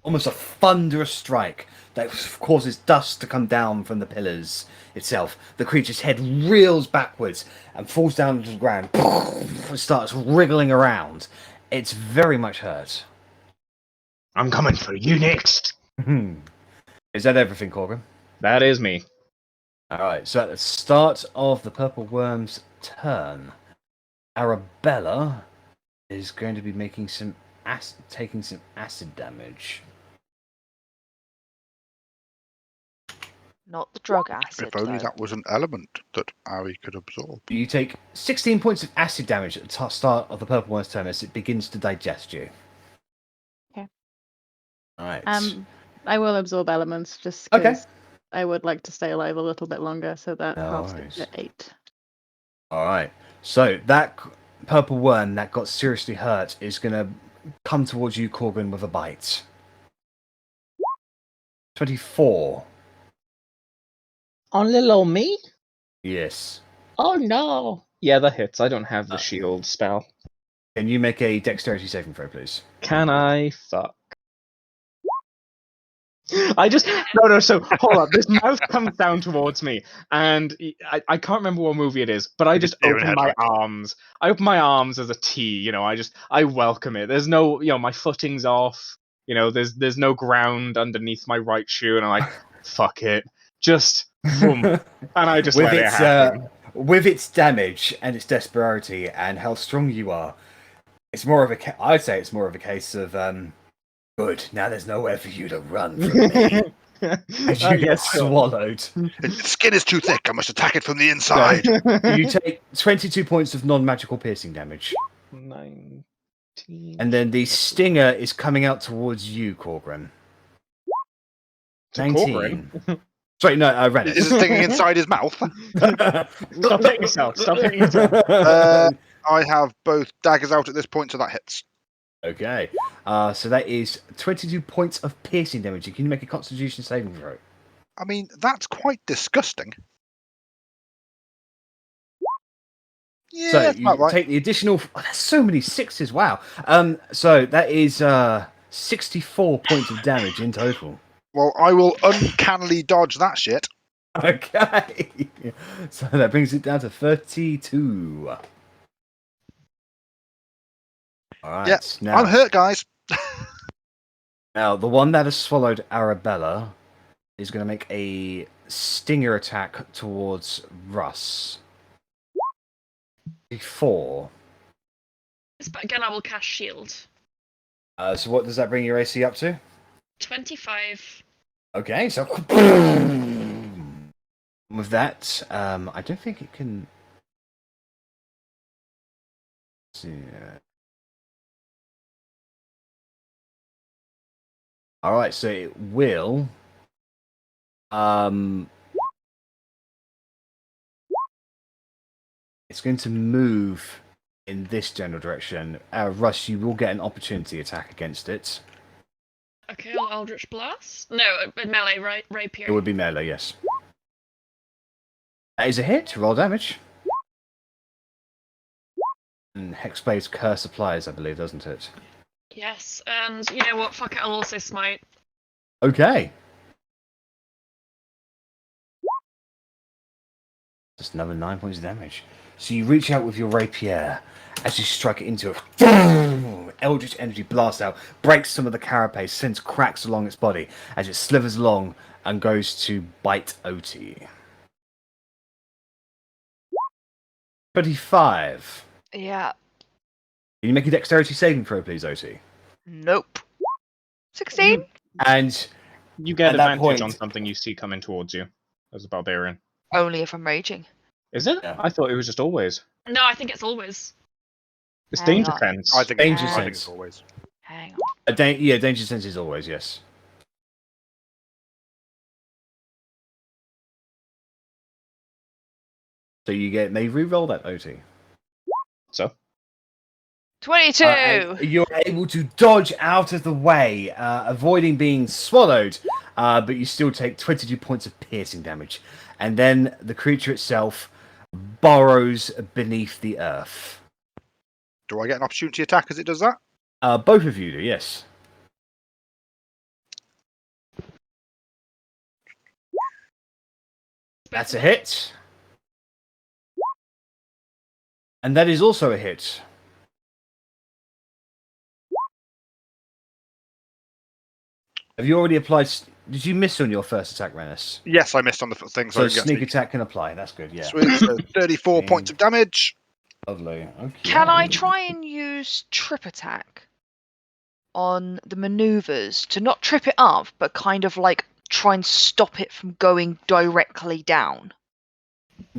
Almost a thunderous strike that causes dust to come down from the pillars itself. The creature's head reels backwards and falls down to the ground. It starts wriggling around. It's very much hurt. I'm coming for you next. Is that everything, Korgrin? That is me. Alright, so at the start of the Purple Worm's turn, Arrabella is going to be making taking some acid damage. Not the drug acid. If only though. that was an element that Arri could absorb. You take 16 points of acid damage at the start of the purple one's turn as it begins to digest you. Okay. Alright. I will absorb elements just Okay. because I would like to stay alive a little bit longer, so that No halves worries. it to 8. Alright. So that purple worm that got seriously hurt is going to come towards you, Korgrin, with a bite. 24. On little old me? Yes. Oh no! Yeah, that hits. I don't have the shield spell. Can you make a dexterity saving throw, please? Can I? Fuck. I just no. So hold on. This mouth comes down towards me, and I can't remember what movie it is, but I just Ear and open my headlight. arms. I open my arms as a T. You know, I welcome it. There's no, my footing's off. You know, there's no ground underneath my right shoe, and I'm like, fuck it, just boom, and I just with let it its happen. with its damage and its desperity and how strong you are, it's more of a. I'd say it's more of a case of good. Now there's nowhere for you to run from me. As you get swallowed. Its skin is too thick. I must attack it from the inside. You take 22 points of non-magical piercing damage. 19. And then the stinger is coming out towards you, Korgrin. To Korgrin? Sorry, no, Rennas. Is it sticking inside his mouth? Stop hitting yourself. Stop hitting yourself. I have both daggers out at this point, so that hits. Okay. So that is 22 points of piercing damage. Can you make a Constitution saving throw? I mean, that's quite disgusting. Yeah, So that's you about right. take the additional. Oh, there's so many sixes. Wow. So that is 64 points of damage in total. Well, I will uncannily dodge that shit. Okay. So that brings it down to 32. All right. Yeah, now, I'm hurt, guys. Now, the one that has swallowed Arrabella is going to make a stinger attack towards Russ. 4. But again, I will cast shield. So what does that bring your AC up to? 25. Okay, so with that, I don't think it can. Let's see. All right, so it will. It's going to move in this general direction. Russ, you will get an opportunity attack against it. Okay, I'll Eldritch Blast. No, melee, right? Rapier. It would be melee, yes. That is a hit. Roll damage. And Hexblade's curse applies, I believe, doesn't it? Yes, and you know what? Fuck it, I'll also smite. Okay. Just another 9 points of damage. So you reach out with your rapier as you strike it into it. Eldritch energy blasts out, breaks some of the carapace, sends cracks along its body as it slithers along and goes to bite Otti. 25. Yeah. Can you make a dexterity saving throw, please, Otti? Nope. 16? And You get At that advantage on point- something you see coming towards you as a barbarian. Only if I'm raging. Is it? Yeah. I thought it was just always. No, I think it's always. It's Hang danger on. fence. I think Danger I think sense. it's always. Hang on. yeah, danger sense is always, yes. So you may re-roll that, Otti. So? 22! And you're able to dodge out of the way, avoiding being swallowed, but you still take 22 points of piercing damage. And then the creature itself burrows beneath the earth. Do I get an opportunity attack as it does that? Both of you do, yes. That's a hit. And that is also a hit. Have you already applied? Did you miss on your first attack, Rennas? Yes, I missed on the thing, so I So didn't get sneak sneak. attack can apply. That's good, yeah. Sweet, so 34 points of damage. Lovely. Okay. Can I try and use trip attack on the maneuvers to not trip it up, but kind of like try and stop it from going directly down.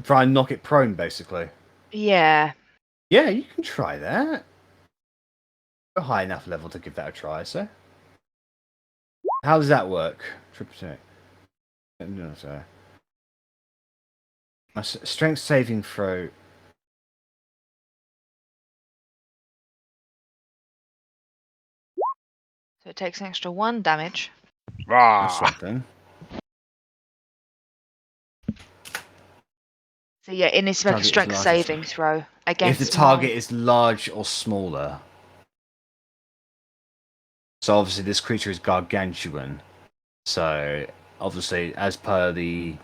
Try and knock it prone, basically. Yeah. Yeah, you can try that. A high enough level to give that a try, so. How does that work? Triple check. No, sorry. My strength saving throw. So it takes an extra 1 damage. That's Ah, something. So yeah, it needs to make a Target is strength large or saving small. throw If against the target is large or smaller. So obviously this creature is gargantuan. So obviously, as per the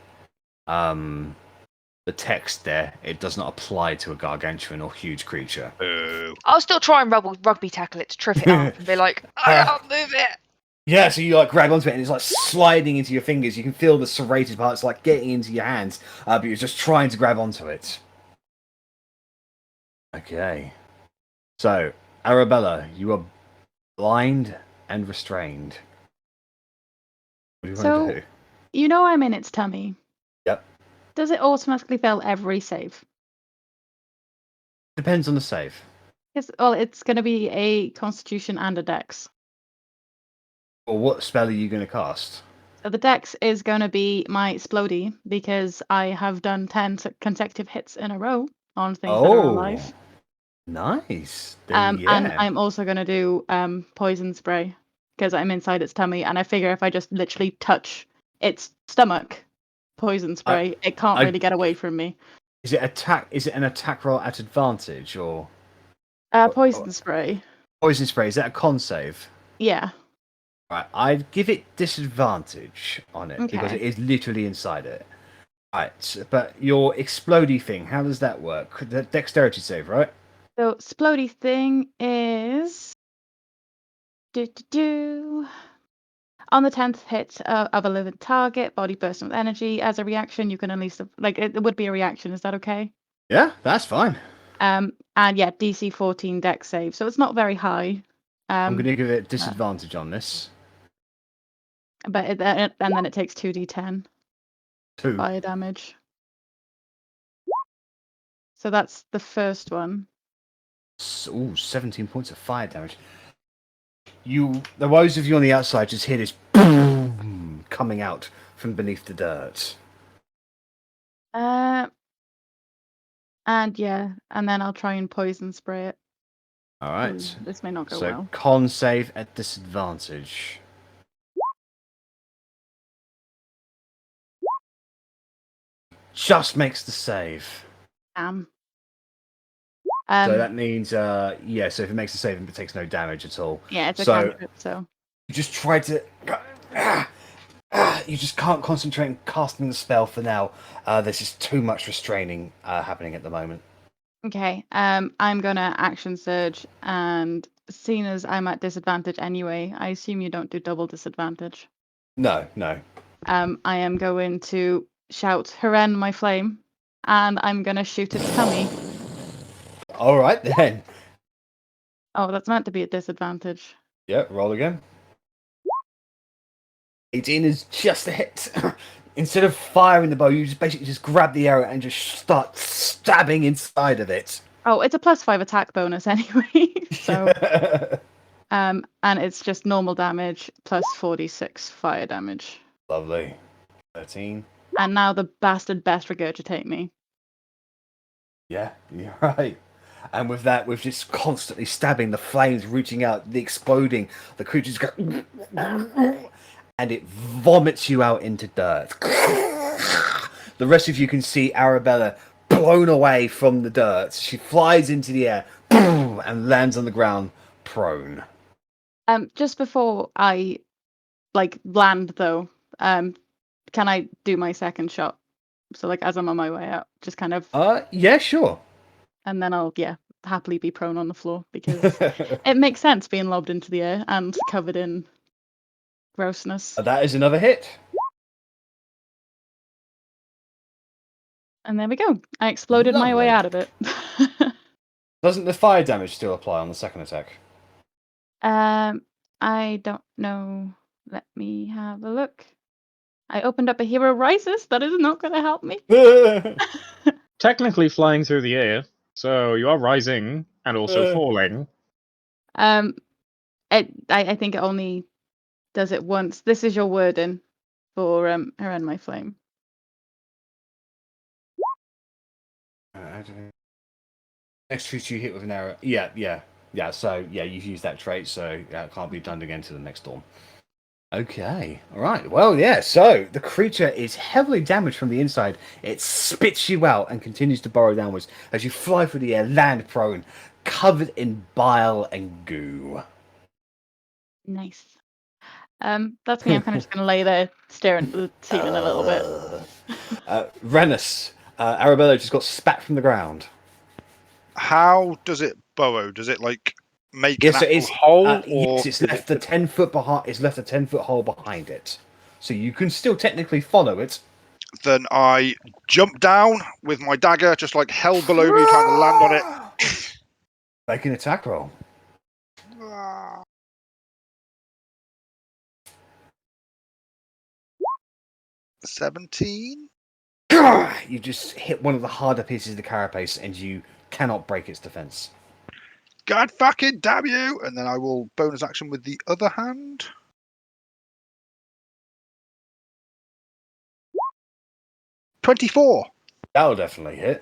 text there, it does not apply to a gargantuan or huge creature. boo. I'll still try and rugby tackle it to trip it up and be like, I can't move it. Yeah, so you like grab onto it and it's like sliding into your fingers. You can feel the serrated parts like getting into your hands, but you're just trying to grab onto it. Okay. So, Arrabella, you are blind and restrained. What do you want to do? You know I'm in its tummy. Yep. Does it automatically fail every save? Depends on the save. Well, it's going to be a Constitution and a Dex. Or what spell are you going to cast? So the Dex is going to be my Splody because I have done 10 consecutive hits in a row on things that are alive. Nice. And I'm also going to do Poison Spray because I'm inside its tummy, and I figure if I just literally touch its stomach, Poison Spray, it can't really get away from me. Is it an attack roll at advantage or Poison Spray. poison spray? Is that a con save? Yeah. Right, I'd give it disadvantage on it because Okay. it is literally inside it. Right, but your explodey thing, how does that work? The dexterity save, right? So Splody thing is on the 10th hit of a living target, body bursting with energy. As a reaction, you can unleash it would be a reaction. Is that okay? Yeah, that's fine. And yeah, DC 14 Dex save. So it's not very high. I'm going to give it disadvantage on this. But and then it takes 2d10 2. fire damage. So that's the first one. Ooh, 17 points of fire damage. Those of you on the outside just hear this boom coming out from beneath the dirt. And yeah, and then I'll try and poison spray it. All right. This may not go so well. con save at disadvantage. Just makes the save. So that means, so if it makes a save, it takes no damage at all. yeah, it's a So- cantrip, so You just try to... you just can't concentrate on casting the spell for now. There's just too much restraining happening at the moment. okay. I'm gonna action surge, and seeing as I'm at disadvantage anyway, I assume you don't do double disadvantage. No. I am going to shout "Haren, my flame," and I'm gonna shoot its tummy. All right, then. Oh, that's meant to be at disadvantage. Yeah, roll again. 18 is just a hit. Instead of firing the bow, you just basically just grab the arrow and just start stabbing inside of it. Oh, it's a +5 attack bonus anyway. So, and it's just normal damage plus 46 fire damage. Lovely. 13. And now the bastard best regurgitate me. Yeah, you're right. And with that, with just constantly stabbing, the flames reaching out, the exploding, the creatures go... and it vomits you out into dirt. The rest of you can see Arrabella blown away from the dirt. She flies into the air and lands on the ground prone. Just before I land though, can I do my second shot? So as I'm on my way out, just kind of, Yeah, sure. and then I'll happily be prone on the floor because it makes sense being lobbed into the air and covered in grossness. That is another hit. And there we go. I exploded my way Lovely. out of it. Doesn't the fire damage still apply on the second attack? I don't know. Let me have a look. I opened up a Hero Rises. That is not going to help me. Technically flying through the air, so you are rising and also falling. I think it only does it once. This is your wording for her and my flame. Next creature you hit with an arrow. Yeah. So yeah, you've used that trait, so it can't be done again to the next storm. Okay, all right. Well, yeah. So the creature is heavily damaged from the inside. It spits you out and continues to burrow downwards as you fly through the air, land prone, covered in bile and goo. Nice. That's me. I'm kind of just going to lay there staring at the ceiling a little bit. Rennas, Arrabella just got spat from the ground. How does it burrow? Does it like make Yes, an so actual it's hole? Or yes, it's left the 10-foot behind. It's left a 10-foot hole behind it, so you can still technically follow it. then I jump down with my dagger, just like held below me, trying to land on it. Make an attack roll. 17. You just hit one of the harder pieces of the carapace, and you cannot break its defense. God fucking damn you! And then I will bonus action with the other hand. 24. That'll definitely hit.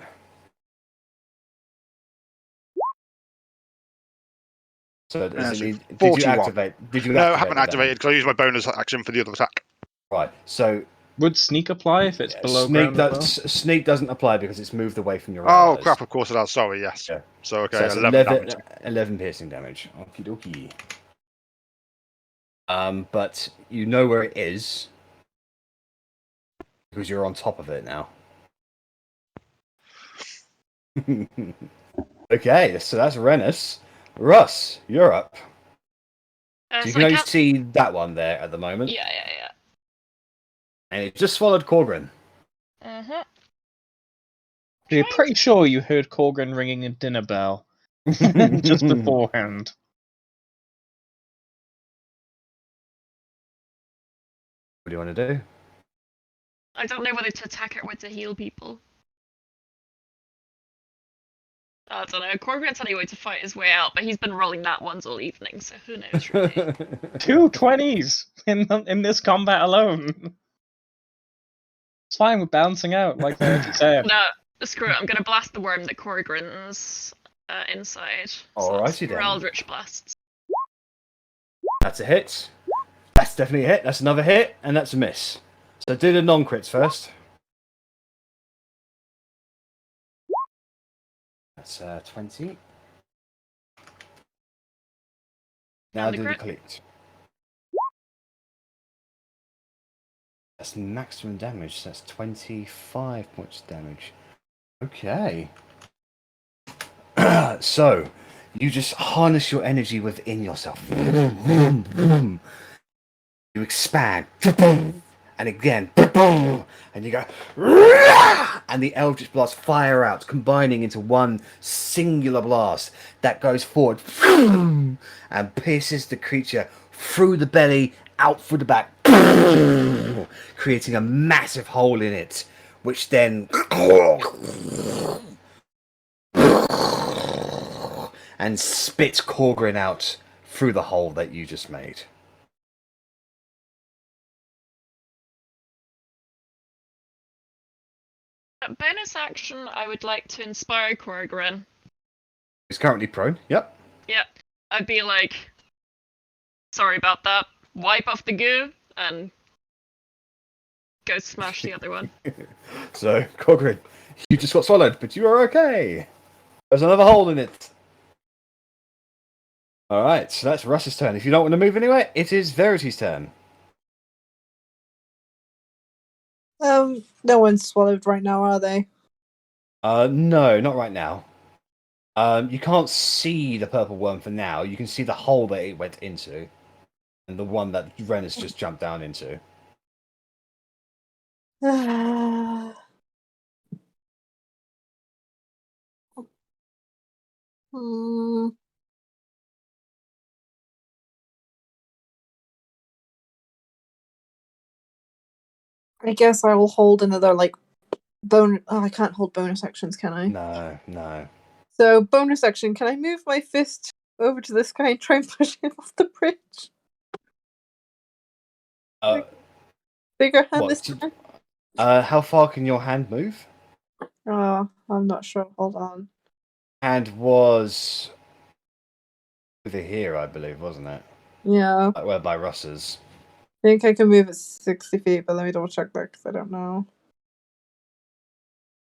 So does it So need? Did you 41. activate? Did you? No, I activate haven't that activated because I used my bonus action for the other attack. Right. So Would sneak apply if it's below sneak. ground as well? Sneak doesn't apply because it's moved away from your Oh allies. crap! Of course it has. Sorry. Yes. Yeah. So okay, So it's 11 damage. 11 piercing damage. Okie dokie. But you know where it is because you're on top of it now. Okay, so that's Rennas. Russ, you're up. So you So can I only can't... see that one there at the moment. Yeah. And it just swallowed Korgrin. Uh-huh. You're pretty sure you heard Korgrin ringing a dinner bell just beforehand. What do you want to do? I don't know whether to attack it or to heal people. I don't know. Korgrin's anyway to fight his way out, but he's been rolling that ones all evening, so who knows really. 2 20s in this combat alone. It's fine with bouncing out, like Verity said. No, screw it. I'm gonna blast the worm that Korgrin's inside. Alrighty Four then. Eldritch blasts. That's a hit. That's definitely a hit. That's another hit, and that's a miss. So do the non-crits first. That's 20. Now And the do the crit? crit. That's maximum damage. So that's 25 points of damage. Okay. So you just harness your energy within yourself. You expand. And again. And you go. And the eldritch blasts fire out, combining into one singular blast that goes forward and pierces the creature through the belly, out through the back, creating a massive hole in it, which then and spits Korgrin out through the hole that you just made. Bonus action, I would like to inspire Korgrin. He's currently prone. Yep. Yeah, I'd be like, sorry about that. Wipe off the goo and go smash the other one. So, Korgrin, you just got swallowed, but you are okay. There's another hole in it. Alright, so that's Russ's turn. If you don't want to move anywhere, it is Verity's turn. No one's swallowed right now, are they? No, not right now. You can't see the purple worm for now. You can see the hole that it went into. And the one that Ren has just jumped down into. I guess I will hold another bonus. Oh, I can't hold bonus actions, can I? No. So bonus action. Can I move my fist over to this guy and try and push him off the bridge? Bigger hand What? this time. How far can your hand move? Oh, I'm not sure. Hold on. Hand was over here, I believe, wasn't it? Yeah, Well, by Russ's. I think I can move at 60 feet, but let me double check that because I don't know.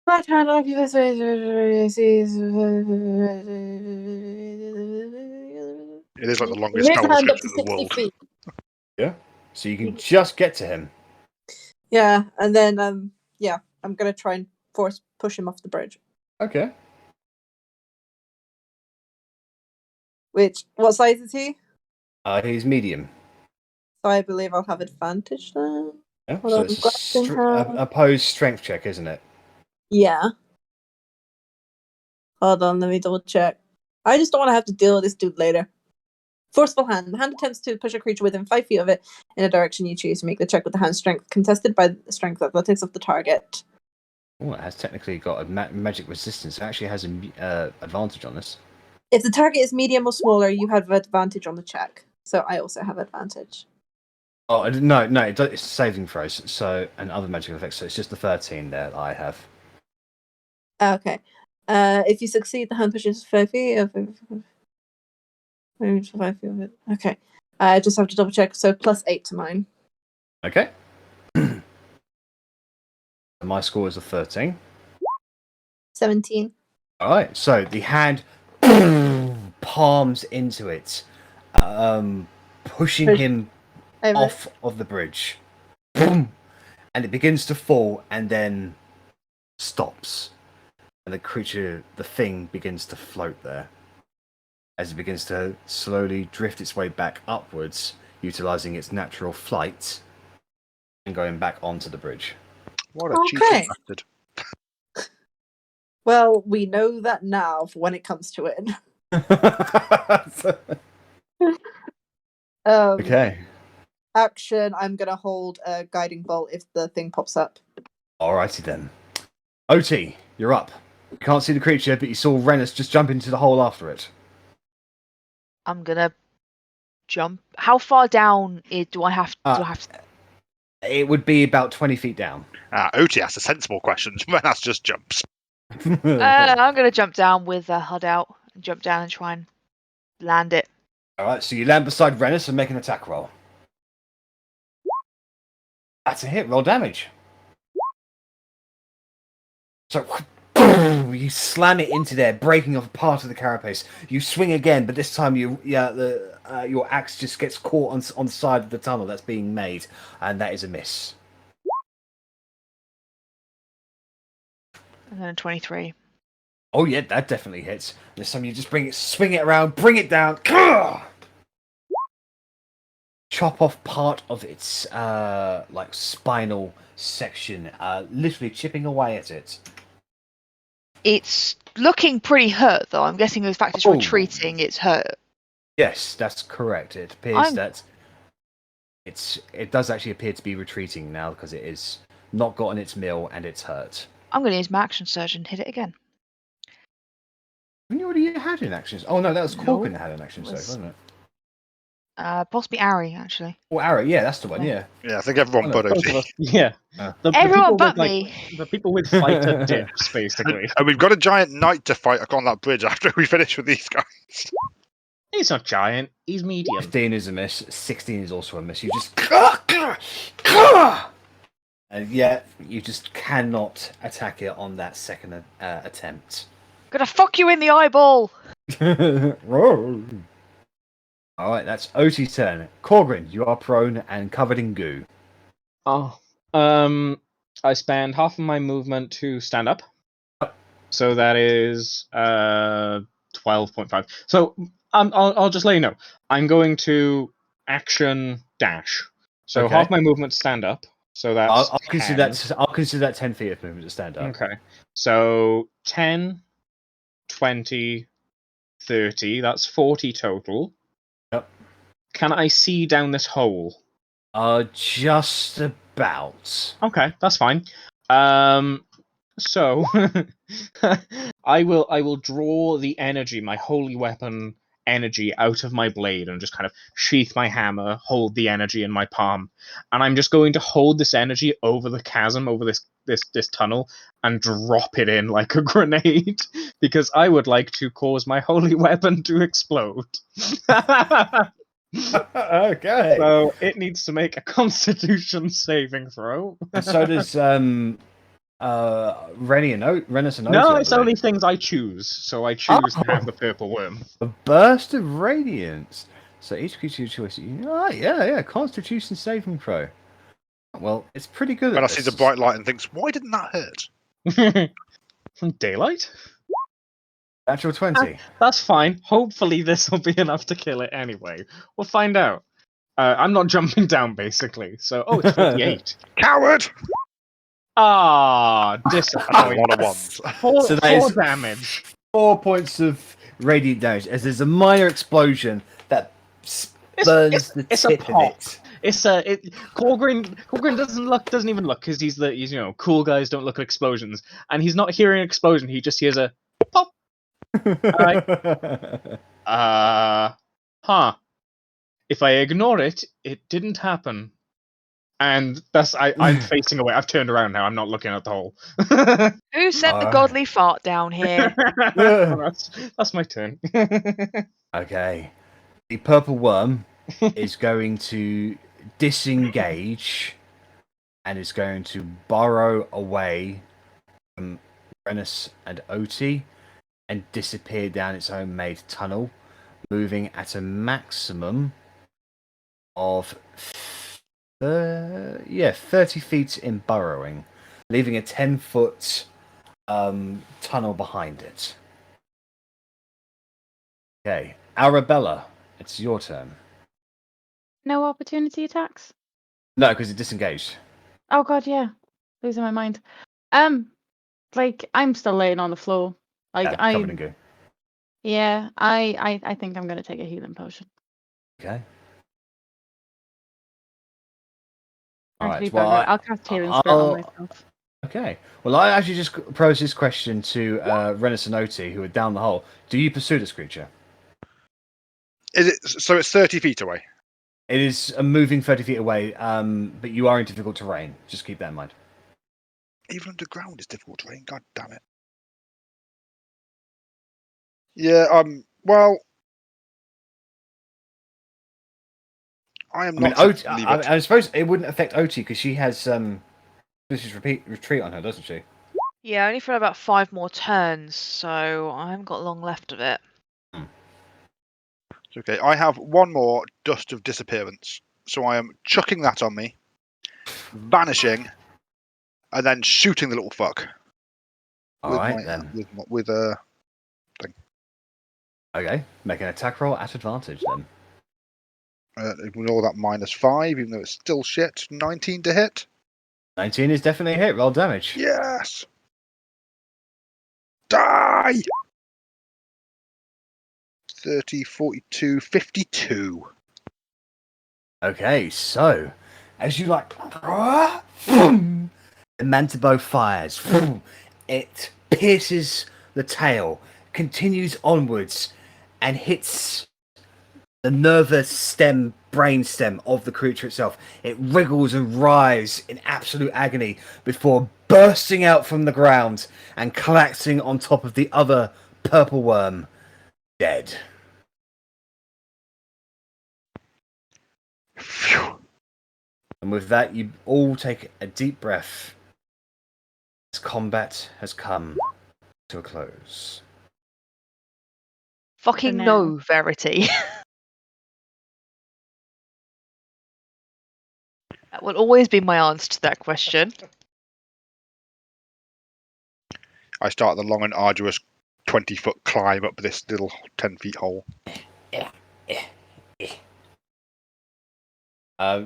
Right hand off your fist. It is like the longest Move the spell hand up description to in the 60 world. feet. Yeah. So you can just get to him. Yeah, and then I'm gonna try and push him off the bridge. Okay. What size is he? He's medium. So I believe I'll have advantage then. Yeah. Hold So on, it's grasping hand. a opposed strength check, isn't it? Yeah. Hold on, let me double check. I just don't want to have to deal with this dude later. Forceful hand. The hand attempts to push a creature within 5 feet of it in a direction you choose. Make the check with the hand strength contested by the strength athletics of the target. Oh, it has technically got a magic resistance. It actually has an advantage on this. If the target is medium or smaller, you have advantage on the check. So I also have advantage. Oh, no, it's saving throws. So, and other magical effects. So it's just the 13 there that I have. Okay. If you succeed, the hand pushes 5 feet. 5 feet of it. Okay. I just have to double check. So +8 to mine. Okay. My score is a 13. 17. All right. So the hand palms into it, pushing him off of the bridge. And it begins to fall and then stops. And the thing begins to float there. As it begins to slowly drift its way back upwards, utilizing its natural flight and going back onto the bridge. What a cheeky Okay. bastard. Well, we know that now for when it comes to it. Okay. Action, I'm going to hold a guiding bolt if the thing pops up. Alrighty then. Otti, you're up. You can't see the creature, but you saw Rennas just jump into the hole after it. I'm gonna jump. How far down do I have to? It would be about 20 feet down. Otti asks a sensible question. Rennas just jumps. I'm gonna jump down with a HUD out and jump down and try and land it. Alright, so you land beside Rennas and make an attack roll. That's a hit. Roll damage. So you slam it into there, breaking off part of the carapace. You swing again, but this time your axe just gets caught on the side of the tunnel that's being made, and that is a miss. And then a 23. Oh yeah, that definitely hits. This time you just swing it around, bring it down, chop off part of its spinal section, literally chipping away at it. It's looking pretty hurt, though. I'm guessing the fact it's retreating, it's hurt. Yes, that's correct. It appears that it does actually appear to be retreating now because it is not gotten its meal and it's hurt. I'm going to use my action surge and hit it again. Haven't you already had an action? Oh no, that was Korgrin that had an action surge, wasn't it? Possibly Arri, actually. Oh, Arri, yeah, that's the one. Yeah. Yeah, I think everyone but Both of Otti. us, yeah. Everyone people but with, me. The people with fighter dips, basically. And we've got a giant knight to fight on that bridge after we finish with these guys. He's not giant. He's medium. 15 is a miss. 16 is also a miss. You just and yet you just cannot attack it on that second attempt. Gonna fuck you in the eyeball. All right, that's Otti's turn. Korgrin, you are prone and covered in goo. Oh, I spend half of my movement to stand up, so that is 12.5. So I'll just let you know. I'm going to action dash. So Okay. half my movement to stand up. So that's I'll consider that 10 feet of movement to stand up. Okay. So 10, 20, 30. That's 40 total. Yep. Can I see down this hole? Just about. Okay, that's fine. So I will draw the energy, my holy weapon energy, out of my blade and just kind of sheath my hammer, hold the energy in my palm, and I'm just going to hold this energy over the chasm, over this tunnel, and drop it in like a grenade because I would like to cause my holy weapon to explode. Okay. So it needs to make a Constitution saving throw. And so does Rennas and Otti, No, I it's believe. only things I choose. So I choose to have the purple worm. A burst of radiance. So each creature you choose. Yeah. Constitution saving throw. Well, it's pretty good. When I At see this. the bright light and thinks, why didn't that hurt? From daylight? Natural 20. That's fine. Hopefully this will be enough to kill it anyway. We'll find out. I'm not jumping down, basically. So, it's 48. Coward! Ah, That's a disappointing. lot of ones. Four So that is- damage. 4 points of radiant damage as there's a minor explosion that burns the it's a tip of pop. it. Korgrin doesn't even look because he's cool guys don't look at explosions, and he's not hearing an explosion. He just hears a pop. If I ignore it, it didn't happen. And I'm facing away. I've turned around now. I'm not looking at the hole. Who sent the godly fart down here? That's my turn. Okay. The purple worm is going to disengage and is going to burrow away from Rennas and Otti and disappear down its own made tunnel, moving at a maximum of 30 feet in burrowing, leaving a 10-foot tunnel behind it. Okay, Arrabella, it's your turn. No opportunity attacks? No, because it disengaged. Oh god, yeah. Losing my mind. Like I'm still laying on the floor. Like Yeah, covered in goo. Yeah, I think I'm gonna take a healing potion. Okay. Actually, Alright, well, I'll cast healing spirit on myself. Okay. Well, I actually just posed this question to Rennas and Otti, who are down the hole. Do you pursue this creature? Is it so? It's 30 feet away. It is moving 30 feet away, but you are in difficult terrain. Just keep that in mind. Even underground is difficult terrain. God damn it. Yeah. Well, I am not. Otti, I suppose it wouldn't affect Otti because she has this is retreat on her, doesn't she? Yeah, only for about 5 more turns, so I haven't got long left of it. It's okay. I have one more dust of disappearance, so I am chucking that on me, vanishing, and then shooting the little fuck. All right, then. With a thing. Okay, make an attack roll at advantage then. Ignore that -5, even though it's still shit. 19 to hit. 19 is definitely a hit. Roll damage. Yes. Die. 30, 42, 52. Okay, so as you like, the mantibow fires. It pierces the tail, continues onwards, and hits the nervous brain stem of the creature itself. It wriggles and writhes in absolute agony before bursting out from the ground and collapsing on top of the other purple worm, dead. Phew. And with that, you all take a deep breath as combat has come to a close. Fucking now. no, Verity. That will always be my answer to that question. I start the long and arduous 20-foot climb up this little 10-feet hole.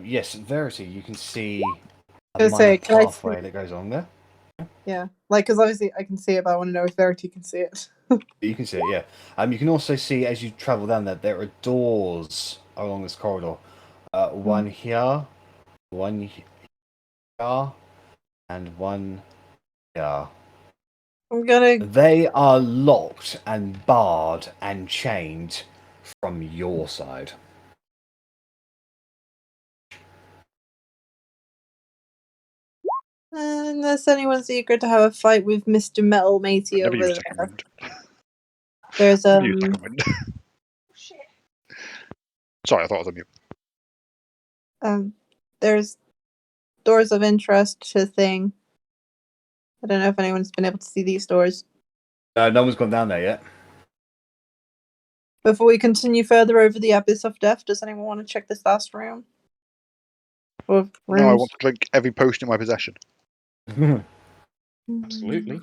Yes, Verity, you can see a I was gonna say, minor can I pathway see- that goes on there. Yeah, like because obviously I can see it, but I want to know if Verity can see it. You can see it, yeah. You can also see as you travel down there are doors along this corridor. One here, One here and one here. I'm gonna. They are locked and barred and chained from your side. Unless anyone's eager to have a fight with Mr. Metal Matey Never over use second there. wind. There's Never use second wind. Sorry, I thought I was on mute. There's doors of interest to thing. I don't know if anyone's been able to see these doors. No one's gone down there yet. Before we continue further over the Abyss of Death, does anyone want to check this last room? Or No, I rooms? want to drink every potion in my possession. Absolutely.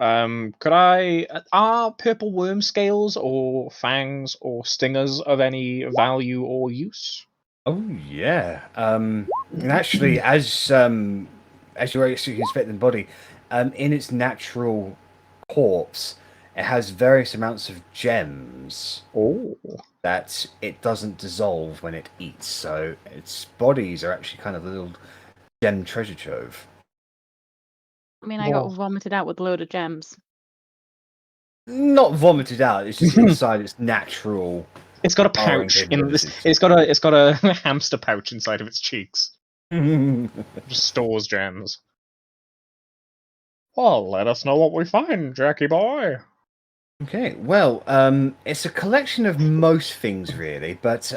Could I? Are purple worm scales or fangs or stingers of any value or use? Oh yeah. And actually, as you actually inspect the body, in its natural corpse, it has various amounts of gems Oh, that it doesn't dissolve when it eats. So its bodies are actually kind of a little gem treasure trove. I mean, I got Well. vomited out with a load of gems. Not vomited out. It's just inside its natural. it's got a Powering pouch in this. capabilities. It's got a hamster pouch inside of its cheeks. Just stores gems. Well, let us know what we find, Jackie boy. Okay, well, it's a collection of most things, really, but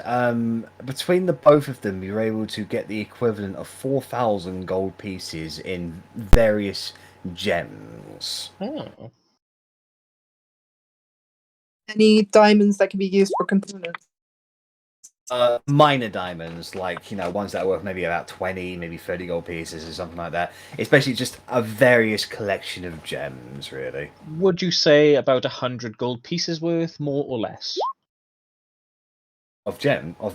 between the both of them, you're able to get the equivalent of 4,000 gold pieces in various gems. Oh. Any diamonds that can be used for components? Minor diamonds, like, ones that are worth maybe about 20, maybe 30 gold pieces or something like that. It's basically just a various collection of gems, really. Would you say about 100 gold pieces worth, more or less? Of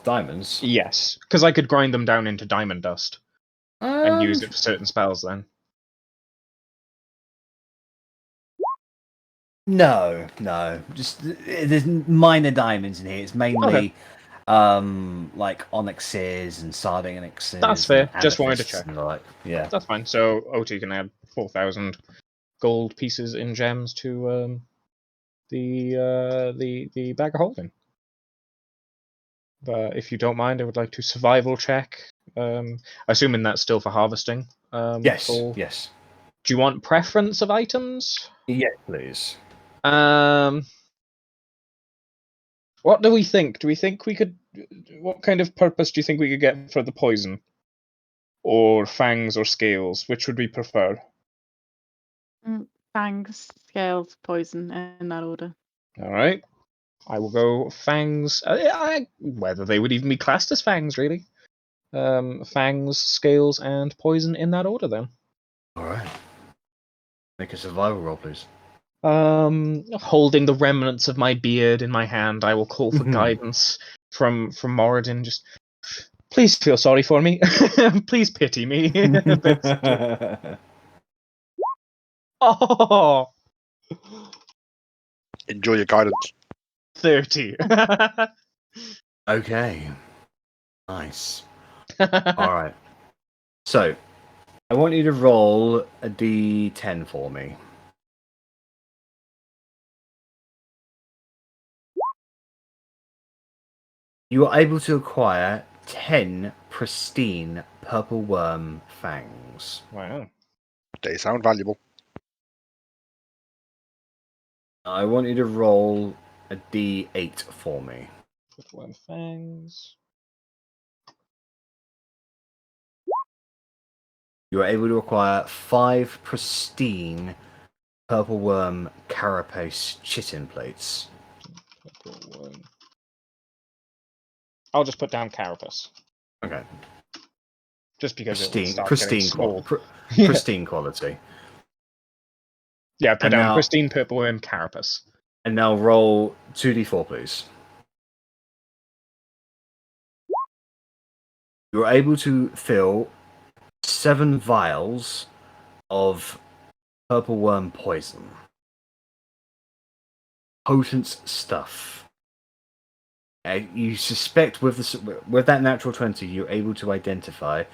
diamonds? Yes, because I could grind them down into diamond dust and use it for certain spells then. No. Just there's minor diamonds in here. It's mainly like onyxes and sardonyxes. That's fair. And Just wanted to amethysts check. and the like. Yeah. That's fine. So Otti can add 4,000 gold pieces in gems to the bag of holding. But if you don't mind, I would like to survival check. Assuming that's still for harvesting. Yes. For... Yes. Do you want preference of items? Yes, please. What do we think? Do we think we could? What kind of purpose do you think we could get for the poison? Or fangs or scales? Which would we prefer? Fangs, scales, poison, in that order. All right. I will go fangs. Whether they would even be classed as fangs, really. Fangs, scales, and poison in that order, then. All right. Make a survival roll, please. Holding the remnants of my beard in my hand, I will call for guidance from Moradin. Just please feel sorry for me. Please pity me. Oh, Enjoy your guidance. 30. Okay. Nice. All right. So, I want you to roll a d10 for me. You are able to acquire 10 pristine purple worm fangs. Wow. They sound valuable. I want you to roll a d8 for me. Worm fangs. You are able to acquire 5 pristine purple worm carapace chitin plates. I'll just put down carapace. Okay. Just because it will Pristine, start pristine, getting small. pristine quality. Yeah, put And down now- pristine purple worm carapace. And now roll 2d4, please. You're able to fill 7 vials of purple worm poison. Potent stuff. You suspect with that natural 20, you're able to identify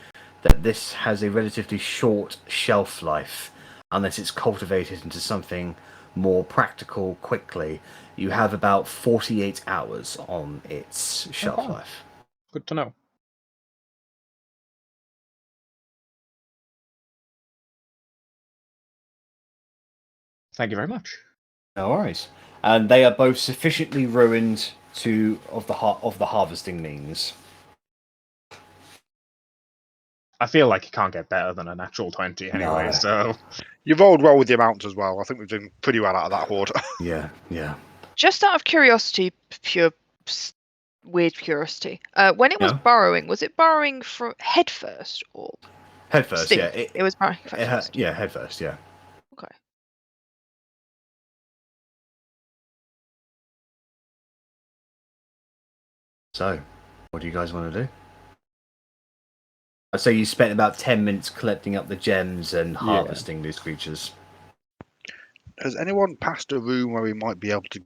that this has a relatively short shelf life, unless it's cultivated into something more practical quickly. You have about 48 hours on its shelf Okay. life. Good to know. Thank you very much. No worries. And they are both sufficiently ruined of the harvesting means. I feel like you can't get better than a natural 20 anyway, No. so... You've rolled well with the amounts as well. I think we've done pretty well out of that horde. Yeah. Just out of curiosity, weird curiosity. When it was Yeah. burrowing, was it burrowing from head first or Head first, stick? yeah. It was burrowing head first. Yeah, head first, yeah. Okay. So, what do you guys want to do? I'd say you spent about 10 minutes collecting up the gems and harvesting these creatures. Has anyone passed a room where we might be able to?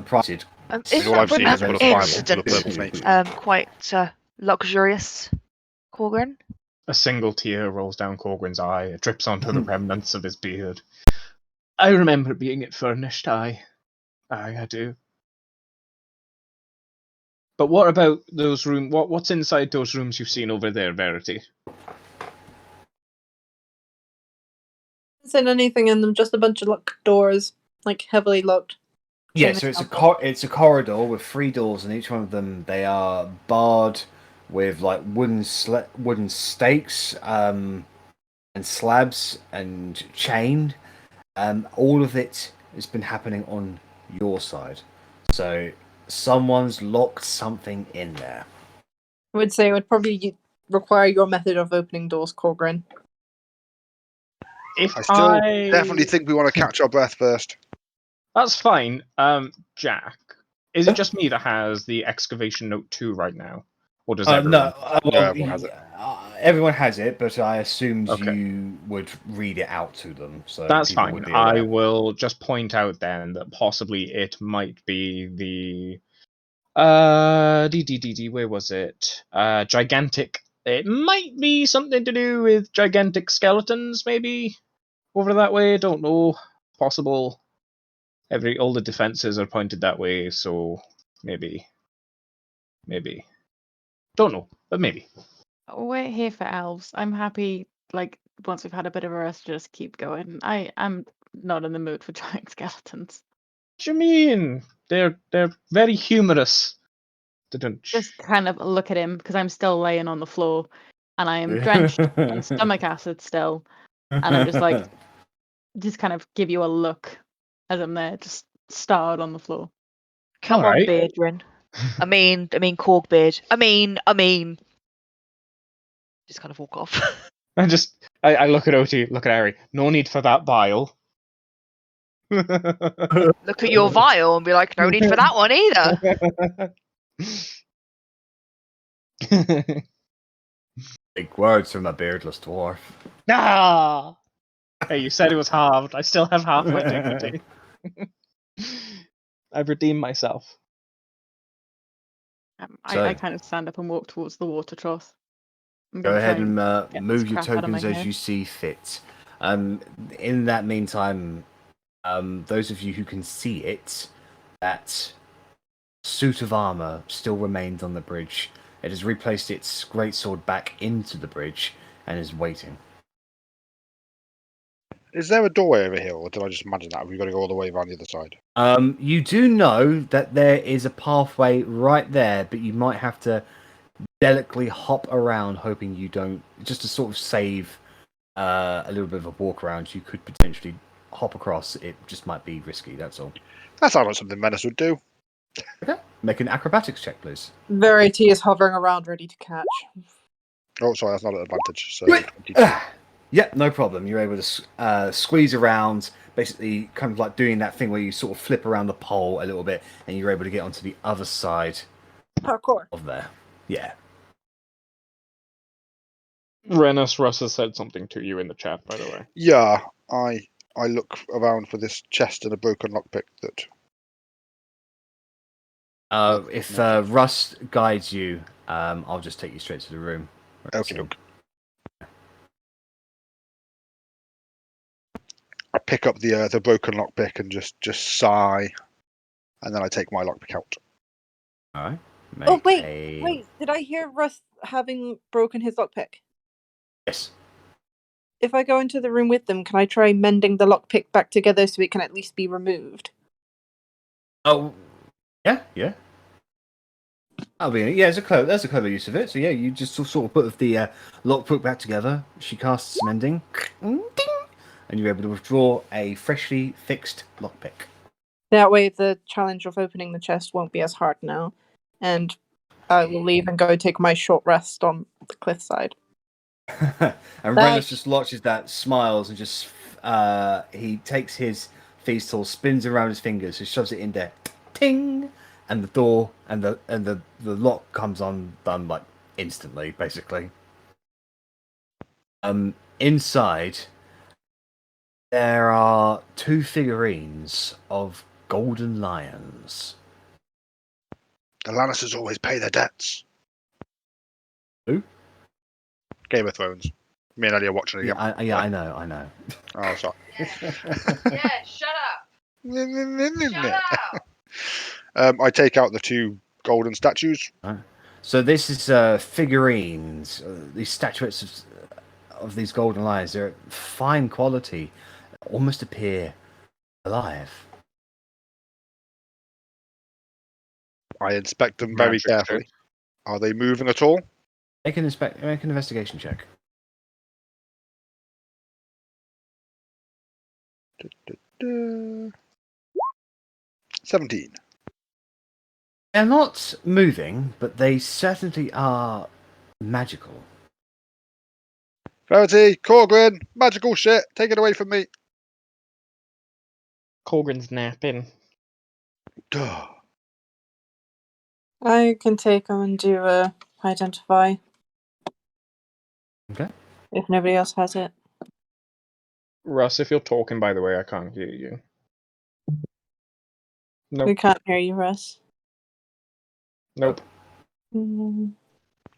Prited. Is all that I've seen room is an full of fireballs full of instant purple snakes. quite luxurious, Korgrin? A single tear rolls down Korgrin's eye. It drips onto the remnants of his beard. I remember being it furnished, I do. But what about those rooms? What's inside those rooms you've seen over there, Verity? Isn't anything in them, just a bunch of locked doors, like heavily locked. Yeah, so it's a corridor with 3 doors, and each one of them they are barred with like wooden stakes and slabs and chained. All of it has been happening on your side, so someone's locked something in there. I would say it would probably require your method of opening doors, Korgrin. If I still definitely think we want to catch our breath first. That's fine. Jack, is it just me that has the excavation note 2 right now? Or does everyone? No, well, everyone has it. Everyone has it, but I assumed Okay. you would read it out to them, so That's people fine. would be I aware. will just point out then that possibly it might be the where was it? Gigantic. It might be something to do with gigantic skeletons, maybe over that way. Don't know. Possible. All the defenses are pointed that way, so maybe. Don't know, but maybe. We're here for elves. I'm happy, like, once we've had a bit of a rest, just keep going. I'm not in the mood for giant skeletons. What do you mean? They're very humorous. Just kind of look at him, because I'm still laying on the floor, and I am drenched in stomach acid still, and I'm just like, just kind of give you a look as I'm there, just starred on the floor. Come on, Alright. Beardrin. I mean, Korgbeard. I mean. Just kind of walk off. I look at Otti, look at Arri. No need for that bile. Look at your vial and be like, no need for that one either. Big words from a beardless dwarf. Ah! Hey, you said it was halved. I still have half my dignity. I've redeemed myself. I kind of stand up and walk towards the water trough. Go ahead and get move this your crap out of my tokens as hair. you see fit. In that meantime, those of you who can see it, that suit of armor still remains on the bridge. It has replaced its greatsword back into the bridge and is waiting. Is there a doorway over here, or did I just imagine that? Have we got to go all the way around the other side? You do know that there is a pathway right there, but you might have to delicately hop around, hoping you don't, just to sort of save a little bit of a walk around. You could potentially hop across. It just might be risky, that's all. That sounds like something Menace would do. Okay. Make an acrobatics check, please. Verity is hovering around, ready to catch. Oh, sorry, that's not an advantage. So Wait. 22. Yeah, no problem. You're able to squeeze around, basically kind of like doing that thing where you sort of flip around the pole a little bit, and you're able to get onto the other side Parkour. of there. Yeah. Rennas, Russ has said something to you in the chat, by the way. Yeah, I look around for this chest and a broken lockpick that. If Russ guides you, I'll just take you straight to the room. Okay. I pick up the broken lockpick and just sigh, and then I take my lockpick out. All right. Oh, Make wait, a- wait. Did I hear Russ having broken his lockpick? Yes. If I go into the room with them, can I try mending the lockpick back together so it can at least be removed? Oh, yeah. That'll be that's a clever use of it. So yeah, you just sort of put the lockpick back together. She casts mending, and you're able to withdraw a freshly fixed lockpick. That way, the challenge of opening the chest won't be as hard now, and I will leave and go take my short rest on the cliffside. And Rennas just watches that, smiles, and just he takes his feast tool, spins around his fingers, and shoves it in there, ting, and the door and the lock comes undone like instantly, basically. Inside there are 2 figurines of golden lions. The Lannisters always pay their debts. Who? Game of Thrones. Me and Ellie are watching it again. I know. Oh, sorry. Yeah, shut up. I take out the 2 golden statues. So this is figurines, these statuettes of these golden lions. They're fine quality, almost appear alive. I inspect them very Magic carefully. Are they moving at all? Make an investigation check. Da. 17. They're not moving, but they certainly are magical. Verity, Korgrin, magical shit. Take it away from me. Korgrin's napping. Duh. I can take them and do a identify. Okay. If nobody else has it. Russ, if you're talking, by the way, I can't hear you. We Nope. can't hear you, Russ. Nope. Oh,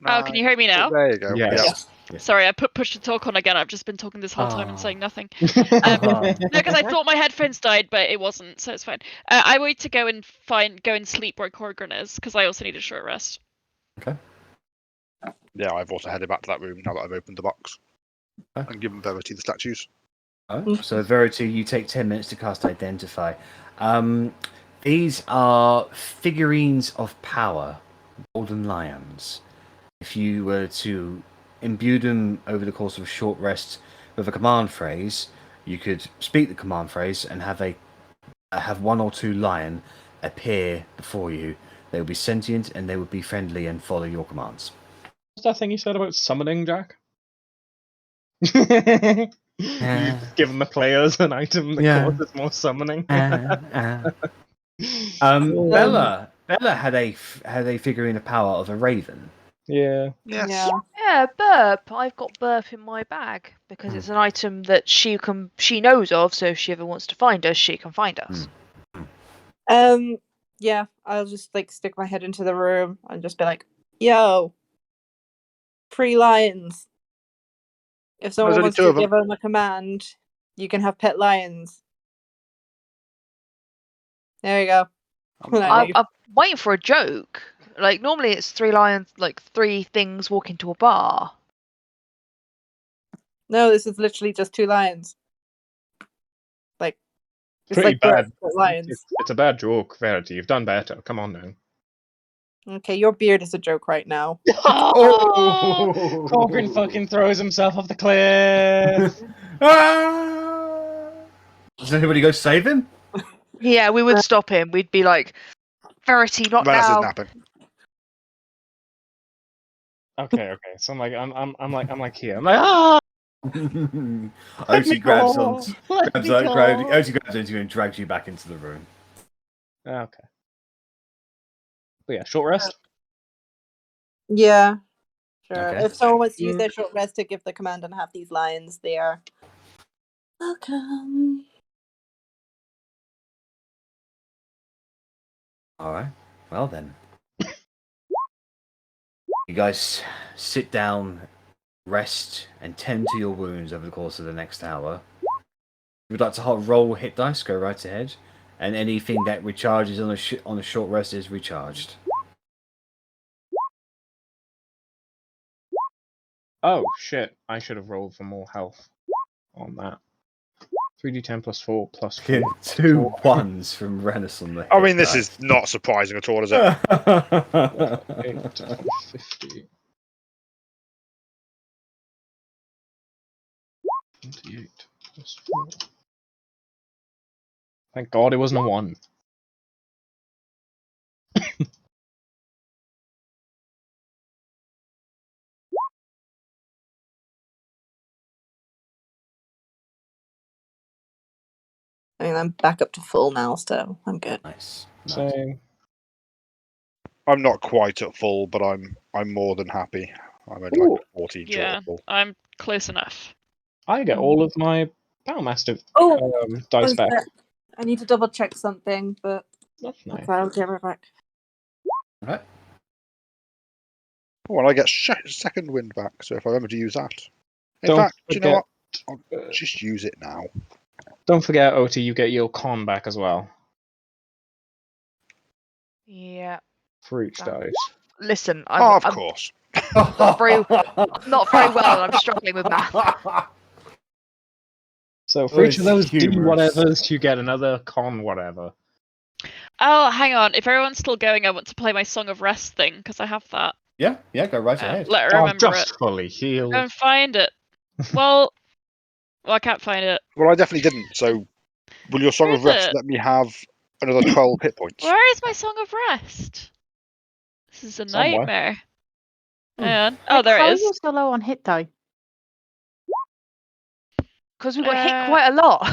can you hear me now? There you go. Yes. Sorry, I push to talk on again. I've just been talking this whole time and saying nothing. Uh-huh. No, because I thought my headphones died, but it wasn't, so it's fine. I wait to go and sleep where Korgrin is, because I also need a short rest. Okay. Yeah, I've also headed back to that room now that I've opened the box. Okay. And given Verity the statues. Oh, so Verity, you take 10 minutes to cast Identify. These are figurines of power, golden lions. If you were to imbue them over the course of a short rest with a command phrase, you could speak the command phrase and have 1 or 2 lion appear before you. They would be sentient and they would be friendly and follow your commands. What's that thing you said about summoning, Jack? You've given the players an item that causes more summoning. Bella had a figurine of power of a raven. Yeah. Yes. Yeah. Yeah, burp. I've got burp in my bag because it's an item that she knows of. So if she ever wants to find us, she can find us. Yeah, I'll just stick my head into the room and just be like, "Yo, free lions. If someone only wants 2 to of them. give them a command, you can have pet lions." There you go. I'm waiting for a joke. Normally it's 3 lions, 3 things walk into a bar. No, this is literally just 2 lions. It's Pretty bad. Lions. It's a bad joke, Verity. You've done better. Come on now. Okay, your beard is a joke right now. Oh! Korgrin fucking throws himself off the cliff. Does anybody go save him? Yeah, we would stop him. We'd be like, Verity, not Rennas is now. napping. Okay. So I'm like here. I'm like, ah! Otti grabs on, Let me go! Otti grabs onto you and drags you back into the room. Okay. But yeah, short rest. Yeah, sure. Okay. If someone wants to use their short rest to give the command and have these lines, they are welcome. All right. Well then, you guys sit down, rest, and tend to your wounds over the course of the next hour. If you'd like to roll hit dice, go right ahead, and anything that recharges on a short rest is recharged. Oh shit! I should have rolled for more health on that. 3d10 plus 4 plus 4. Again, 2 1s from Rennas on the hit I mean, this dice. is not surprising at all, is it? 8 to 50. 28 plus 4. Thank God it wasn't a 1. I mean, I'm back up to full now, so I'm good. Nice. So I'm not quite at full, but I'm more than happy. I'm at Ooh. like 40 Yeah, full. I'm close enough. I get all of my Battlemaster Oh, dice back. I need to double check something, but That's nice. okay, I'll give it back. Right. Oh, and I get second wind back, so if I remember to use that. In Don't fact, do you know forget- what? I'll just use it now. Don't forget, Otti, you get your con back as well Yeah. for each That- dice. Listen, Oh, of I'm course. not very well, and I'm struggling with math. So for each of those Those D humorous. whatevers, you get another con whatever. Oh, hang on. If everyone's still going, I want to play my Song of Rest thing, because I have that. Yeah, go right ahead. Let her remember just it. fully healed. Go and find it. Well, I can't find it. Well, I definitely didn't. So, will your Song Where of is Rest it? let me have another 12 hit points? Where is my Song of Rest? This is a Somewhere. nightmare. Hmm. Hang on. Oh, there How it are you is. so low on hit die? Because we got hit quite a lot.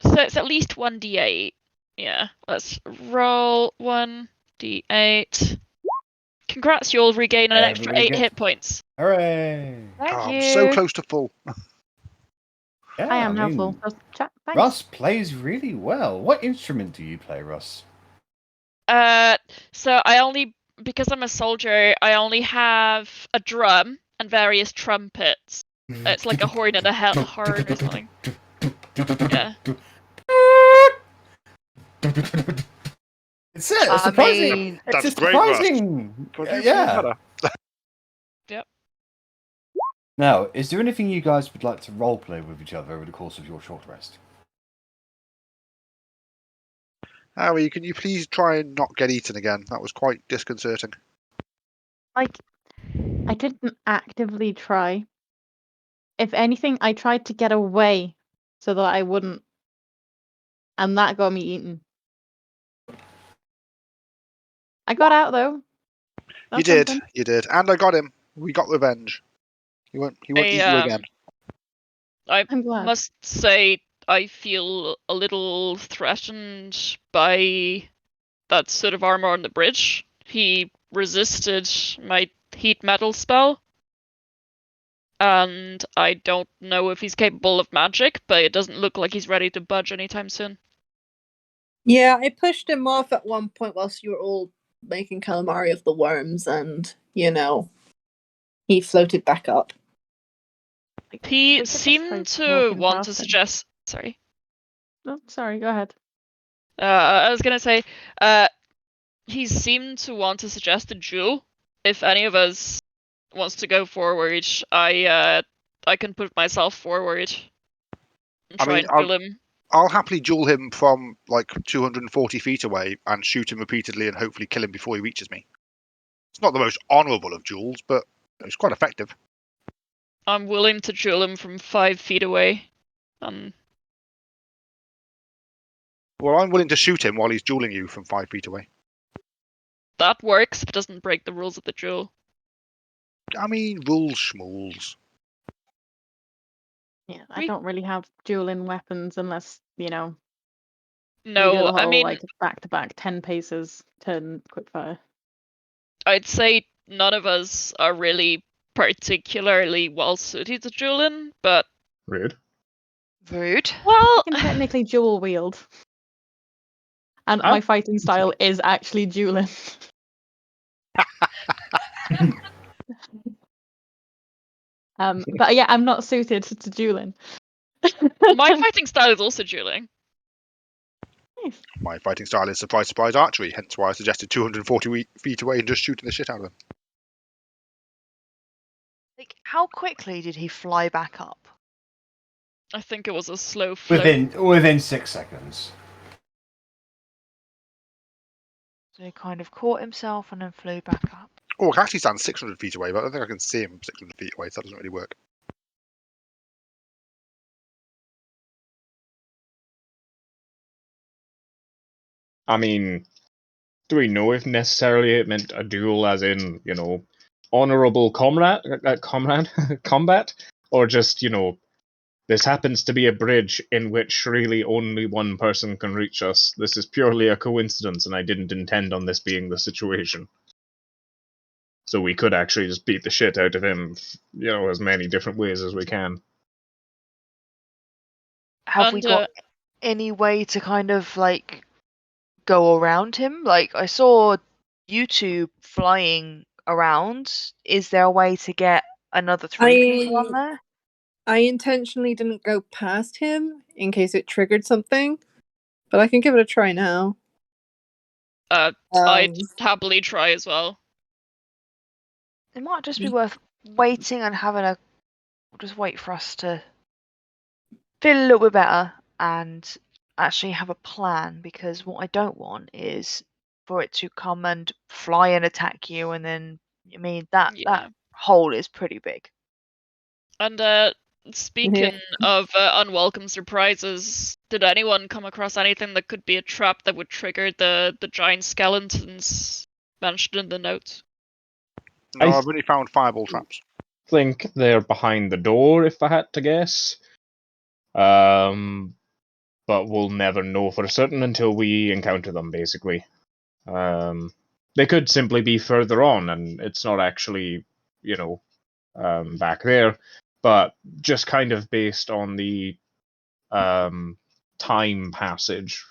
So it's at least 1d8. Yeah, let's roll 1d8. Congrats, you'll regain an extra Everybody 8 get- hit points. Hooray! Thank Oh, you. I'm so close to full. Yeah, I am now mean, full. So chat, thanks. Russ plays really well. What instrument do you play, Russ? So because I'm a soldier, I only have a drum and various trumpets. It's like a horn and a horn or something. Yeah. It's it. I Surprising. mean, It's That's great, Russ. surprising. Could you feel Yeah. better? Now, is there anything you guys would like to roleplay with each other over the course of your short rest? Harry, can you please try and not get eaten again? That was quite disconcerting. Like, I didn't actively try. If anything, I tried to get away so that I wouldn't. And that got me eaten. I got out though. You That's did, and I got him. We got revenge. He won't eat you again. I I'm glad. must say I feel a little threatened by that suit of armor on the bridge. He resisted my heat metal spell. And I don't know if he's capable of magic, but it doesn't look like he's ready to budge anytime soon. Yeah, I pushed him off at one point whilst you were all making calamari of the worms, and he floated back up. He could just seemed try to walking want past to him. suggest. Sorry. Oh, sorry, go ahead. I was gonna say, he seemed to want to suggest a duel. If any of us wants to go forward, I can put myself forward and try and duel him. I'll happily duel him from like 240 feet away and shoot him repeatedly and hopefully kill him before he reaches me. It's not the most honourable of duels, but it's quite effective. I'm willing to duel him from 5 feet away. Well, I'm willing to shoot him while he's dueling you from 5 feet away. That works if it doesn't break the rules of the duel. I mean, rules schmools. Yeah, I We- don't really have dueling weapons unless, you know, we do No, the I whole, mean, like, back-to-back 10 paces, turn quickfire. I'd say none of us are really particularly well suited to dueling, but Rude. Rude. well, I can technically dual wield. And Ah. my fighting style is actually dueling. But yeah, I'm not suited to dueling. my fighting style is also dueling. Nice. My fighting style is surprise, surprise archery, hence why I suggested 240 feet away and just shooting the shit out of them. Like, how quickly did he fly back up? I think it was a slow float. Within 6 seconds. So he kind of caught himself and then flew back up. Oh, I can actually stand 600 feet away, but I don't think I can see him 600 feet away, so that doesn't really work. I mean, do we know if necessarily it meant a duel, as in, you know, honorable combat, combat, or just, you know, this happens to be a bridge in which really only one person can reach us. This is purely a coincidence, and I didn't intend on this being the situation. So we could actually just beat the shit out of him, you know, as many different ways as we can. Have we And, got any way to kind of like go around him? Like, I saw you two flying around. Is there a way to get another three people on there? I intentionally didn't go past him in case it triggered something, but I can give it a try now. I'd happily try as well. It might just be worth waiting and having a just wait for us to feel a little bit better and actually have a plan, because what I don't want is for it to come and fly and attack you, and then I mean that Yeah. hole is pretty big. And speaking of unwelcome surprises, did anyone come across anything that could be a trap that would trigger the giant skeletons mentioned in the notes? No, I I've only found fireball traps. think they're behind the door, if I had to guess. But we'll never know for certain until we encounter them, basically. They could simply be further on, and it's not actually, you know, back there. But just kind of based on the time passage,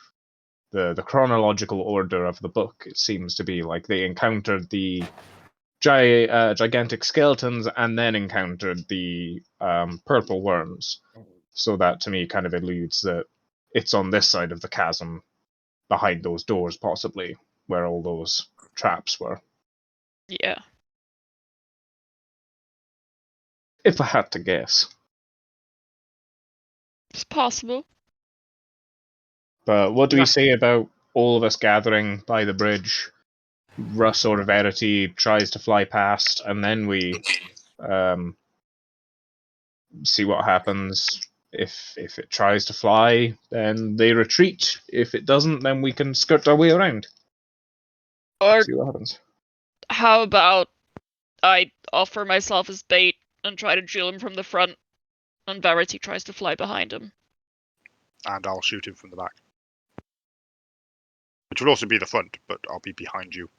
the chronological order of the book, it seems to be like they encountered the gigantic skeletons and then encountered the purple worms. So that to me kind of alludes that it's on this side of the chasm, behind those doors, possibly, where all those traps were. Yeah. If I had to guess. It's possible. But what do Yeah. we say about all of us gathering by the bridge? Russ or Verity tries to fly past, and then we see what happens. If it tries to fly, then they retreat. If it doesn't, then we can skirt our way around. Or See what happens. how about I offer myself as bait and try to duel him from the front, and Verity tries to fly behind him. And I'll shoot him from the back. Which will also be the front, but I'll be behind you.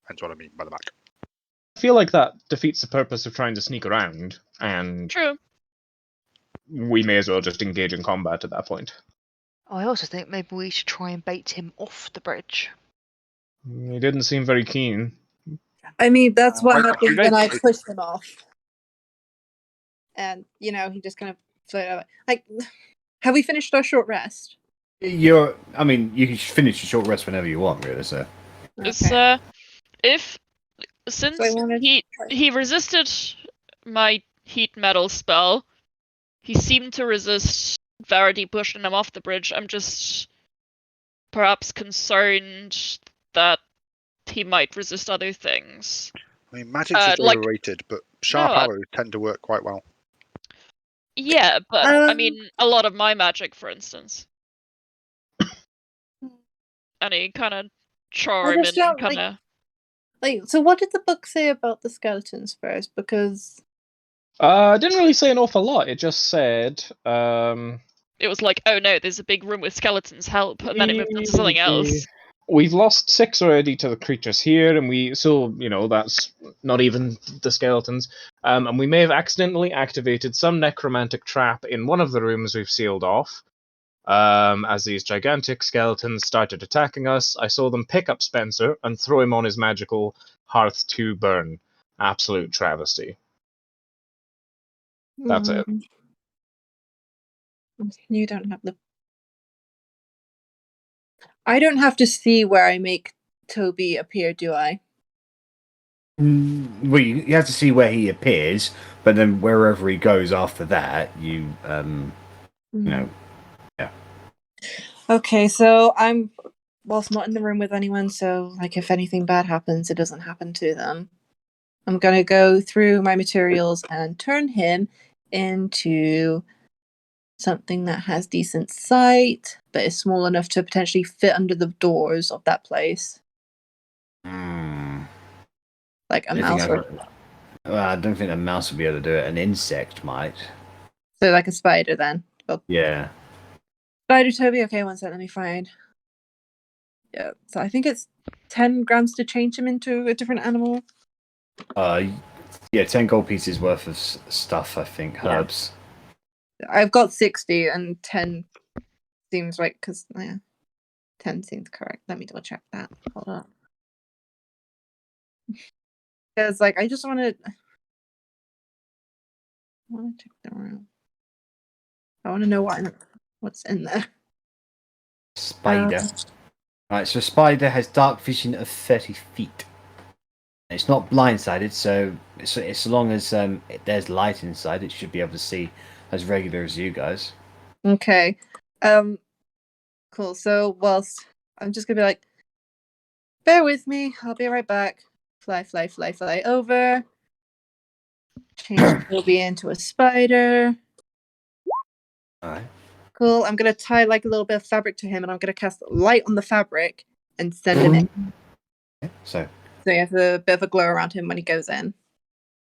Hence what I mean by the back. I feel like that defeats the purpose of trying to sneak around, and True. we may as well just engage in combat at that point. I also think maybe we should try and bait him off the bridge. He didn't seem very keen. I mean, that's what Right, happened too when I late. pushed him off. And, you know, he just kind of floated away. Like, have we finished our short rest? You can finish your short rest whenever you want, really. So It's since So I wanted to he resisted my heat metal spell, he seemed to resist Verity pushing him off the bridge. I'm just perhaps concerned that he might resist other things. I mean, magic's just like- overrated, but sharp No, arrows tend to work quite well. Yeah, but I Um, mean, a lot of my magic, for instance. Any kind of charm just and felt kind of. So what did the book say about the skeletons first? Because It didn't really say an awful lot. It just said, It was like, oh no, there's a big room with skeletons, help, and then it moved on to something else. we've lost 6 already to the creatures here, and that's not even the skeletons. And we may have accidentally activated some necromantic trap in one of the rooms we've sealed off. As these gigantic skeletons started attacking us, I saw them pick up Spencer and throw him on his magical hearth to burn. Absolute travesty. That's it. You don't have the. I don't have to see where I make Toby appear, do I? Well, you have to see where he appears, but then wherever he goes after that, you know. Okay, so I'm whilst not in the room with anyone, so like if anything bad happens, it doesn't happen to them. I'm gonna go through my materials and turn him into something that has decent sight, but is small enough to potentially fit under the doors of that place. Like a mouse. I don't think a mouse would be able to do it. An insect might. So like a spider then. Well, Yeah. Spider Toby, okay, one sec, let me find. Yeah, so I think it's 10 grams to change him into a different animal. Yeah, 10 gold pieces worth of stuff, I think, herbs. I've got 60 and 10 seems right, because, 10 seems correct. Let me double check that. Hold on. Because, like, I just want to check the room. I want to know what's in there. Spider. Right, so a spider has dark vision of 30 feet. It's not blindsided, so as long as there's light inside, it should be able to see as regular as you guys. Okay. Cool. So, whilst I'm just going to be like, bear with me, I'll be right back. Fly over. Change Toby into a spider. Alright. Cool. I'm going to tie like a little bit of fabric to him, and I'm going to cast light on the fabric and send him in. Yeah, so he has a bit of a glow around him when he goes in.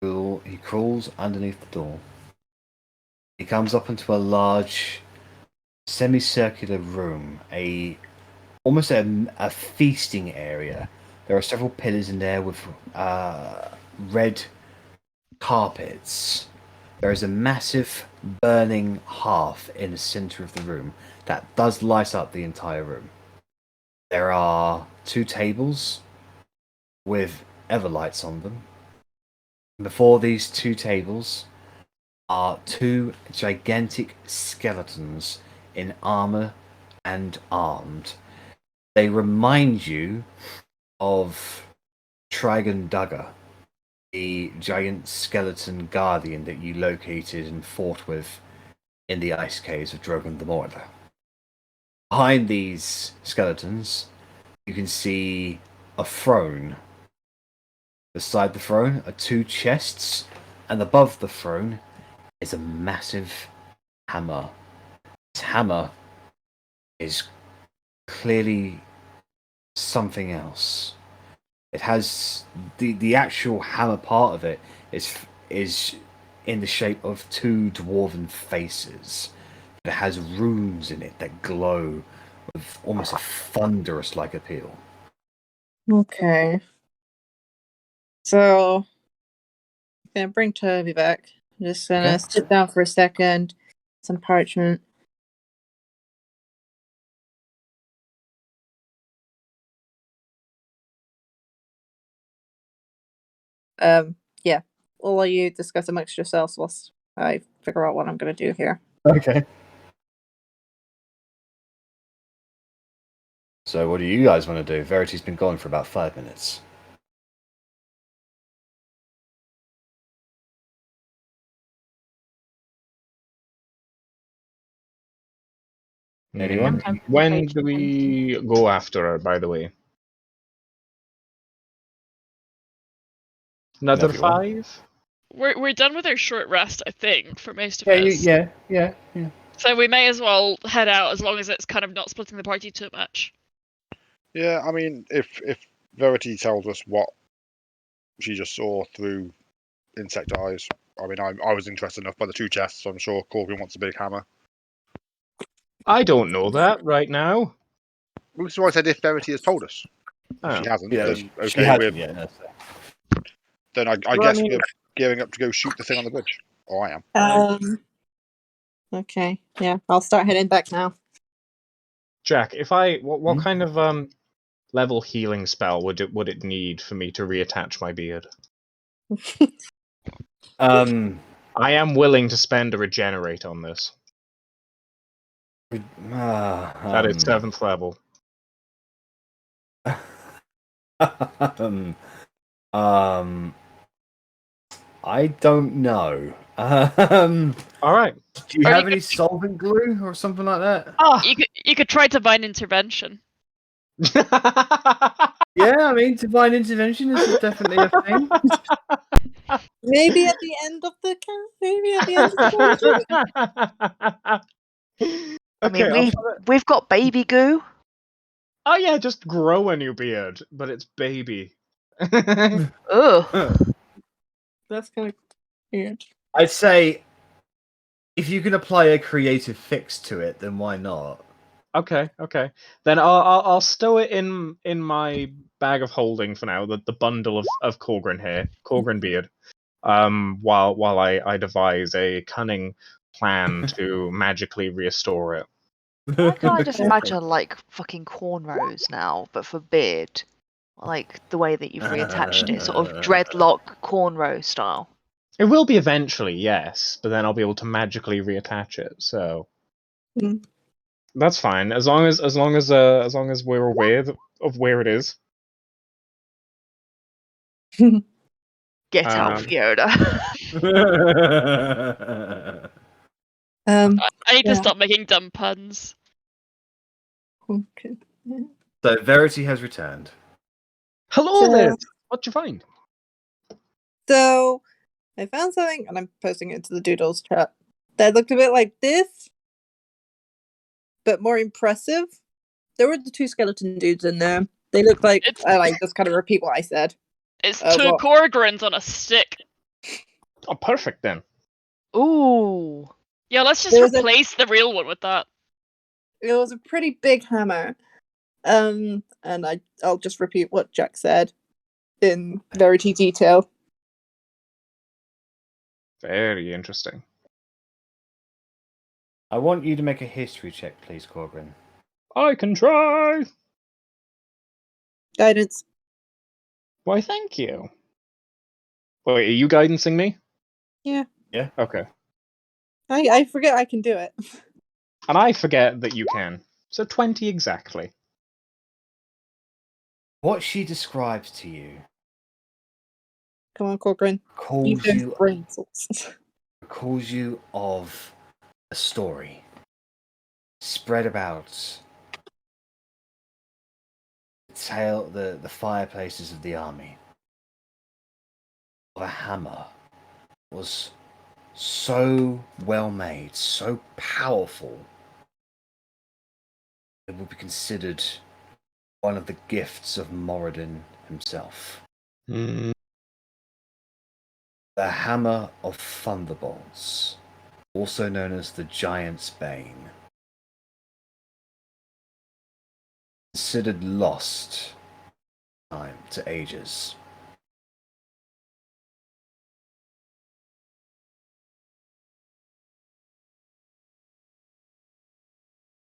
he crawls underneath the door. He comes up into a large semicircular room, almost a feasting area. There are several pillars in there with red carpets. There is a massive burning hearth in the center of the room that does light up the entire room. There are 2 tables with everlights on them. Before these 2 tables are 2 gigantic skeletons in armor and armed. They remind you of Trigon Duggar, the giant skeleton guardian that you located and fought with in the ice caves of Drogon the Mortar. Behind these skeletons, you can see a throne. Beside the throne are 2 chests, and above the throne is a massive hammer. This hammer is clearly something else. It has the actual hammer part of it is in the shape of 2 dwarven faces. It has runes in it that glow with almost a thunderous like appeal. Okay. So, I'm going to bring Toby back. I'm just going to sit down for a second. Some parchment. Yeah. All of you discuss amongst yourselves whilst I figure out what I'm going to do here. Okay. So what do you guys want to do? Verity's been gone for about 5 minutes. Anyone? When do we go after her, by the way? Another 5? We're done with our short rest, I think, for most of us. Yeah. So we may as well head out as long as it's kind of not splitting the party too much. Yeah, I mean, if Verity tells us what she just saw through insect eyes. I mean, I was interested enough by the 2 chests, so I'm sure Korgrin wants a big hammer. I don't know that right now. Well, this is why I said if Verity has told us. If Oh. she hasn't, Yeah, then she okay, hasn't yet. No, so. then I Well, I guess mean- we're gearing up to go shoot the thing on the bridge. Or I am. Okay. Yeah, I'll start heading back now. Jack, if what kind of level healing spell would it need for me to reattach my beard? I am willing to spend a regenerate on this. That is 7th level. I don't know. All right. Do you Or have you any solvent glue or something like that? Ah! You could try divine intervention. Yeah, I mean, divine intervention is definitely a thing. Maybe at the end of the Maybe at the end of the I mean, Okay. we've got baby goo. Oh yeah, just grow a new beard, but it's baby. Ugh. That's kind of weird. I'd say if you can apply a creative fix to it, then why not? Okay. Then I'll stow it in my bag of holding for now. The bundle of Korgrin hair, Korgrin beard. While I devise a cunning plan to magically restore it. Why can't I just imagine like fucking cornrows now, but for beard? Like the way that you've reattached it, sort of dreadlock cornrow style. It will be eventually, yes, but then I'll be able to magically reattach it. So Mm. that's fine, as long as we're aware of where it is. Get out, Fiona. I need to Yeah. stop making dumb puns. Okay. So Verity has returned. Hello So- there. What'd you find? So I found something, and I'm posting it into the Doodles chat, that looked a bit like this, but more impressive. There were the 2 skeleton dudes in there. They look like It's- I like just kind of repeat what I said. It's Oh, 2 well. Korgrins on a stick. Oh, perfect then. Ooh. Yeah, let's just There was a- replace the real one with that. It was a pretty big hammer. And I'll just repeat what Jack said in Verity detail. Very interesting. I want you to make a history check, please, Korgrin. I can try. Guidance. Why, thank you. Wait, are you guidancing me? Yeah. Yeah. Okay. I forget I can do it. And I forget that you can. So 20 exactly. What she describes to you Come on, Korgrin. calls Use you brain cells. calls you of a story spread about the fireplaces of the army of a hammer was so well made, so powerful, it would be considered one of the gifts of Moradin himself. Mm. The Hammer of Thunderbolts, also known as the Giant's Bane. Considered lost time to ages.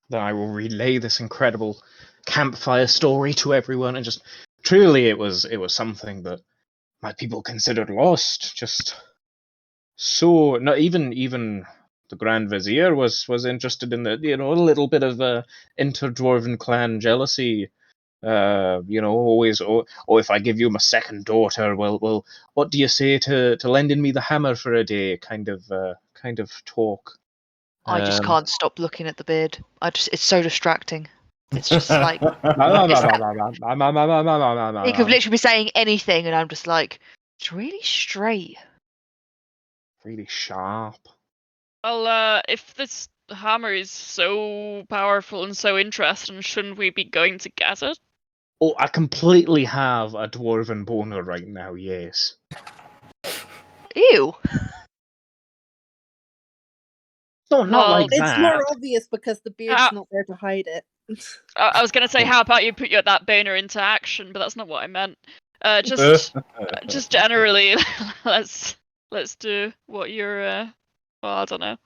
Then I will relay this incredible campfire story to everyone, and just truly it was something that my people considered lost. Just so not even the Grand Vizier was interested in the a little bit of inter-dwarven clan jealousy. Always if I give you my second daughter, well, what do you say to lending me the hammer for a day? Kind of talk. I just Um, can't stop looking at the beard. It's so distracting. It's just like he could literally be saying anything, and I'm just like, it's really straight. really sharp. Well, if this hammer is so powerful and so interesting, shouldn't we be going to get it? Oh, I completely have a dwarven boner right now. Yes. Ew. No, not Well, like It's that. more obvious because the beard's Ah. not there to hide it. I was gonna say, how about you put that boner into action, but that's not what I meant. Just generally, let's do what you're. Well, I don't know.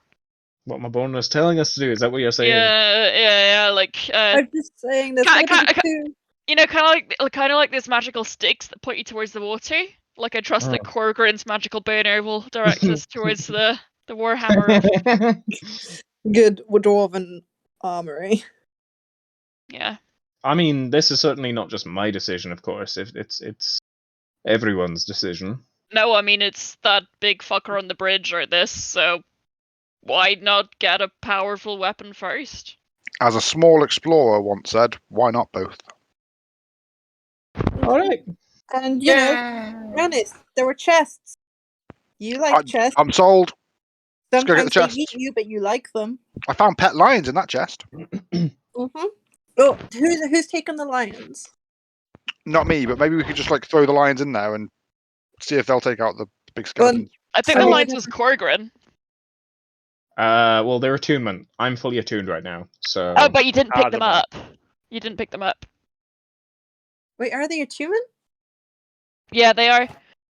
What my boner is telling us to do. Is that what you're saying? Yeah. Like, I'm just saying there's Ca- gonna be ca- two. you know, kind of like those magical sticks that point you towards the water. Like, I trust that Oh. Korgrin's magical boner will direct us towards the warhammer of. Good dwarven armory. Yeah. I mean, this is certainly not just my decision, of course. If it's everyone's decision. No, I mean, it's that big fucker on the bridge or this, so why not get a powerful weapon first? As a small explorer once said, why not both? All right. And you know, Rennas, there were chests. You like chests. I'm sold. Let's go get the Sometimes they chests. eat you, but you like them. I found pet lions in that chest. Mm-hmm. Oh, who's taking the lions? Not me, but maybe we could just like throw the lions in there and see if they'll take out the big skeletons. I think I the mean, lines was Korgrin. Well, they're attunement. I'm fully attuned right now, so. Oh, but you didn't pick I them don't know. up. You didn't pick them up. Wait, are they attunement? Yeah, they are.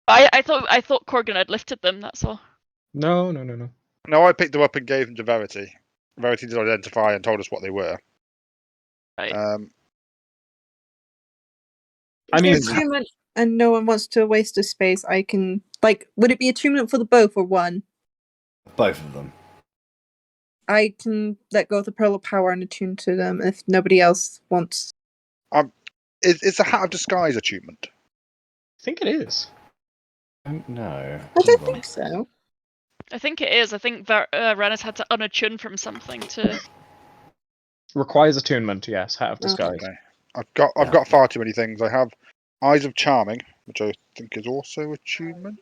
I thought Korgrin had lifted them. That's all. No. No, I picked them up and gave them to Verity. Verity did identify and told us what they were. Right. I If mean, they're attunement and no one wants to waste a space, I can would it be attunement for the both or one? Both of them. I can let go of the pearl of power and attune to them if nobody else wants. It's a hat of disguise attunement. I think it is. I don't know. I don't Hold on. think so. I think it is. I think Rennas had to unattune from something to. Requires attunement. Yes, hat of disguise. Okay. I've got far too many things. I have Eyes of Charming, which I think is also attunement.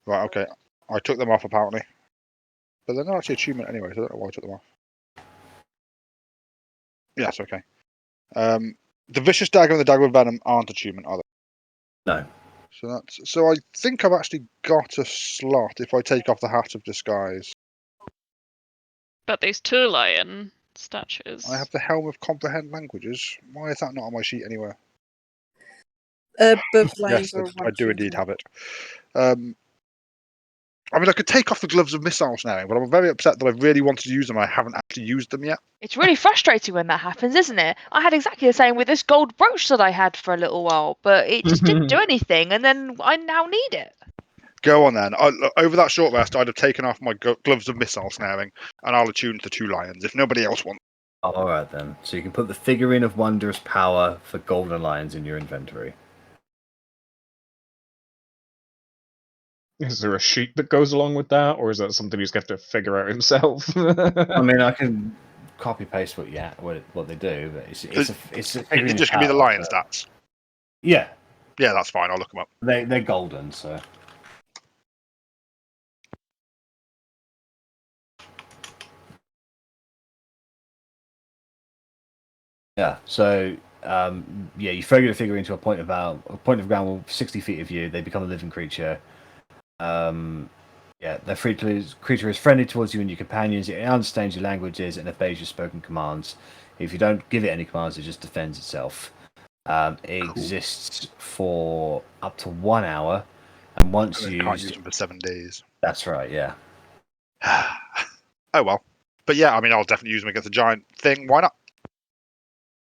Right, okay. I took them off apparently. But they're not actually attunement anyway, so I don't know why I took them off. Yes, okay. The Vicious Dagger and the Dagger of Venom aren't attunement, are they? No. So I think I've actually got a slot if I take off the Hat of Disguise. But these two lion statues. I have the Helm of Comprehend Languages. Why is that not on my sheet anywhere? Both lions Yes, are I do indeed have it. I mean, I could take off the gloves of missile snaring, but I'm very upset that I really wanted to use them. I haven't actually used them yet. It's really frustrating when that happens, isn't it? I had exactly the same with this gold brooch that I had for a little while, but it just didn't do anything, and then I now need it. Go on then. Over that short rest, I'd have taken off my gloves of missile snaring, and I'll attune to 2 lions if nobody else wants. All right then. So you can put the figurine of wondrous power for golden lions in your inventory. Is there a sheet that goes along with that, or is that something he's got to figure out himself? I mean, I can copy paste what they do, but it's a figurine. Just give me the lion stats. Yeah. Yeah, that's fine. I'll look them up. They're golden, so. Yeah. So you throw your figure into a point of ground 60 feet of you. They become a living creature. The creature is friendly towards you and your companions. It understands your languages and obeys your spoken commands. If you don't give it any commands, it just defends itself. It exists for up to 1 hour, and once You can't use them for 7 days. That's right. Yeah. Oh well. But yeah, I mean, I'll definitely use them against a giant thing. Why not?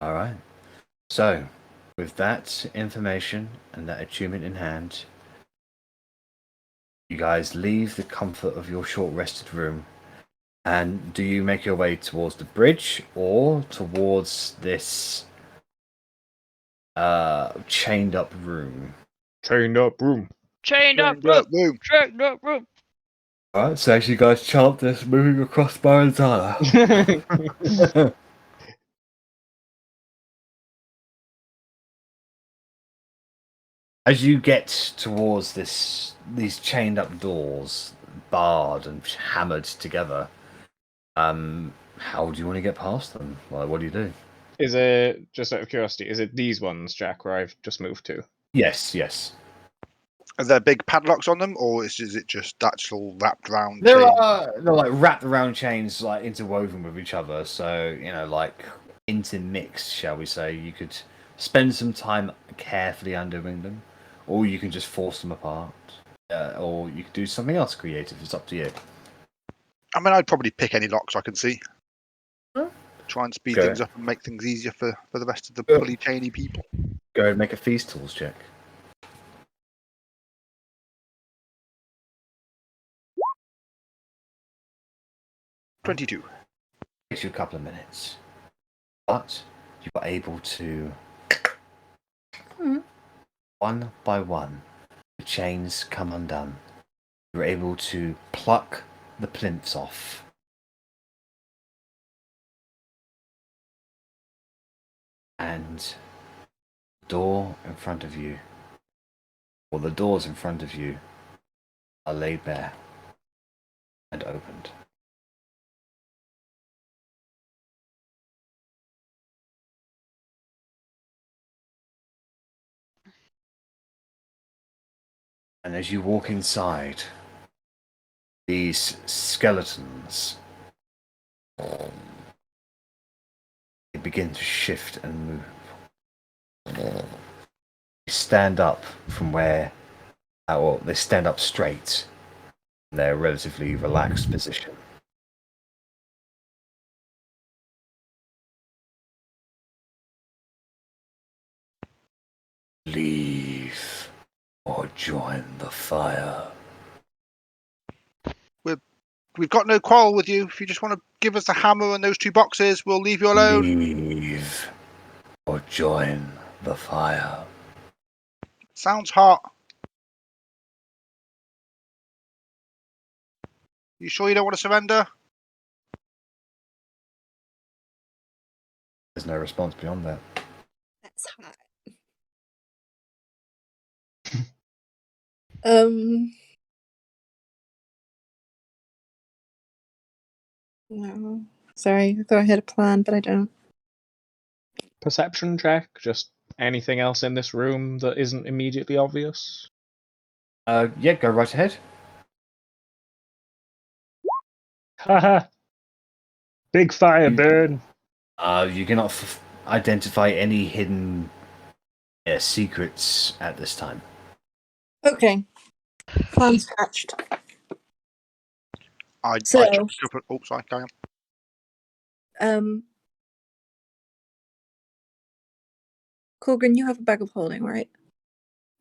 All right. So, with that information and that attunement in hand, you guys leave the comfort of your short-rested room. And do you make your way towards the bridge or towards this chained up room? Chained up room. Chained up room. Chained up room. Alright, so as you guys chant this, moving across Baranzala. As you get towards these chained up doors, barred and hammered together, How do you want to get past them? Like, what do you do? Is it, just out of curiosity, is it these ones, Jack, where I've just moved to? Yes. Are there big padlocks on them, or is it just actual wrapped round They're chain? they're like wrapped around chains, like interwoven with each other. So like intermixed, shall we say? You could spend some time carefully undoing them, or you can just force them apart, or you could do something else creative. It's up to you. I mean, I'd probably pick any locks I can see. Huh? Try and speed Okay. things up and make things easier for the rest of the Yeah. fully chainy people. Go ahead and make a feast tools check. $22. Takes you a couple of minutes, but you are able to, one by one, the chains come undone. You're able to pluck the plinths off. And the door in front of you, or the doors in front of you, are laid bare and opened. And as you walk inside, these skeletons, they begin to shift and move. They stand up from where, or they stand up straight in their relatively relaxed position. Leave or join the fire. We've got no quarrel with you. If you just want to give us the hammer and those 2 boxes, we'll leave you alone. Leave or join the fire. Sounds hot. You sure you don't want to surrender? There's no response beyond that. That's hot. No. Sorry, I thought I had a plan, but I don't. Perception check? Just anything else in this room that isn't immediately obvious? Yeah, go right ahead. Haha! Big fire burn! You cannot identify any hidden secrets at this time. Okay. Plan scratched. I So- chucked a couple. Oh, sorry, carry on. Korgrin, you have a bag of holding, right?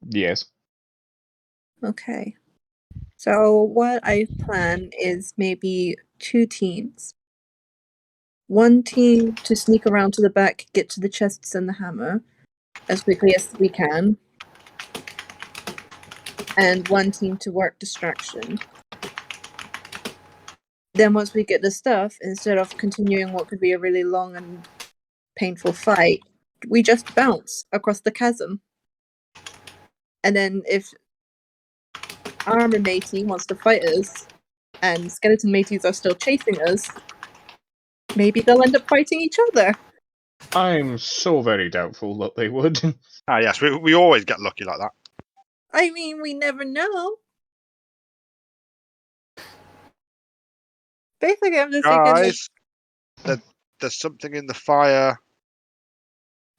Yes. Okay. So what I plan is maybe 2 teams. One team to sneak around to the back, get to the chests and the hammer as quickly as we can. And one team to work distraction. Then once we get the stuff, instead of continuing what could be a really long and painful fight, we just bounce across the chasm. And then if armor matey wants to fight us, and skeleton mateys are still chasing us, maybe they'll end up fighting each other. I'm so very doubtful that they would. Ah, yes, we always get lucky like that. I mean, we never know. Basically, I'm just thinking, like, Guys, there's something in the fire.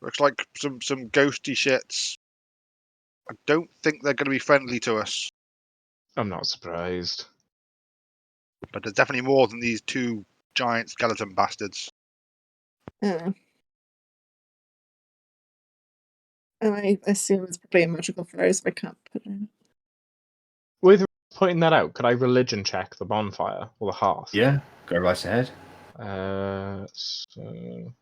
Looks like some ghosty shits. I don't think they're going to be friendly to us. I'm not surprised. But there's definitely more than these 2 giant skeleton bastards. and I assume it's probably a magical fire, so I can't put it in. With pointing that out, could I religion check the bonfire or the hearth? Yeah, go right ahead. So...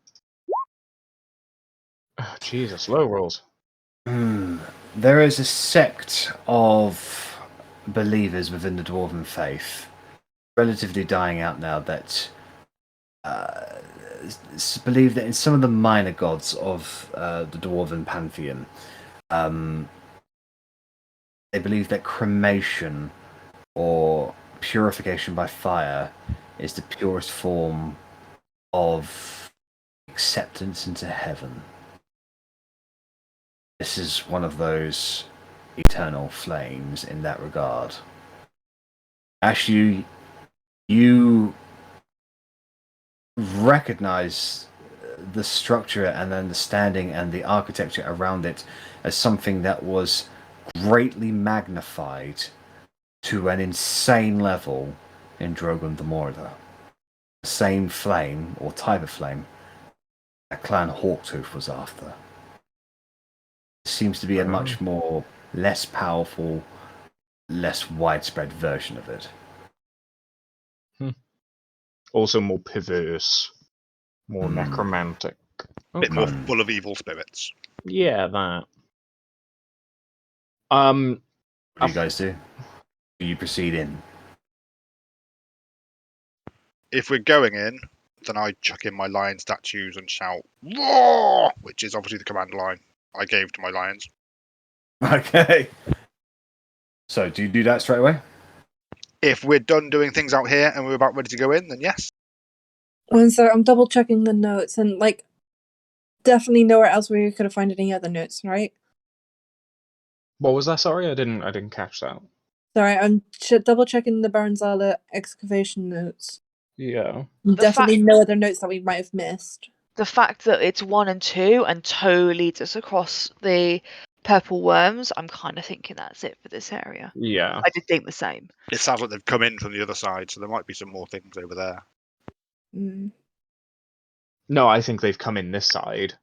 Oh, Jesus, low rolls. There is a sect of believers within the Dwarven faith, relatively dying out now, that believe that in some of the minor gods of the Dwarven pantheon, they believe that cremation or purification by fire is the purest form of acceptance into heaven. This is one of those eternal flames in that regard. Actually, you recognize the structure and the understanding and the architecture around it as something that was greatly magnified to an insane level in Drogon the Mordor. The same flame, or type of flame, that Clan Hawktooth was after. It seems to be a much more less powerful, less widespread version of it. Also more perverse, more necromantic. A bit more Okay. full of evil spirits. Yeah, that. What do you guys do? Do you proceed in? If we're going in, then I chuck in my lion statues and shout, "Roar!" Which is obviously the command line I gave to my lions. Okay. So, do you do that straight away? If we're done doing things out here and we're about ready to go in, then yes. One sec, I'm double checking the notes and like definitely nowhere else where you could have found any other notes, right? What was that? Sorry, I didn't catch that. Sorry, I'm double checking the Baranzala excavation notes. Yeah. Definitely no other notes that we might have missed. The fact that it's 1 and 2 and toe leads us across the purple worms, I'm kind of thinking that's it for this area. Yeah. I did think the same. It sounds like they've come in from the other side, so there might be some more things over there. Mm. No, I think they've come in this side,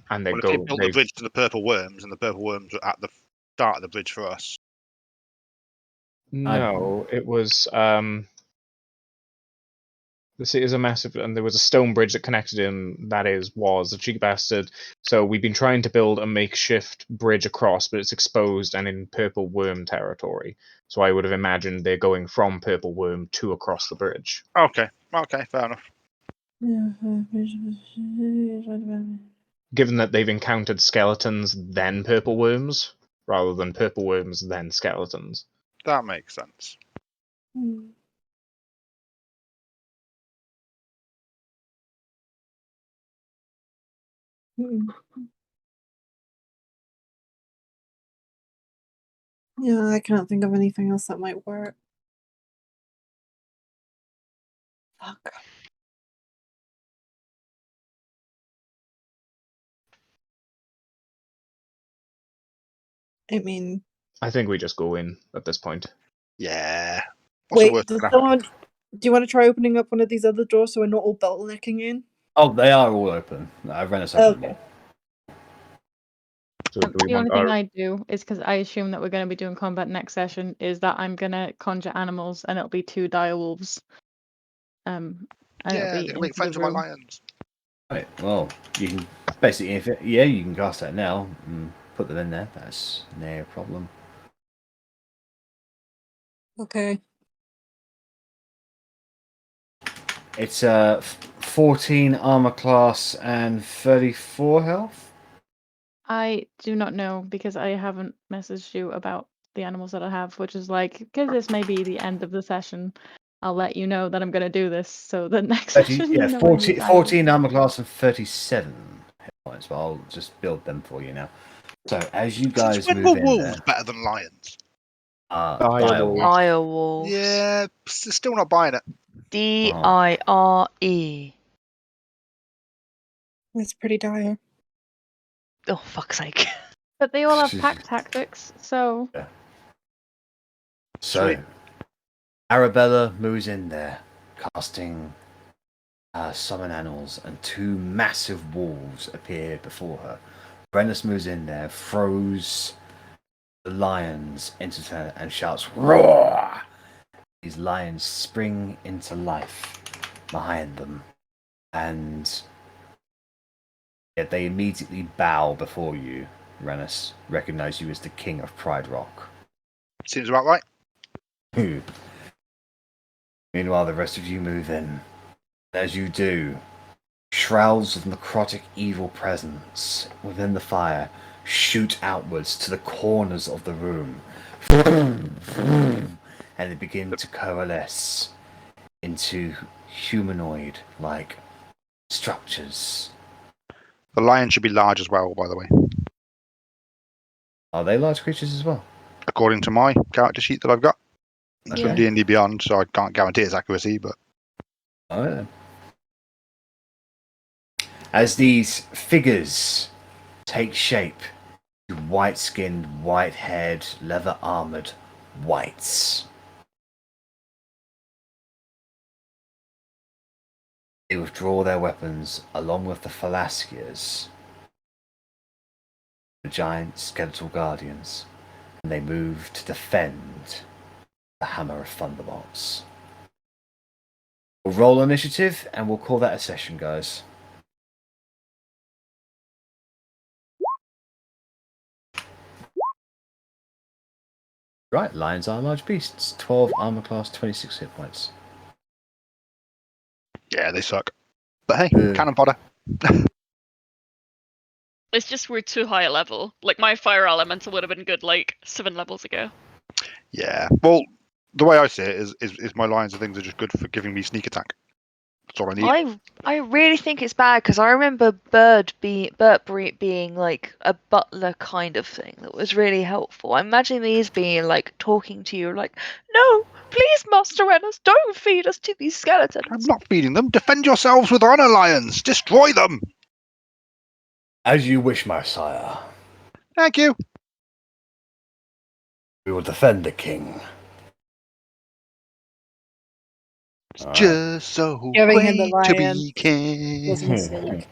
and Well, if they built the bridge to the purple worms, and the purple worms were at the start of the bridge for us. No, it was the city is a massive, and there was a stone bridge that connected him. Was a cheeky bastard. So we've been trying to build a makeshift bridge across, but it's exposed and in purple worm territory. So I would have imagined they're going from purple worm to across the bridge. Okay, fair enough. Given that they've encountered skeletons, then purple worms, rather than purple worms, then skeletons. That makes sense. Yeah, I can't think of anything else that might work. Fuck. I mean, I think we just go in at this point. Yeah. What's the wait, worst does that can happen? someone... Do you want to try opening up one of these other doors so we're not all bottlenecking in? Oh, they are all open. Rennas opened them. So do we The want only thing our... I do is because I assume that we're going to be doing combat next session, is that I'm going to conjure animals and it'll be 2 dire wolves. And it'll Yeah, be they can make into the friends with my room. lions. Right, well, you can basically, you can cast that now and put them in there. That's no problem. Okay. It's 14 armor class and 34 health. I do not know because I haven't messaged you about the animals that I have, which is like, because this may be the end of the session, I'll let you know that I'm going to do this. So the next 30, session, yeah, you know I need 14, dire 14 wolves. armor class and 37 hit points. But I'll just build them for you now. So as you guys When move were in wolves there, better than lions? dire wolf. Dire wolves. Yeah, still not buying it. Dire. That's pretty dire. Oh, fuck's sake. But they all have pack tactics, so Yeah. So, Sweet. Arrabella moves in there, casting summon animals, and 2 massive wolves appear before her. Rennas moves in there, throws the lions into her, and shouts, "Roar!" These lions spring into life behind them, and they immediately bow before you. Rennas recognize you as the king of Pride Rock. Seems about right. Meanwhile, the rest of you move in. As you do, shrouds of necrotic evil presence within the fire shoot outwards to the corners of the room. And they begin to coalesce into humanoid-like structures. The lion should be large as well, by the way, Are they large creatures as well? according to my character sheet that I've got. It's from Okay. D&D Beyond, so I can't guarantee its accuracy, but All right. As these figures take shape, white-skinned, white-haired, leather-armored whites, they withdraw their weapons along with the Phalaskias, the giant skeletal guardians, and they move to defend the Hammer of Thunderbolts. We'll roll initiative, and we'll call that a session, guys. Right, lions are large beasts. 12 armor class, 26 hit points. yeah, they suck. But hey, Yeah. cannon fodder. It's just we're too high a level. Like, my fire elemental would have been good, like, 7 levels ago. Yeah. Well, the way I see it is my lions and things are just good for giving me sneak attack. That's all I need. I really think it's bad because I remember Bert being like a butler kind of thing that was really helpful. I'm imagining these being like talking to you like, no, please, Master Rennas, don't feed us to these skeletons. I'm not feeding them. Defend yourselves with honor, lions. Destroy them. As you wish, my sire. Thank you. We will defend the king. All right. Just so Giving him the great to lion be king. was a mistake.